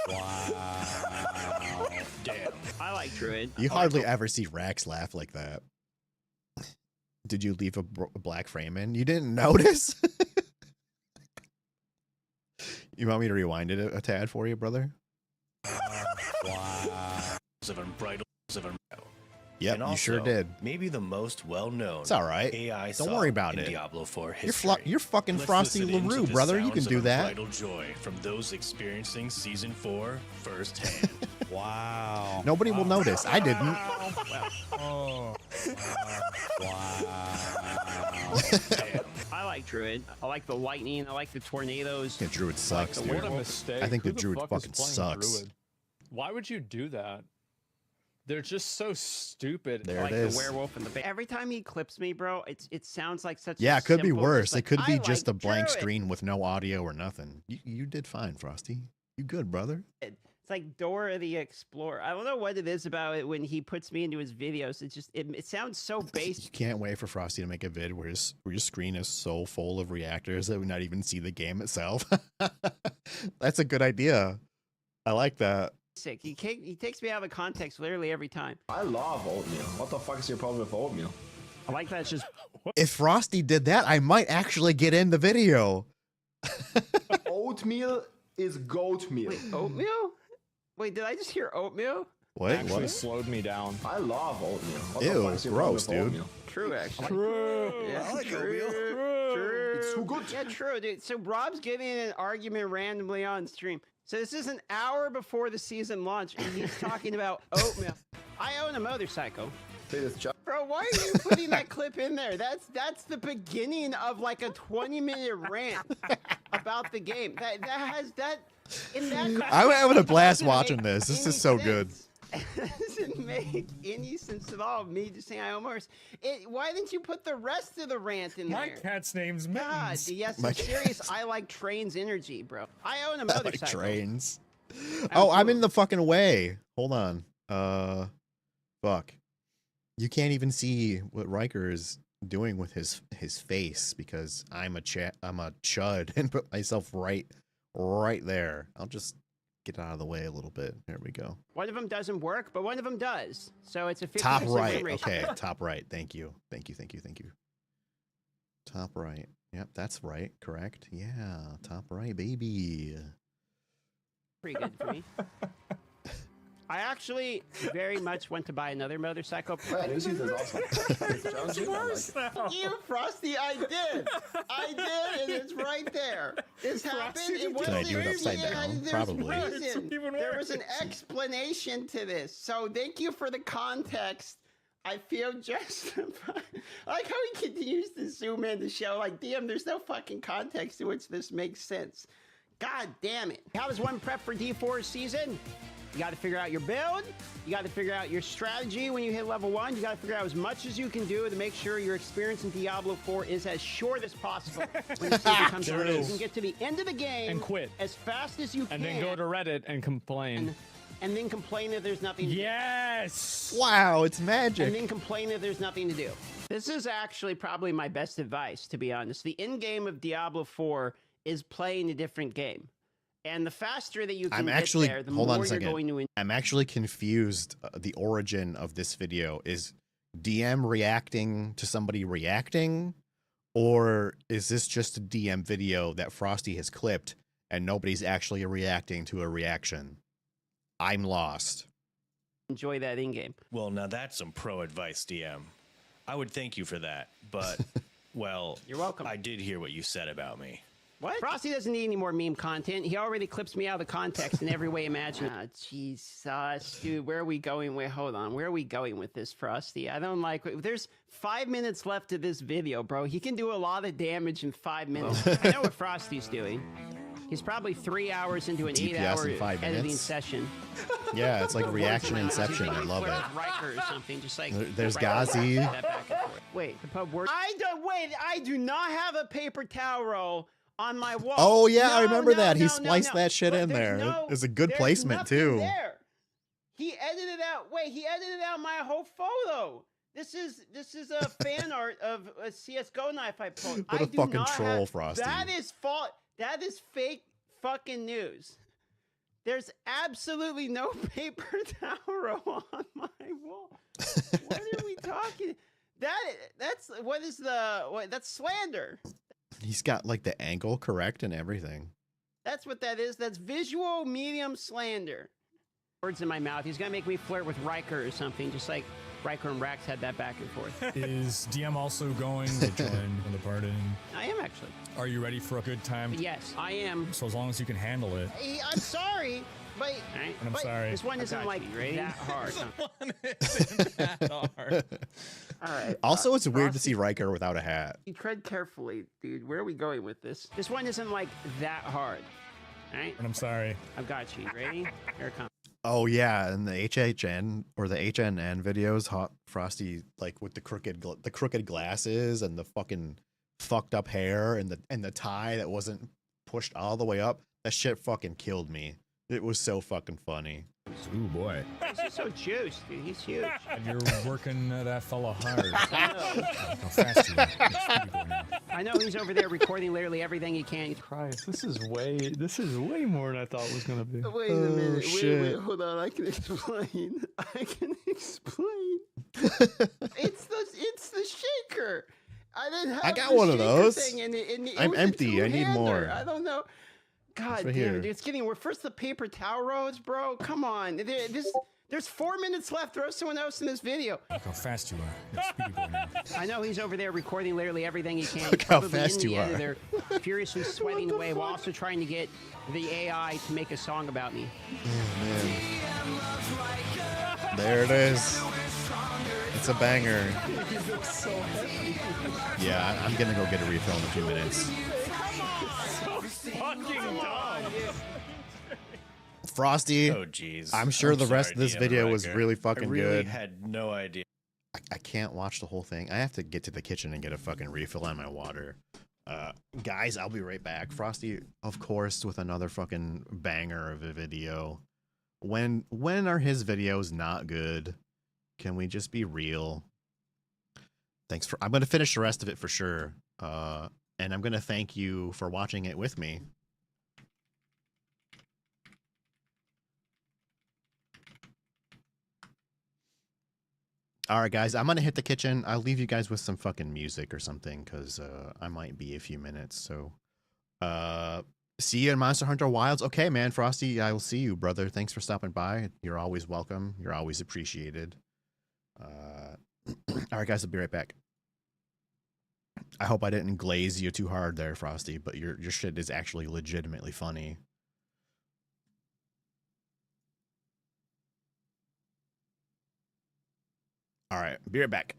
J: Wow.
I: Damn.
M: I like Druid.
A: You hardly ever see Rax laugh like that. Did you leave a black frame in? You didn't notice? You want me to rewind it a tad for you, brother?
J: Wow.
I: Of unbridled.
A: Yep,
I: And
A: you sure
I: also,
A: did.
I: Maybe the most well-known
A: It's all right.
I: AI
A: Don't
I: song
A: worry about
I: in
A: it.
I: Diablo 4
A: You're,
I: history.
A: you're fucking
I: Let's
A: Frosty
I: listen into
A: LaRue,
I: the
A: brother. You can
I: sounds
A: do
I: of
A: that.
I: unbridled joy from those experiencing Season 4 firsthand.
J: Wow.
A: Nobody will notice. I didn't.
L: Oh.
J: Wow.
I: Damn.
M: I like Druid. I like the lightning. I like the tornadoes.
A: Yeah, Druid sucks,
N: What a
A: dude.
N: mistake.
A: I think
N: Who
A: the Druid
N: fuck is
A: fucking
N: playing
A: sucks.
N: Druid? Why would you do that? They're just so stupid.
A: There
M: Like
A: it
M: the
A: is.
M: werewolf in the ba- Every time he clips me, bro, it sounds like such.
A: Yeah,
M: a
A: it could be
M: simple,
A: worse.
M: just
A: It could
M: like,
A: be
M: I
A: just a
M: like
A: blank
M: Druid.
A: screen with no audio or nothing. You did fine, Frosty. You good, brother.
M: It's like Dora the Explorer. I don't know what it is about it when he puts me into his videos. It just it sounds so
A: You
M: basic.
A: can't wait for Frosty to make a vid where your screen is so full of reactors that we not even see the game itself. That's a good idea. I like that.
M: He takes me out of context literally every time.
K: I love oatmeal. What the fuck is your problem with oatmeal?
M: I like that. It's just
A: If Frosty did that, I might actually get in the video.
K: Oatmeal is goat meal.
M: wait, oatmeal. Wait, did I just hear oatmeal?
A: What?
N: Actually
A: What?
N: slowed me down.
K: I love oatmeal. What
A: Ew,
K: the fuck is your problem
A: gross,
K: with
A: dude.
K: oatmeal?
M: True, actually.
N: True.
M: Yeah,
K: I like
M: true,
K: oatmeal.
M: True.
K: It's too good.
M: Yeah, true, dude. So Rob's getting in an argument randomly on stream. So this is an hour before the season launch, and he's talking about oatmeal. I own a motorcycle. Bro, why are you putting that clip in there? That's the beginning of like a 20-minute rant about the game. That has that in that.
A: I'm having a blast
M: doesn't
A: watching
M: make
A: this. This
M: any
A: is so good.
M: sense. It doesn't make any sense at all. Me just saying I own motors. Why didn't you put the rest of the rant in
L: My
M: there?
L: cat's name's
M: God,
L: Mittens.
M: yes,
A: My
M: I'm serious. I like trains energy, bro. I own a
A: I
M: motorcycle.
A: like trains. Oh, I'm in the fucking way. Hold on. Fuck. You can't even see what Riker is doing with his face because I'm a chud and put myself right there. I'll just get out of the way a little bit. There we go.
M: One of them doesn't work, but one of them does. So it's a 50%
A: Top right.
M: win ratio.
A: Okay, top right. Thank you. Thank you. Top right. Yep, that's right. Correct. Yeah, top right, baby.
M: Pretty good for me. I actually very much want to buy another motorcycle.
K: Yeah, this is awesome.
M: It's worse now. You, Frosty, I did, and it's right there. This happened. It
A: Did I do it upside down? Probably.
M: There was an explanation to this. So thank you for the context. I feel justified. I like how he continues to zoom in to show, like, damn, there's no fucking context to which this makes sense. God damn it. How does one prep for D4 season? You got to figure out your build. You got to figure out your strategy when you hit level 1. You got to figure out as much as you can do to make sure your experience in Diablo 4 is as short as possible. When the season comes around, you can get to the end of the game
N: and quit
M: as fast as you can.
N: And then go to Reddit and complain.
M: And then complain that there's nothing to do.
N: Yes!
A: Wow, it's magic.
M: And then complain that there's nothing to do. This is actually probably my best advice, to be honest. The end game of Diablo 4 is playing a different game. And the faster that you can get there, the more you're going to...
A: I'm actually confused. The origin of this video is DM reacting to somebody reacting, or is this just a DM video that Frosty has clipped and nobody's actually reacting to a reaction? I'm lost.
M: Enjoy that in-game.
I: Well, now that's some pro advice, DM. I would thank you for that, but, well...
M: You're welcome.
I: I did hear what you said about me.
M: What? Frosty doesn't need any more meme content. He already clips me out of the context in every way imaginable. Ah, Jesus, dude, where are we going with? Hold on, where are we going with this, Frosty? I don't like. There's 5 minutes left of this video, bro. He can do a lot of damage in 5 minutes. I know what Frosty's doing. He's probably 3 hours into an
A: DPS
M: 8-hour
A: in 5
M: editing
A: minutes.
M: session.
A: Yeah, it's like reaction inception. I love it.
M: Riker or something, just like
A: There's
M: Riker.
A: Ghazi.
M: That back and forth. Wait, the pub works. I do not have a paper towel roll on my wall.
A: Oh yeah, I
M: No,
A: remember
M: no,
A: that. He
M: no,
A: spliced
M: no.
A: that shit
M: But
A: in
M: there's
A: there.
M: no-
A: It's a good
M: there's
A: placement
M: nothing
A: too.
M: There. He edited out. Wait, he edited out my whole photo. This is a fan art of a CS:GO knife I posted.
A: What a
M: I do
A: fucking
M: not
A: troll,
M: have,
A: Frosty.
M: That is fake fucking news. There's absolutely no paper towel roll on my wall. What are we talking? That's slander.
A: He's got like the angle correct and everything.
M: That's what that is. That's visual medium slander. Words in my mouth. He's gonna make me flirt with Riker or something, just like Riker and Rax had that back and forth.
L: Is DM also going to join the party?
M: I am actually.
L: Are you ready for a good time?
M: Yes, I am.
L: So as long as you can handle it.
M: Hey, I'm sorry, but,
L: I'm sorry.
M: This one isn't like that hard.
N: hard.
M: All right.
A: Also, it's weird to see Riker without a hat.
M: You tread carefully, dude. Where are we going with this? This one isn't like that hard. All right.
L: And I'm sorry.
M: I've got you. Ready? Here it comes.
A: Oh yeah, and the HHN or the HNN videos, Hot Frosty like with the crooked glasses and the fucking fucked up hair and the tie that wasn't pushed all the way up. That shit fucking killed me. It was so fucking funny.
L: Ooh boy.
M: He's just so juiced, dude. He's huge.
L: And you're working that fella hard.
M: I know.
L: How fast you are. It's pretty good now.
M: I know he's over there recording literally everything he can.
N: Christ, this is way more than I thought it was gonna be.
M: Wait a minute. Wait, hold on. I can explain. It's the shaker. I didn't have.
A: I got
M: the
A: one of
M: shaker
A: those.
M: thing, and it
A: I'm
M: was a
A: empty. I need
M: two-hander.
A: more.
M: I don't know. God
A: right
M: damn,
A: here.
M: dude, it's getting. We're first the paper towel rolls, bro. Come on. There's 4 minutes left. Throw someone else in this video.
L: Look how fast you are. You're speedy boy now.
M: I know he's over there recording literally everything he can.
A: Look how
M: Probably
A: fast
M: in the
A: you are.
M: editor, furiously sweating away while also trying to get the AI to make a song about me.
A: There it is. It's a banger. Yeah, I'm gonna go get a refill in a few minutes. Frosty.
I: Oh jeez.
A: I'm sure the rest
I: sorry,
A: of this
I: DM
A: video was
I: Riker.
A: really fucking
I: I really
A: good.
I: had no idea.
A: I can't watch the whole thing. I have to get to the kitchen and get a fucking refill on my water. Guys, I'll be right back. Frosty, of course, with another fucking banger of a video. When are his videos not good? Can we just be real? I'm going to finish the rest of it for sure. And I'm going to thank you for watching it with me. All right, guys, I'm going to hit the kitchen. I'll leave you guys with some fucking music or something because I might be a few minutes. So see you in Monster Hunter Wilds. Okay, man, Frosty, I will see you, brother. Thanks for stopping by. You're always welcome. You're always appreciated. All right, guys, I'll be right back. I hope I didn't glaze you too hard there, Frosty, but your shit is actually legitimately funny. All right, be right back.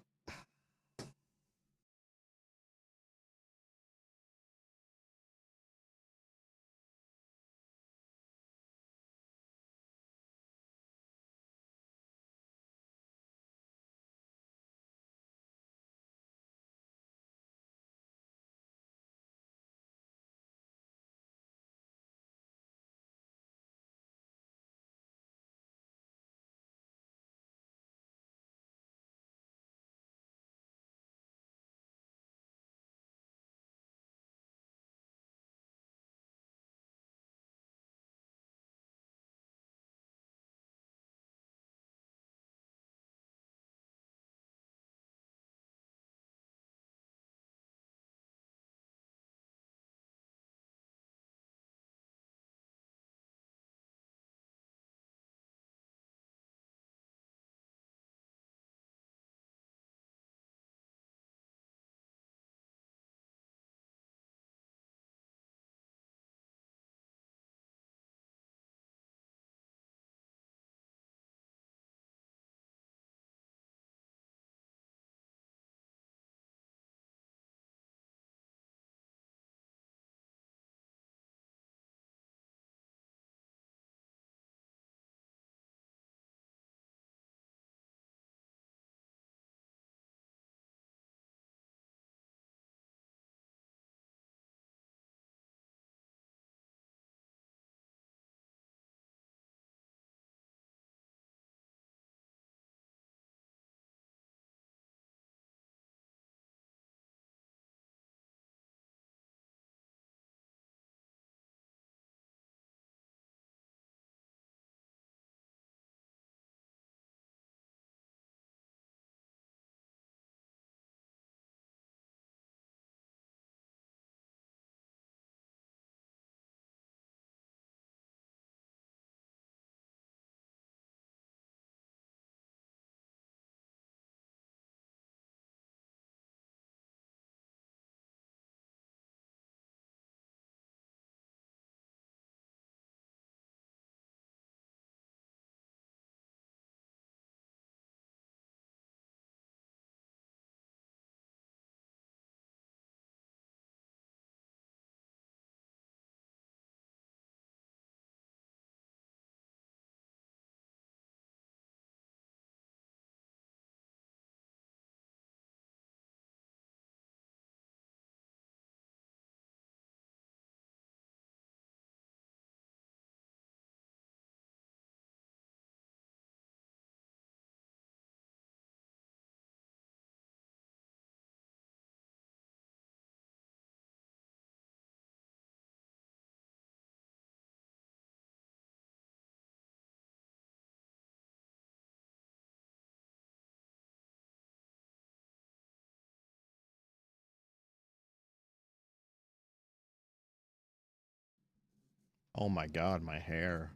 A: Oh my god, my hair.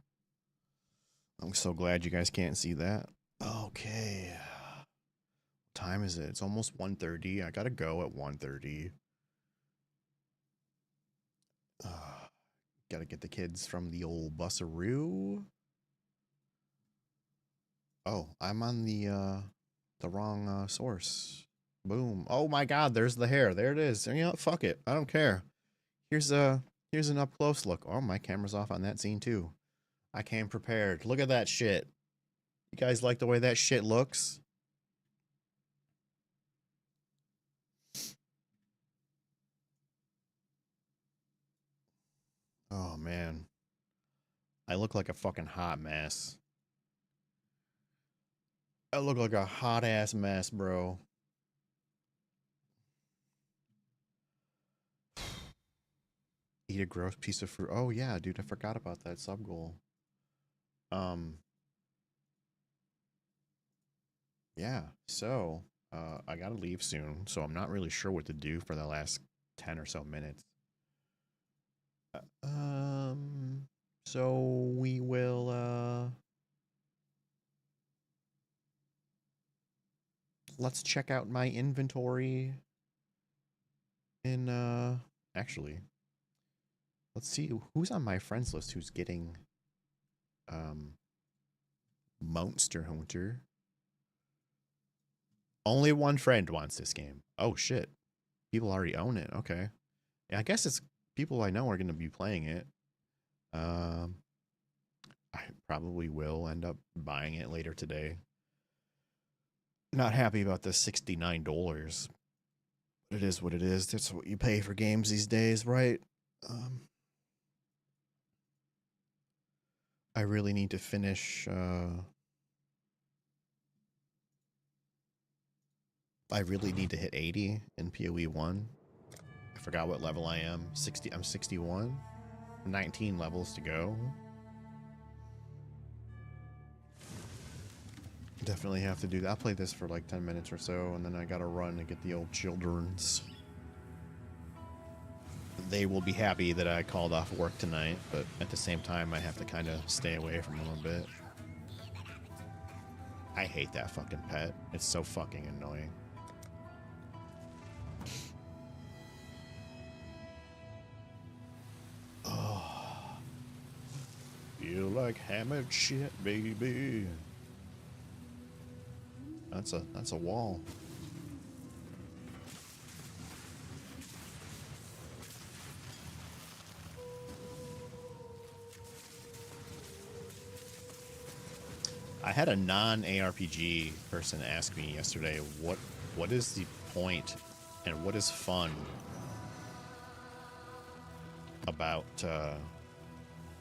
A: I'm so glad you guys can't see that. Okay. What time is it? It's almost 1:30. I gotta go at 1:30. Gotta get the kids from the old busaroo. Oh, I'm on the wrong source. Boom. Oh my god, there's the hair. There it is. You know what? Fuck it. I don't care. Here's an up close look. Oh, my camera's off on that scene too. I came prepared. Look at that shit. You guys like the way that shit looks? Oh man. I look like a fucking hot mess. I look like a hot ass mess, bro. Eat a gross piece of fruit. Oh yeah, dude, I forgot about that sub goal. yeah, so I gotta leave soon, so I'm not really sure what to do for the last 10 or so minutes. So we will let's check out my inventory in actually let's see who's on my friends list who's getting Monster Hunter. Only one friend wants this game. Oh shit. People already own it. Okay. Yeah, I guess it's people I know are going to be playing it. I probably will end up buying it later today. Not happy about the $69. But it is what it is. That's what you pay for games these days, right? I really need to finish I really need to hit 80 in PoE 1. I forgot what level I am. I'm 61. 19 levels to go. Definitely have to do that. I'll play this for like 10 minutes or so, and then I gotta run and get the old children's. They will be happy that I called off work tonight, but at the same time, I have to kind of stay away from them a bit. I hate that fucking pet. It's so fucking annoying. Oh. Feel like hammered shit, baby. That's a wall. I had a non-ARPG person ask me yesterday, what is the point and what is fun about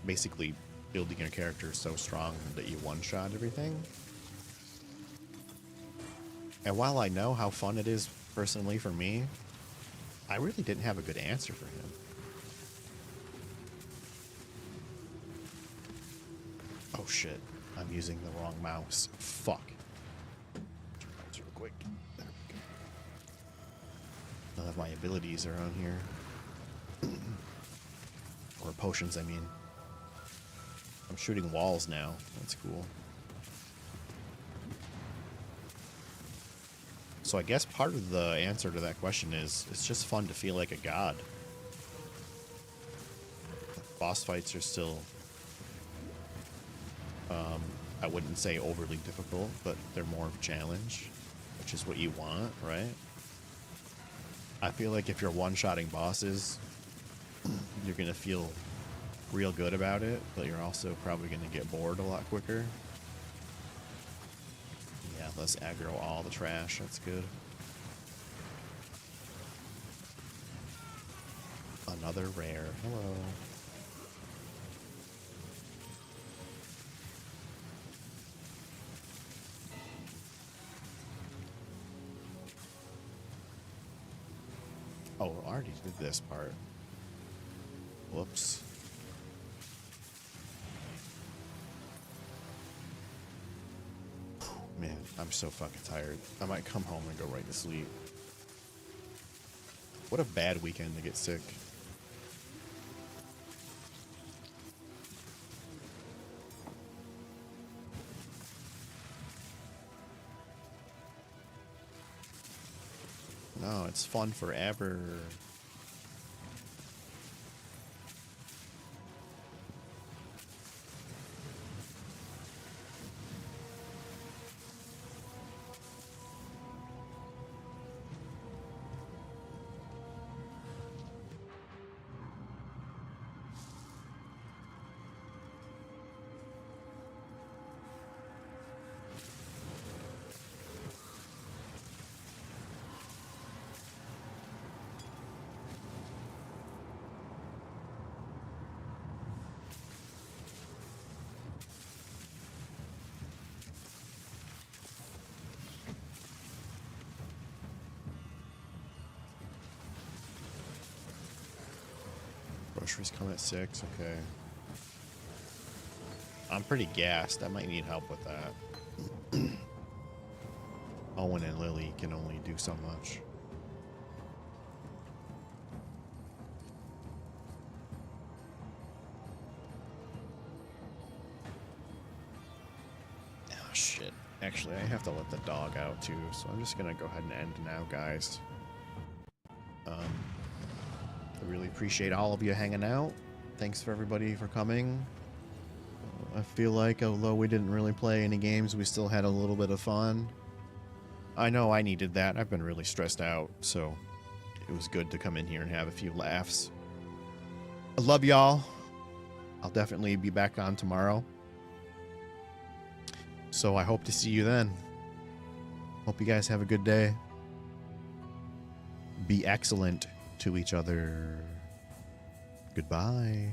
A: basically building your character so strong that you one-shot everything? And while I know how fun it is personally for me, I really didn't have a good answer for him. Oh shit, I'm using the wrong mouse. Fuck. Turn mouse real quick. There we go. None of my abilities are on here. Or potions, I mean. I'm shooting walls now. That's cool. So I guess part of the answer to that question is it's just fun to feel like a god. Boss fights are still, I wouldn't say overly difficult, but they're more of a challenge, which is what you want, right? I feel like if you're one-shotting bosses, you're going to feel real good about it, but you're also probably going to get bored a lot quicker. Yeah, let's aggro all the trash. That's good. Another rare. Hello. Oh, I already did this part. Whoops. Man, I'm so fucking tired. I might come home and go right to sleep. What a bad weekend to get sick. No, it's fun forever. Groceries come at 6, okay. I'm pretty gassed. I might need help with that. Owen and Lily can only do so much. Oh, shit. Actually, I have to let the dog out, too, so I'm just gonna go ahead and end now, guys. I really appreciate all of you hanging out. Thanks for everybody for coming. I feel like, although we didn't really play any games, we still had a little bit of fun. I know I needed that. I've been really stressed out, so it was good to come in here and have a few laughs. I love y'all. I'll definitely be back on tomorrow. So I hope to see you then. Hope you guys have a good day. Be excellent to each other. Goodbye.